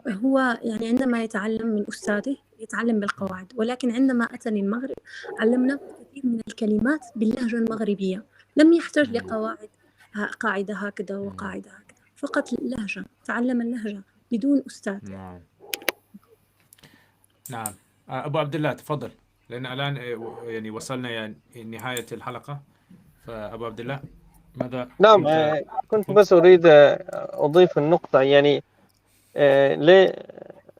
هو يعني عندما يتعلم من أستاذه يتعلم بالقواعد، ولكن عندما أتى للمغرب علمنا كثير من الكلمات باللهجة المغربية، لم يحتاج لقواعد قاعدة هكذا وقاعدة هكذا، فقط لهجة، تعلم اللهجة بدون أستاذ. نعم نعم. أبو عبد الله تفضل، لأن الآن يعني وصلنا يعني نهاية الحلقة. فأبو عبد الله ماذا نعم، كنت تقول؟ بس أريد أضيف النقطة، يعني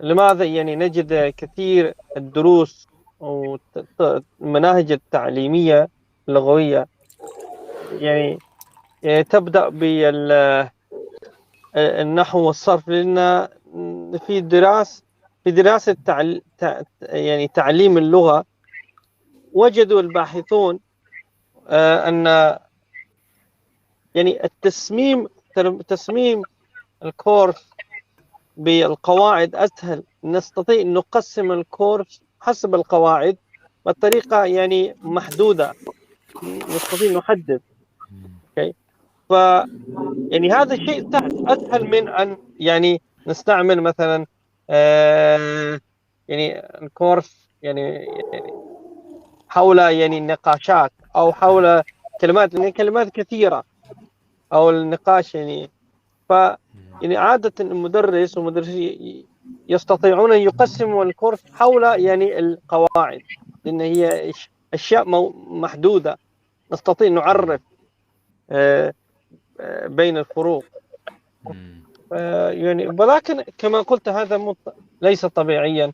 لماذا يعني نجد كثير الدروس والمناهج التعليمية اللغوية يعني تبدأ بالنحو والصرف، لأن في دراسة يعني تعليم اللغة وجدوا الباحثون أن يعني تصميم الكورس بالقواعد أسهل. نستطيع أن نقسم الكورس حسب القواعد بطريقة يعني محدودة، نستطيع نحدد. ف يعني هذا الشيء أسهل من أن يعني نستعمل مثلا يعني الكورس يعني حول يعني النقاشات أو حول كلمات، لأن كلمات كثيرة أو النقاش يعني. ف يعني عادة المدرس والمدرسين يستطيعون أن يقسموا الكورس حول يعني القواعد، لأن هي أشياء محدودة نستطيع نعرف بين الفروق. يعني ولكن كما قلت هذا ليس طبيعيا.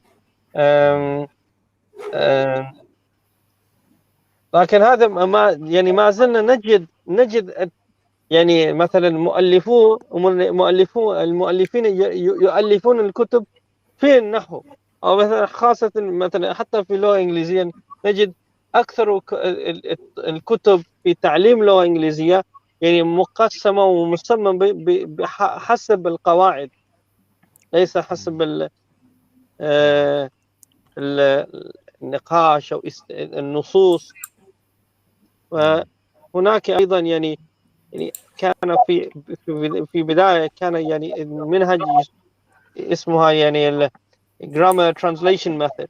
لكن هذا ما زلنا نجد يعني مثلا المؤلفين يؤلفون الكتب في النحو، أو مثلا خاصة مثلا حتى في اللغة الإنجليزية نجد أكثر الكتب في تعليم اللغة الإنجليزية يعني مقسمة ومسمى حسب القواعد، ليس حسب النقاش أو النصوص. وهناك أيضا يعني كان في بداية كان يعني المنهج اسمها يعني grammar translation method،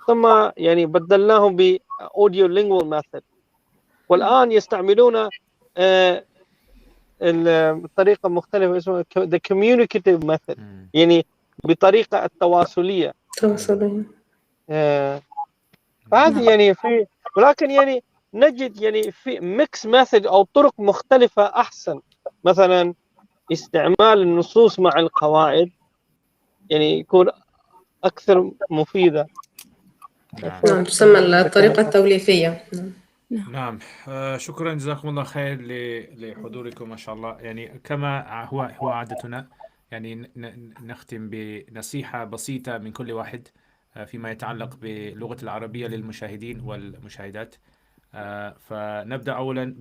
ثم يعني بدلناه ب audio lingual method، والآن يستعملون الطريقة مختلفة اسمها the communicative method، يعني بطريقة التواصلية. هذه يعني ولكن يعني نجد يعني في mix method أو طرق مختلفة أحسن، مثلا استعمال النصوص مع القواعد يعني يكون أكثر مفيدة. نعم، تسمى الطريقة التوليفية. نعم. شكرا، جزاكم الله خير لحضوركم ما شاء الله. يعني كما هو عادتنا، يعني نختم بنصيحة بسيطة من كل واحد فيما يتعلق باللغة العربية للمشاهدين والمشاهدات. فنبدأ أولا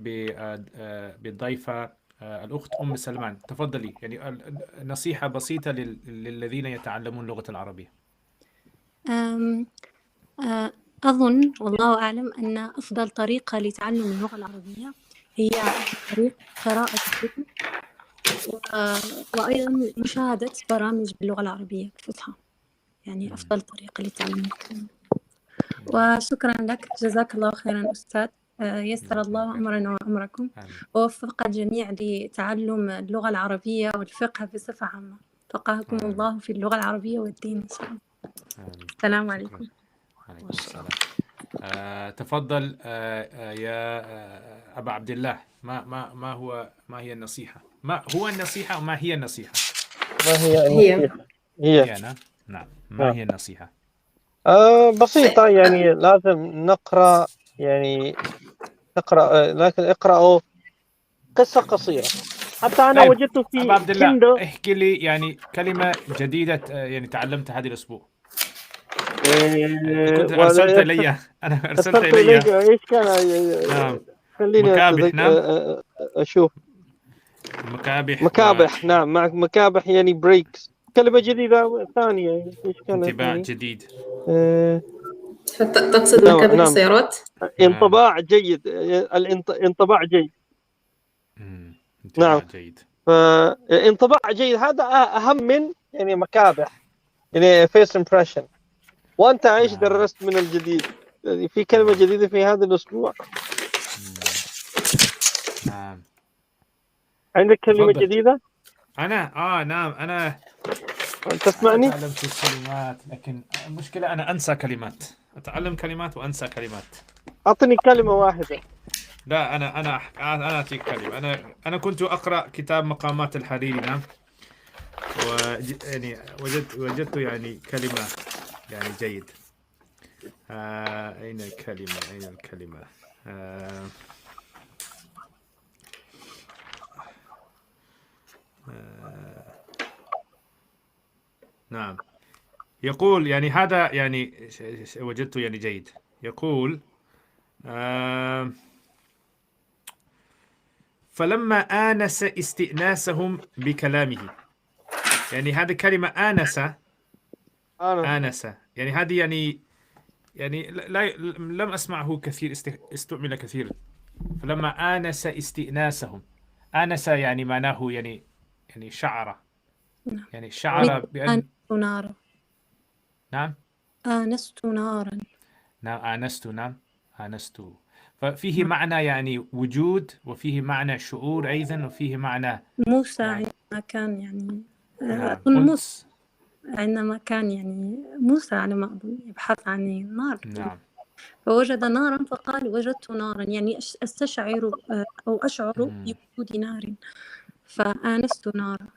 بالضيفة الأخت أم سلمان. تفضلي، يعني نصيحة بسيطة للذين يتعلمون اللغة العربية. أظن والله أعلم أن أفضل طريقة لتعلم اللغة العربية هي طريقة قراءة الكتب وأيضا مشاهدة برامج باللغة العربية الفصحى، يعني أفضل طريقة لتعلم الكلمة. وشكرا لك، جزاك الله خيرا أستاذ، يسر الله أمرنا وأمركم، ووفق الجميع لتعلم اللغة العربية والفقه بصفة عامة. فقهكم الله في اللغة العربية والدين إن شاء الله. السلام عليكم. عليكم السلام. تفضل يا أبا عبد الله، ما هي النصيحة؟ ما هو النصيحة وما هي النصيحة؟ نعم. ما هي النصيحة؟ بسيطة، يعني لازم نقرأ، يعني لكن اقرأوا قصة قصيرة. حتى أنا طيب. وجدت في أبا عبد الله، كيندل احكي لي يعني كلمة جديدة يعني تعلمتها هذا الأسبوع. كنت أرسلت إلي، أنا أرسلت إلي. إيش كان؟ نعم. خليني مكابح. نعم. أشوف. مكابح. نعم، مع مكابح يعني بريكس، كلمة جديدة ثانية. إيش كانت؟ انطباع جديد. تقصد مكابح السيارات؟ انطباع جيد. انطباع جيد. انطباع جيد. فانطباع جيد هذا أهم من يعني مكابح. يعني first impression. وأنت إيش درست من الجديد؟ يعني في كلمة جديدة في هذا الأسبوع؟ نعم. عندك كلمة تفضل. جديدة؟ نعم أنا تسمعني؟ تعلمت الكلمات، لكن المشكلة أنا أنسى كلمات. أتعلم كلمات وأنسى كلمات. أعطني كلمة واحدة. لا أنا أعطيك كلمة. أنا كنت أقرأ كتاب مقامات الحريري. نعم. يعني وجدت يعني كلمة يعني جيد. أين الكلمة؟ نعم. يقول يعني هذا يعني وجدته يعني جيد. يقول فلما آنس استئناسهم بكلامه. يعني هذه كلمة آنس يعني هذه يعني لم أسمعه كثير استعمل كثيرا. فلما آنس استئناسهم. آنس يعني معناه يعني شعر. يعني شعر بأن آنست نارا. نعم. آنست نارا. نعم آنست. ففيه معنى يعني وجود، وفيه معنى شعور أيضا، وفيه معنى موسى يعني عندما كان يعني نعم. أظن موسى عندما كان يعني موسى على ما أظن يبحث عن النار، نعم. فوجد نارا فقال وجدت نارا، يعني أستشعر أو أشعر بوجود نار فآنست نارا.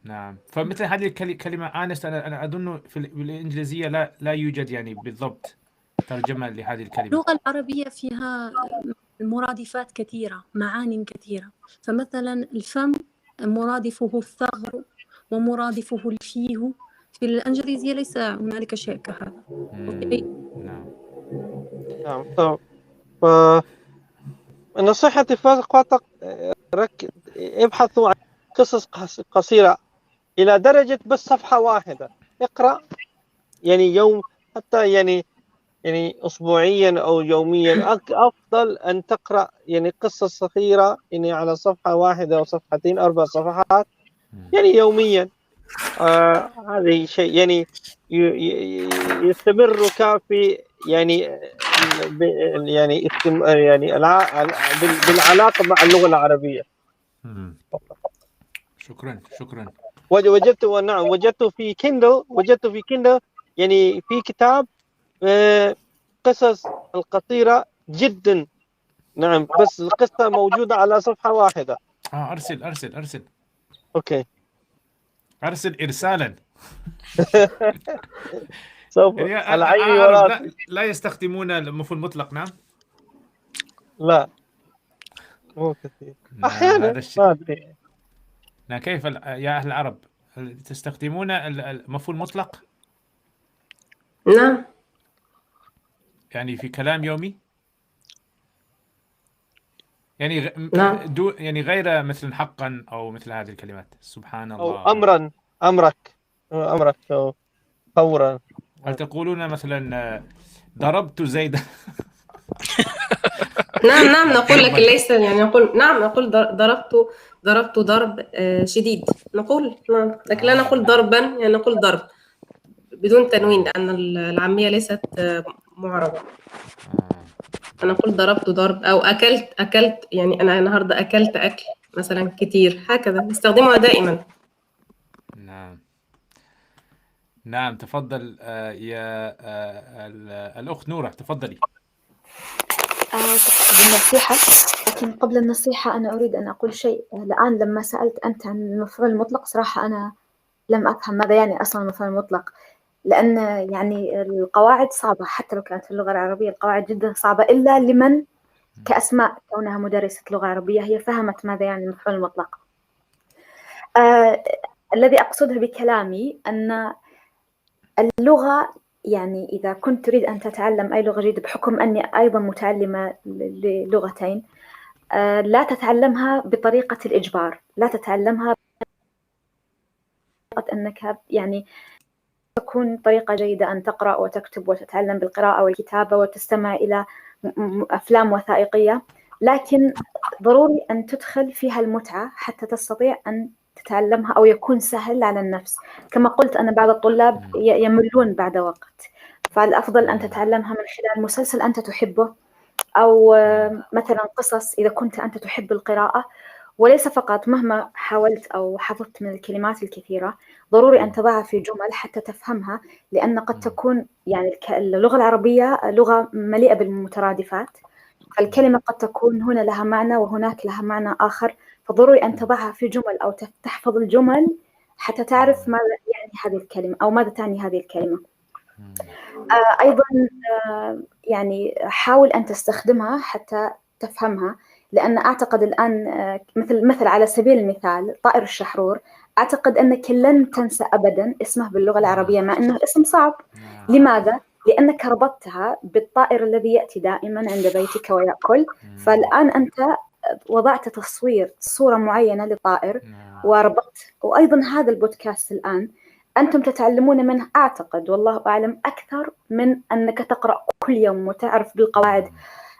نعم. فمثل هذه الكلمة آنست أنا أظن بالإنجليزية لا يوجد يعني بالضبط ترجمة لهذه الكلمة. اللغة العربية فيها مرادفات كثيرة، معان كثيرة. فمثلا الفم مرادفه الثغر ومرادفه الفيه، في الإنجليزية ليس هنالك شيء كهذا. نعم. نعم. نصيحتي فقط ابحثوا عن قصص قصيرة إلى درجة بس صفحة واحدة. اقرأ يعني يوم، حتى يعني أسبوعيا أو يوميا. أفضل أن تقرأ يعني قصة صغيرة يعني على صفحة واحدة أو صفحتين 4 صفحات يعني يوميا. هذا شيء يعني يستمر كافي يعني يعني بالعلاقة مع اللغة العربية. شكرا. وجدت في كيندل يعني في كتاب قصص القصيرة جدا. نعم، بس القصة موجودة على صفحة واحدة. أرسل. أوكي. أرسل إرسالا. سوف يعني على عيني وراسي. لا يستخدمون المفعول المطلق. نعم. لا مو كثير. نعم. أحيانا هذا الشيء. ما أدري. نعم. كيف يا أهل العرب تستخدمون المفعول المطلق نعم. يعني في كلام يومي؟ يعني نعم. يعني غير مثل حقا أو مثل هذه الكلمات. سبحان الله. أو أمرك أو فورا. هل تقولون مثلا ضربت زيدا؟ نعم نقول، لكن ليس يعني نقول ضربت ضرب شديد. نقول نعم، لكن لا نقول ضربا، يعني نقول ضرب بدون تنوين، لأن العامية ليست معربة. أنا نقول ضربت ضرب، أو أكلت يعني أنا النهاردة أكلت أكل مثلا كتير، هكذا نستخدمها دائما. نعم. تفضل يا الأخت نورة، تفضلي. بالنصيحة، لكن قبل النصيحة أنا أريد أن أقول شيء. الآن لما سألت أنت عن المفعول المطلق، صراحة أنا لم أفهم ماذا يعني أصلا المفعول المطلق، لأن يعني القواعد صعبة. حتى لو كانت في اللغة العربية القواعد جدا صعبة، إلا لمن كأسماء كونها مدرسة لغة عربية هي فهمت ماذا يعني المفعول المطلق. الذي أقصده بكلامي أن اللغة، يعني إذا كنت تريد أن تتعلم أي لغة جديدة، بحكم أني أيضا متعلمة للغتين، لا تتعلمها بطريقة الإجبار، لا تتعلمها بطريقة أنك يعني تكون طريقة جيدة أن تقرأ وتكتب وتتعلم بالقراءة والكتابة وتستمع إلى أفلام وثائقية، لكن ضروري أن تدخل فيها المتعة حتى تستطيع أن تتعلمها أو يكون سهل على النفس. كما قلت أنا بعض الطلاب يملون بعد وقت، فالأفضل أن تتعلمها من خلال مسلسل أنت تحبه، أو مثلا قصص إذا كنت أنت تحب القراءة. وليس فقط مهما حاولت أو حفظت من الكلمات الكثيرة، ضروري أن تضعها في جمل حتى تفهمها، لأن قد تكون يعني اللغة العربية لغة مليئة بالمترادفات، فالكلمة قد تكون هنا لها معنى وهناك لها معنى آخر، فضروري أن تضعها في جمل أو تحفظ الجمل حتى تعرف ماذا يعني هذه الكلمة أو ماذا تعني هذه الكلمة. أيضا يعني حاول أن تستخدمها حتى تفهمها، لأن أعتقد الآن مثل على سبيل المثال طائر الشحرور، أعتقد أنك لن تنسى أبدا اسمه باللغة العربية مع أنه اسم صعب. لماذا؟ لأنك ربطتها بالطائر الذي يأتي دائما عند بيتك ويأكل، فالآن أنت وضعت صورة معينة لطائر وربطت. وأيضا هذا البودكاست الآن أنتم تتعلمون منه أعتقد والله أعلم أكثر من أنك تقرأ كل يوم وتعرف بالقواعد.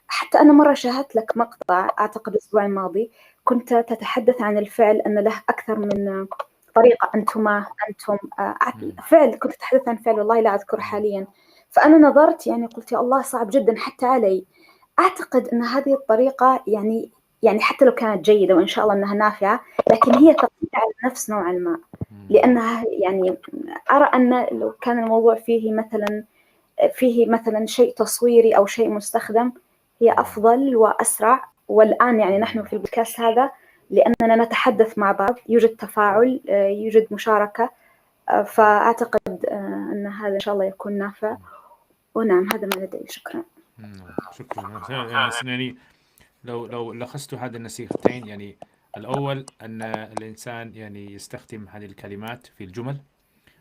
حتى أنا مرة شاهدت لك مقطع أعتقد الأسبوع الماضي، كنت تتحدث عن الفعل أن له أكثر من طريقة، أنتم فعل، كنت تتحدث عن فعل والله لا أذكر حاليا. فأنا نظرت يعني قلت يا الله صعب جدا حتى علي. أعتقد أن هذه الطريقة يعني حتى لو كانت جيدة وإن شاء الله أنها نافعة، لكن هي ثقيلة على النفس نوعا ما، لأنها يعني أرى أن لو كان الموضوع فيه مثلا شيء تصويري أو شيء مستخدم هي أفضل وأسرع. والآن يعني نحن في البودكاست هذا لأننا نتحدث مع بعض، يوجد تفاعل، يوجد مشاركة، فأعتقد أن هذا إن شاء الله يكون نافع. ونعم هذا ما لدي. شكرا. شكرا. يعني لو لخصت هذه النصيحتين، يعني الأول أن الإنسان يعني يستخدم هذه الكلمات في الجمل،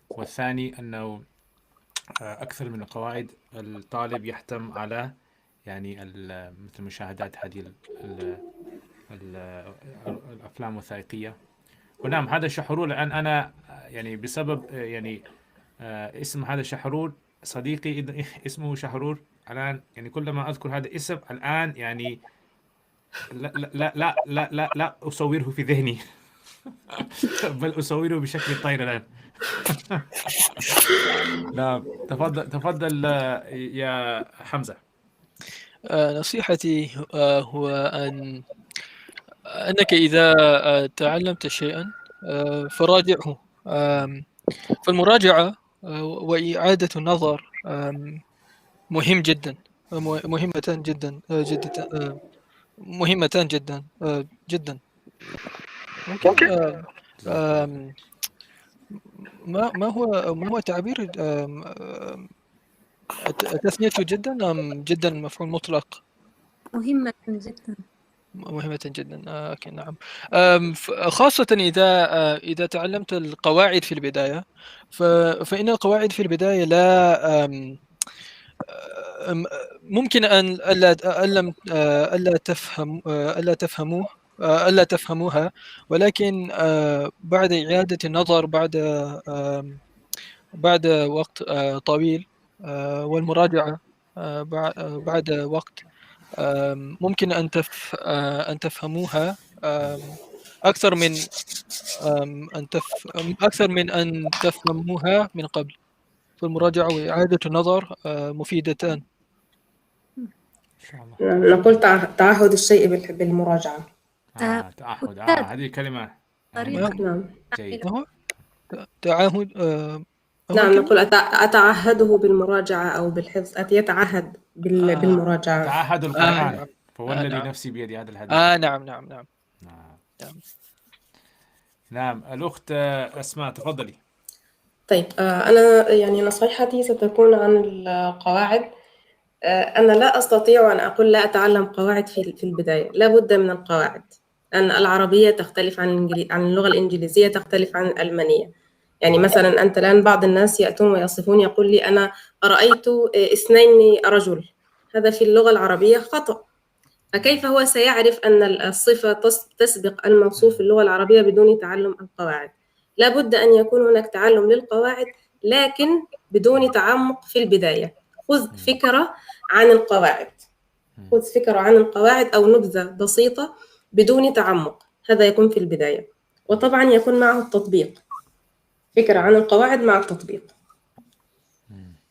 والثاني أنه أكثر من القواعد الطالب يحتم على يعني مثل مشاهدات هذه الأفلام الوثائقية. ونعم هذا شحرور الآن أنا يعني بسبب يعني اسم هذا شحرور صديقي اسمه شحرور الآن، يعني كلما أذكر هذا الاسم الآن يعني لا لا لا لا لا, لا أصوره في ذهني بل أصوره بشكل طير الآن. نعم تفضل يا حمزة. نصيحتي هو أنك إذا تعلمت شيئا فراجعه. فالمراجعة وإعادة النظر مهم جدا، مهمة جدا جدا مهمة جدا جدا. ممكن ما هو تعبير تثنية جدا أم جدا مفعول مطلق؟ مهمة جدا. مهمة جدا. أوكي نعم. خاصة إذا تعلمت القواعد في البداية، فإن القواعد في البداية لا ممكن أن ألا تفهموها، ولكن بعد إعادة النظر بعد وقت طويل والمراجعة بعد وقت ممكن أن تفهموها أكثر من أن تفهموها من قبل. فالمراجعة وإعادة النظر مفيدتان. نقول تعهد الشيء بالمراجعة. تعهد هذه كلمة نعم. جيد. تعهد. نعم نقول أتعهده بالمراجعة أو بالحفظ. يتعهد بالمراجعة. تعهد القرآن فوالذي نفسي بيد هذا الحديث. نعم الأخت أسماء تفضلي. طيب أنا يعني نصيحتي ستكون عن القواعد. أنا لا أستطيع أن أقول لا أتعلم قواعد في البداية، لا بد من القواعد، لأن العربية تختلف عن اللغة الإنجليزية، تختلف عن الألمانية. يعني مثلا أنت الآن بعض الناس يأتون ويصفون يقول لي أنا رأيت 2 رجل، هذا في اللغة العربية خطأ. فكيف هو سيعرف أن الصفة تسبق الموصوف في اللغة العربية بدون تعلم القواعد؟ لا بد أن يكون هناك تعلم للقواعد لكن بدون تعمق في البداية. خذ فكرة عن القواعد أو نبذة بسيطة بدون تعمق، هذا يكون في البداية. وطبعا يكون معه التطبيق، فكرة عن القواعد مع التطبيق.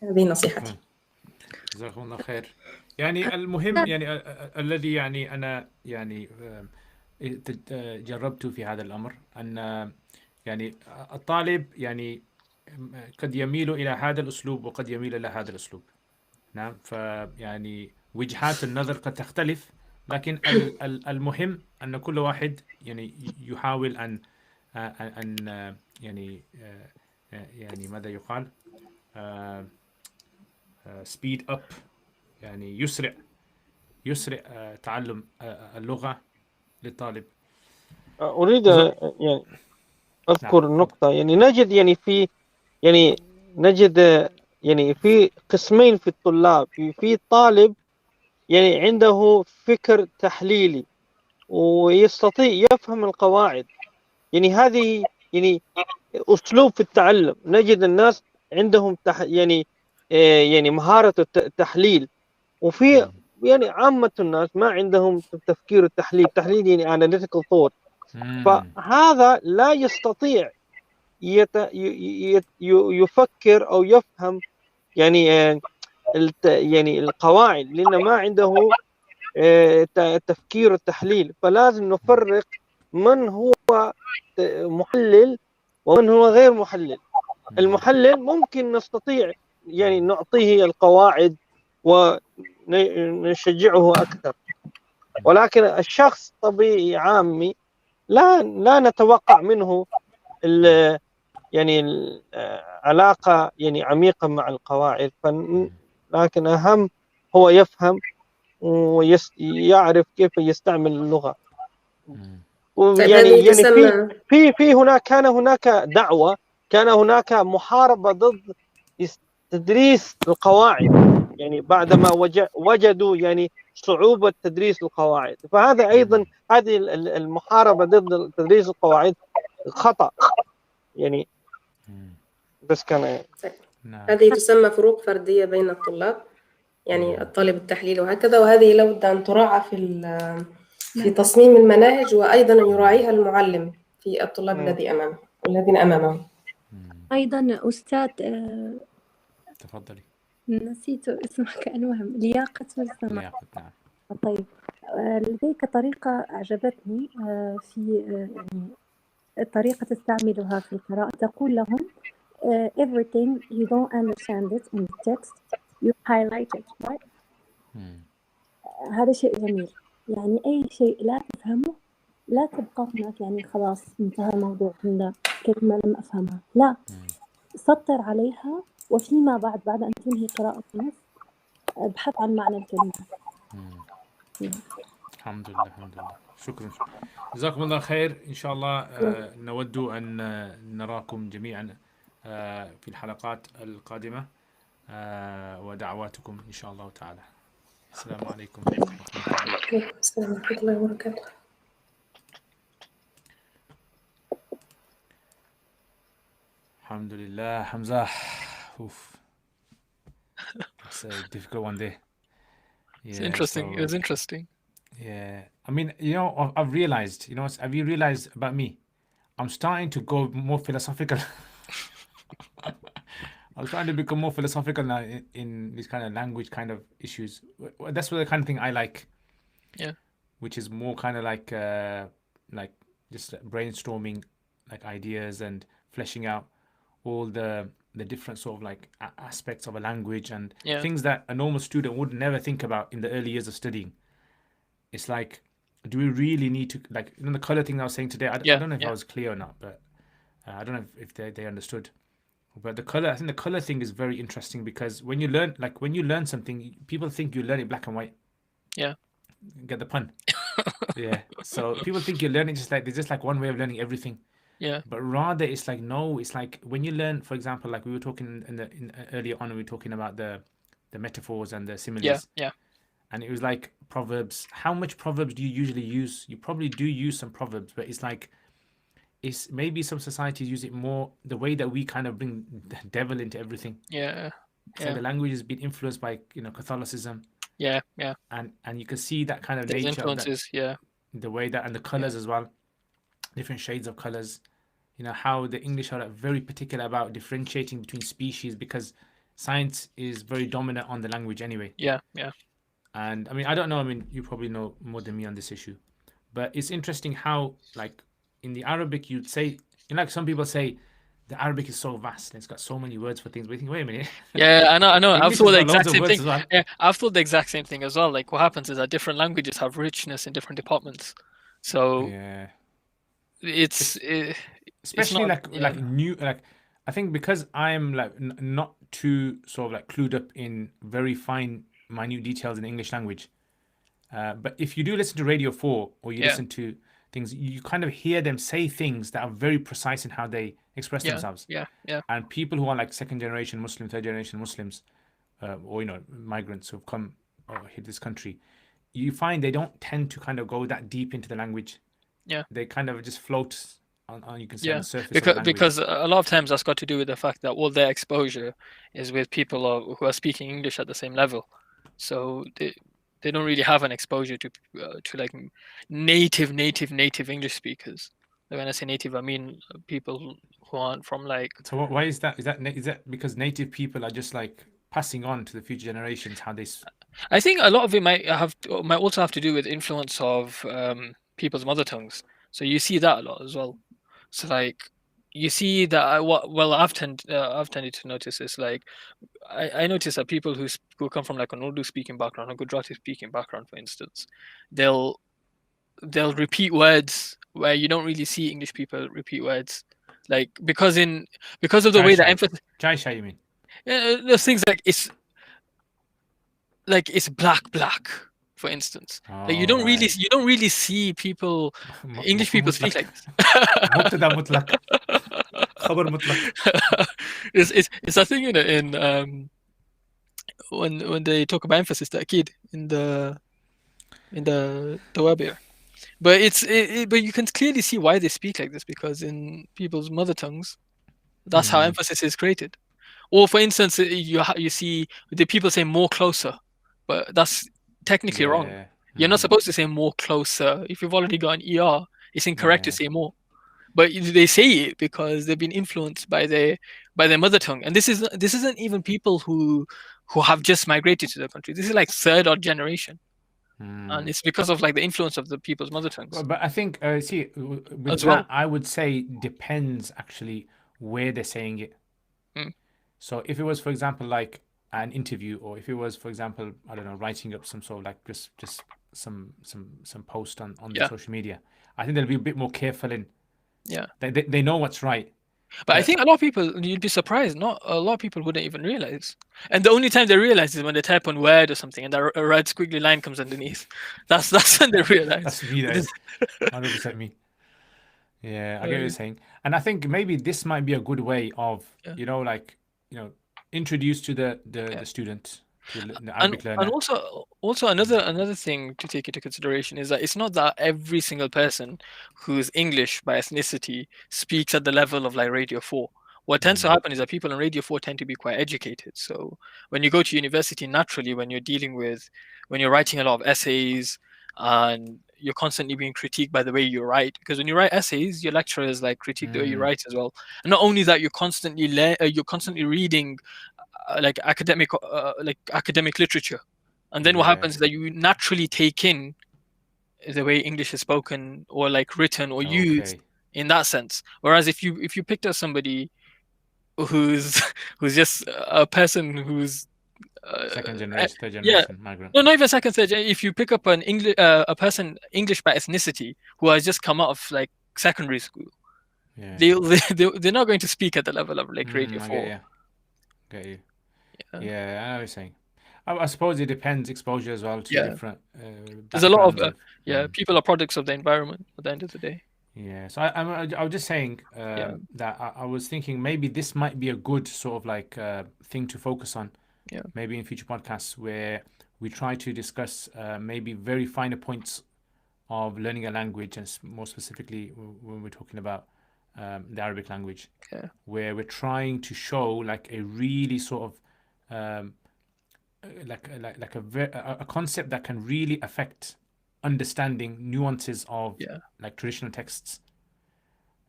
هذه نصيحتي. جزاكم الله خير. يعني المهم يعني الذي يعني أنا يعني جربت في هذا الأمر أن يعني الطالب يعني قد يميل إلى هذا الأسلوب وقد يميل إلى هذا الأسلوب. نعم، فيعني وجهات النظر قد تختلف، لكن المهم أن كل واحد يعني يحاول أن يعني يعني ماذا يقال speed up، يعني يسرع تعلم اللغة للطالب. أريد يعني أذكر نعم. نقطة. يعني نجد يعني في قسمين في الطلاب. في طالب يعني عنده فكر تحليلي ويستطيع يفهم القواعد. يعني هذه يعني أسلوب في التعلم. نجد الناس عندهم يعني مهارة التحليل، وفي يعني عامة الناس ما عندهم تفكير التحليل يعني analytical thought. فهذا لا يستطيع يفكر أو يفهم يعني يعني القواعد، لأنه ما عنده تفكير التحليل. فلازم نفرق من هو محلل ومن هو غير محلل. المحلل ممكن نستطيع يعني نعطيه القواعد ونشجعه أكثر، ولكن الشخص طبيعي عامي لا نتوقع منه يعني علاقة يعني عميقة مع القواعد. لكن أهم هو يفهم ويعرف كيف يستعمل اللغة. يعني كان هناك دعوة، كان هناك محاربة ضد تدريس القواعد، يعني بعدما وجدوا يعني صعوبة تدريس القواعد. فهذا أيضا هذه المحاربة ضد تدريس القواعد خطأ يعني. بس كان هذه تسمى فروق فردية بين الطلاب، يعني الطالب التحليل وهكذا، وهذه لابد أن تراعى في تصميم المناهج، وأيضا يراعيها المعلم في الطلاب الذين أمامه. أيضا أستاذ تفضلي. نسيت اسمك، المهم لياقة السمع. نعم. طيب، لديك طريقة أعجبتني في يعني طريقة تستعملها في القراءة. تقول لهم everything you don't understand it in the text you highlight it, right? هذا شيء جميل. يعني أي شيء لا تفهمه لا تبقى هناك يعني خلاص انتهى الموضوع عند كلمة لم أفهمها. لا، سطر عليها، وفيما بعد أن تنهي قراءة النص ابحث عن معنى الكلمة. الحمد لله. شكرا. جزاكم الله خير. إن شاء الله نود أن نراكم جميعا في الحلقات القادمة، ودعواتكم إن شاء الله تعالى. السلام عليكم ورحمة الله وبركاته. الحمد لله. حمزة. It's a difficult one there. It's interesting. It was interesting. Yeah. I mean, I've realized, have you realized about me? I'm starting to go more philosophical. I'm trying to become more philosophical now in this kind of language kind of issues. That's the kind of thing I like. Yeah. Which is more kind of like just brainstorming like ideas and fleshing out all the different sort of like aspects of a language and things that a normal student would never think about in the early years of studying. It's like, do we really need to, like, the color thing I was saying today, I don't know if I was clear or not, but I don't know if they understood. But the color, I think the color thing is very interesting, because when you learn something, people think you learn it black and white. Yeah. Get the pun? Yeah. So people think you're learning there's just like one way of learning everything. Yeah. But rather, it's like, no, it's like when you learn, for example, like we were talking earlier on, we were talking about the metaphors and the similes. Yeah. And it was like proverbs. How much proverbs do you usually use? You probably do use some proverbs, but it's like, it's maybe some societies use it more the way that we kind of bring the devil into everything. Yeah. So the language has been influenced by Catholicism. Yeah. And you can see that kind of There's nature influences. of that, the way that, and the colors as well. different shades of colors. You know how the English are like, very particular about differentiating between species because science is very dominant on the language anyway. Yeah. And I mean, I don't know. I mean, you probably know more than me on this issue, but it's interesting how, like, in the Arabic, you'd say, you know, like some people say, the Arabic is so vast and it's got so many words for things. But you think, wait a minute. Yeah, I know. I've English thought has the got loads exact of same words thing. as well. Yeah, I've thought the exact same thing as well. Like what happens is that different languages have richness in different departments. So Yeah. it's Especially not- like new, like I think because I'm like not too sort of like clued up in very fine minute details in the English language, but if you do listen to Radio 4 or you Yeah. listen to things, you kind of hear them say things that are very precise in how they express themselves. yeah. And people who are like second generation Muslim, third generation Muslims, or you know, migrants who've come or hit this country, you find they don't tend to kind of go that deep into the language. Yeah. They kind of just float on you can say on Yeah, the surface of the language. because a lot of times that's got to do with the fact that all their exposure is with people who are speaking English at the same level, so they don't really have an exposure to like native English speakers. And when I say native, I mean people who aren't from like. So why is that? Is that because native people are just like passing on to the future generations how they? I think a lot of it might also have to do with influence of people's mother tongues. So you see that a lot as well. So like you see that I've tended to notice is like I notice that people who come from like an Urdu speaking background, a Gujarati speaking background, for instance, they'll repeat words where you don't really see English people repeat words, like because of the way that emphasis. Chai Shai, you mean? There's things like it's black, for instance. Like you don't really see people, English people speak like this. Mubtada mutlaq. Khabar mutlaq. It's a thing in when they talk about emphasis, ta'kid in the Tawabir. But but you can clearly see why they speak like this, because in people's mother tongues, that's how emphasis is created. Or for instance, you see the people say more closer, but that's technically wrong. You're not supposed to say more closer. If you've already got an ER, it's incorrect to say more. But they say it because they've been influenced by their mother tongue. And this isn't even people who have just migrated to the country. This is like third or generation. And it's because of like the influence of the people's mother tongues. But I think see with that, I would say depends actually where they're saying it. So if it was, for example, like an interview, or if it was, for example, I don't know, writing up some sort of like just some post on the social media, I think they'll be a bit more careful in. Yeah. They know what's right. But I think a lot of people, you'd be surprised, not a lot of people wouldn't even realize. And the only time they realize is when they type on Word or something and a red squiggly line comes underneath. That's when they realize. That's me, that is 100% me. Yeah, I get what you're saying. And I think maybe this might be a good way of, introduce to the student, to the Arabic learner. And also another thing to take into consideration is that it's not that every single person who's English by ethnicity speaks at the level of like Radio 4. What tends to happen is that people on Radio 4 tend to be quite educated. So when you go to university, naturally, when you're writing a lot of essays and you're constantly being critiqued by the way you write, because when you write essays, your lecturers like critique the way you write as well. And not only that, you're constantly reading like academic literature, and then what happens is that you naturally take in the way English is spoken or like written or used in that sense. Whereas if you picked up somebody who's just a person who's second generation, third generation migrant. No, not even second, third. If you pick up an a person English by ethnicity who has just come out of like secondary school, they're not going to speak at the level of like Radio 4. Get you. Yeah, I know what you're saying. I suppose it depends exposure as well to different. There's a lot of people are products of the environment at the end of the day. Yeah, so I was just saying that I was thinking maybe this might be a good sort of like thing to focus on. Yeah. Maybe in future podcasts where we try to discuss maybe very finer points of learning a language, and more specifically when we're talking about the Arabic language, where we're trying to show like a really sort of like a concept that can really affect understanding nuances of like traditional texts,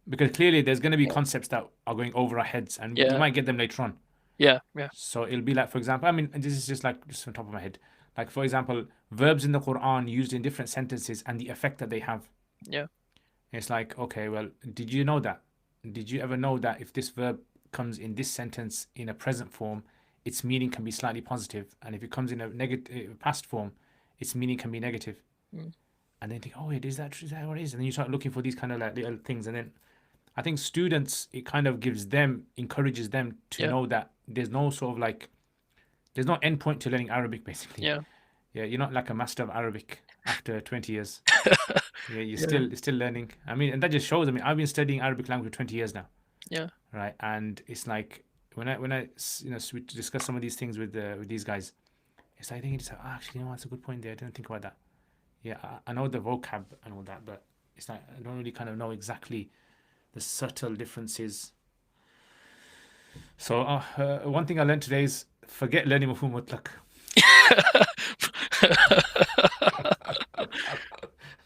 because clearly there's going to be concepts that are going over our heads, and we Yeah. might get them later on. Yeah. So it'll be like, for example, I mean, and this is just on top of my head. Like, for example, verbs in the Quran used in different sentences and the effect that they have. Yeah. It's like, okay, well, did you know that? Did you ever know that if this verb comes in this sentence in a present form, its meaning can be slightly positive, and if it comes in a negative past form, its meaning can be negative. Mm. And then you think, oh, wait, is that true? Is that what it is? And then you start looking for these kind of like little things, and then I think students, it kind of encourages them to Yeah. know that there's no sort of like, there's no end point to learning Arabic, basically. Yeah. Yeah, you're not like a master of Arabic after 20 years. Yeah, you're Yeah. still learning. I mean, and that just shows. I mean, I've been studying Arabic language for 20 years now. Yeah. Right, and it's like when I we discuss some of these things with these guys, it's like thinking, oh, actually, you know, that's a good point there. I didn't think about that. Yeah, I know the vocab and all that, but it's like I don't really kind of know exactly the subtle differences. So one thing I learned today is forget learning mafhum mutlaq.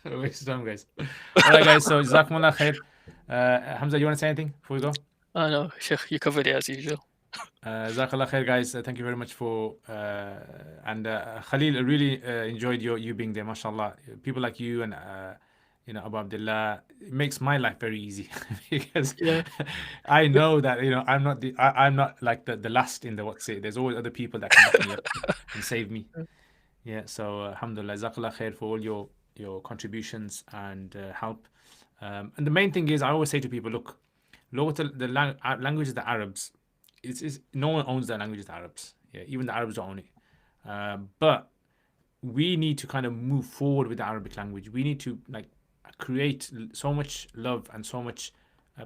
Waste of time, guys. All right, guys. So jazakumullah khair. Hamza, you want to say anything before we go? No, Sheikh, you covered it as usual. Jazakallah khair, guys. Thank you very much for and Khalil, I really enjoyed you being there, mashallah. People like you and you know, Abu Abdullah, it makes my life very easy because Yeah. I know that, you know, I'm not like the last in the what's it. There's always other people that can back me up and save me. Yeah, so alhamdulillah, jazakallah khair for all your contributions and help. And the main thing is, I always say to people, look, the language of the Arabs, is no one owns the language of the Arabs. Yeah, even the Arabs don't own it. But we need to kind of move forward with the Arabic language. We need to like create so much love and so much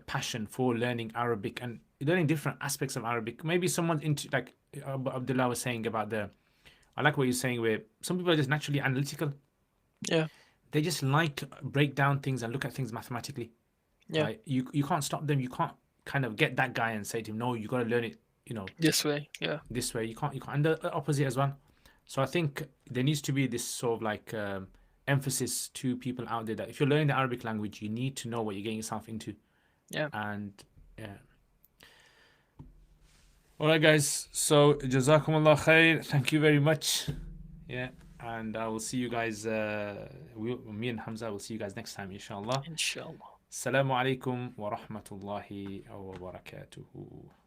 passion for learning Arabic and learning different aspects of Arabic. Maybe someone's into, like Abdullah was saying about I like what you're saying, where some people are just naturally analytical. Yeah. They just like to break down things and look at things mathematically. Yeah. Right? You can't stop them. You can't kind of get that guy and say to him, no, you got to learn it, you know, This way. Yeah. this way. You can't, and the opposite as well. So I think there needs to be this sort of like emphasis to people out there that if you're learning the Arabic language, you need to know what you're getting yourself into. Yeah. And yeah. All right, guys. So jazakumullah khair. Thank you very much. Yeah. And I will see you guys. Me and Hamza will see you guys next time, inshallah. Inshallah. Assalamu alaikum wa rahmatullahi wa barakatuhu.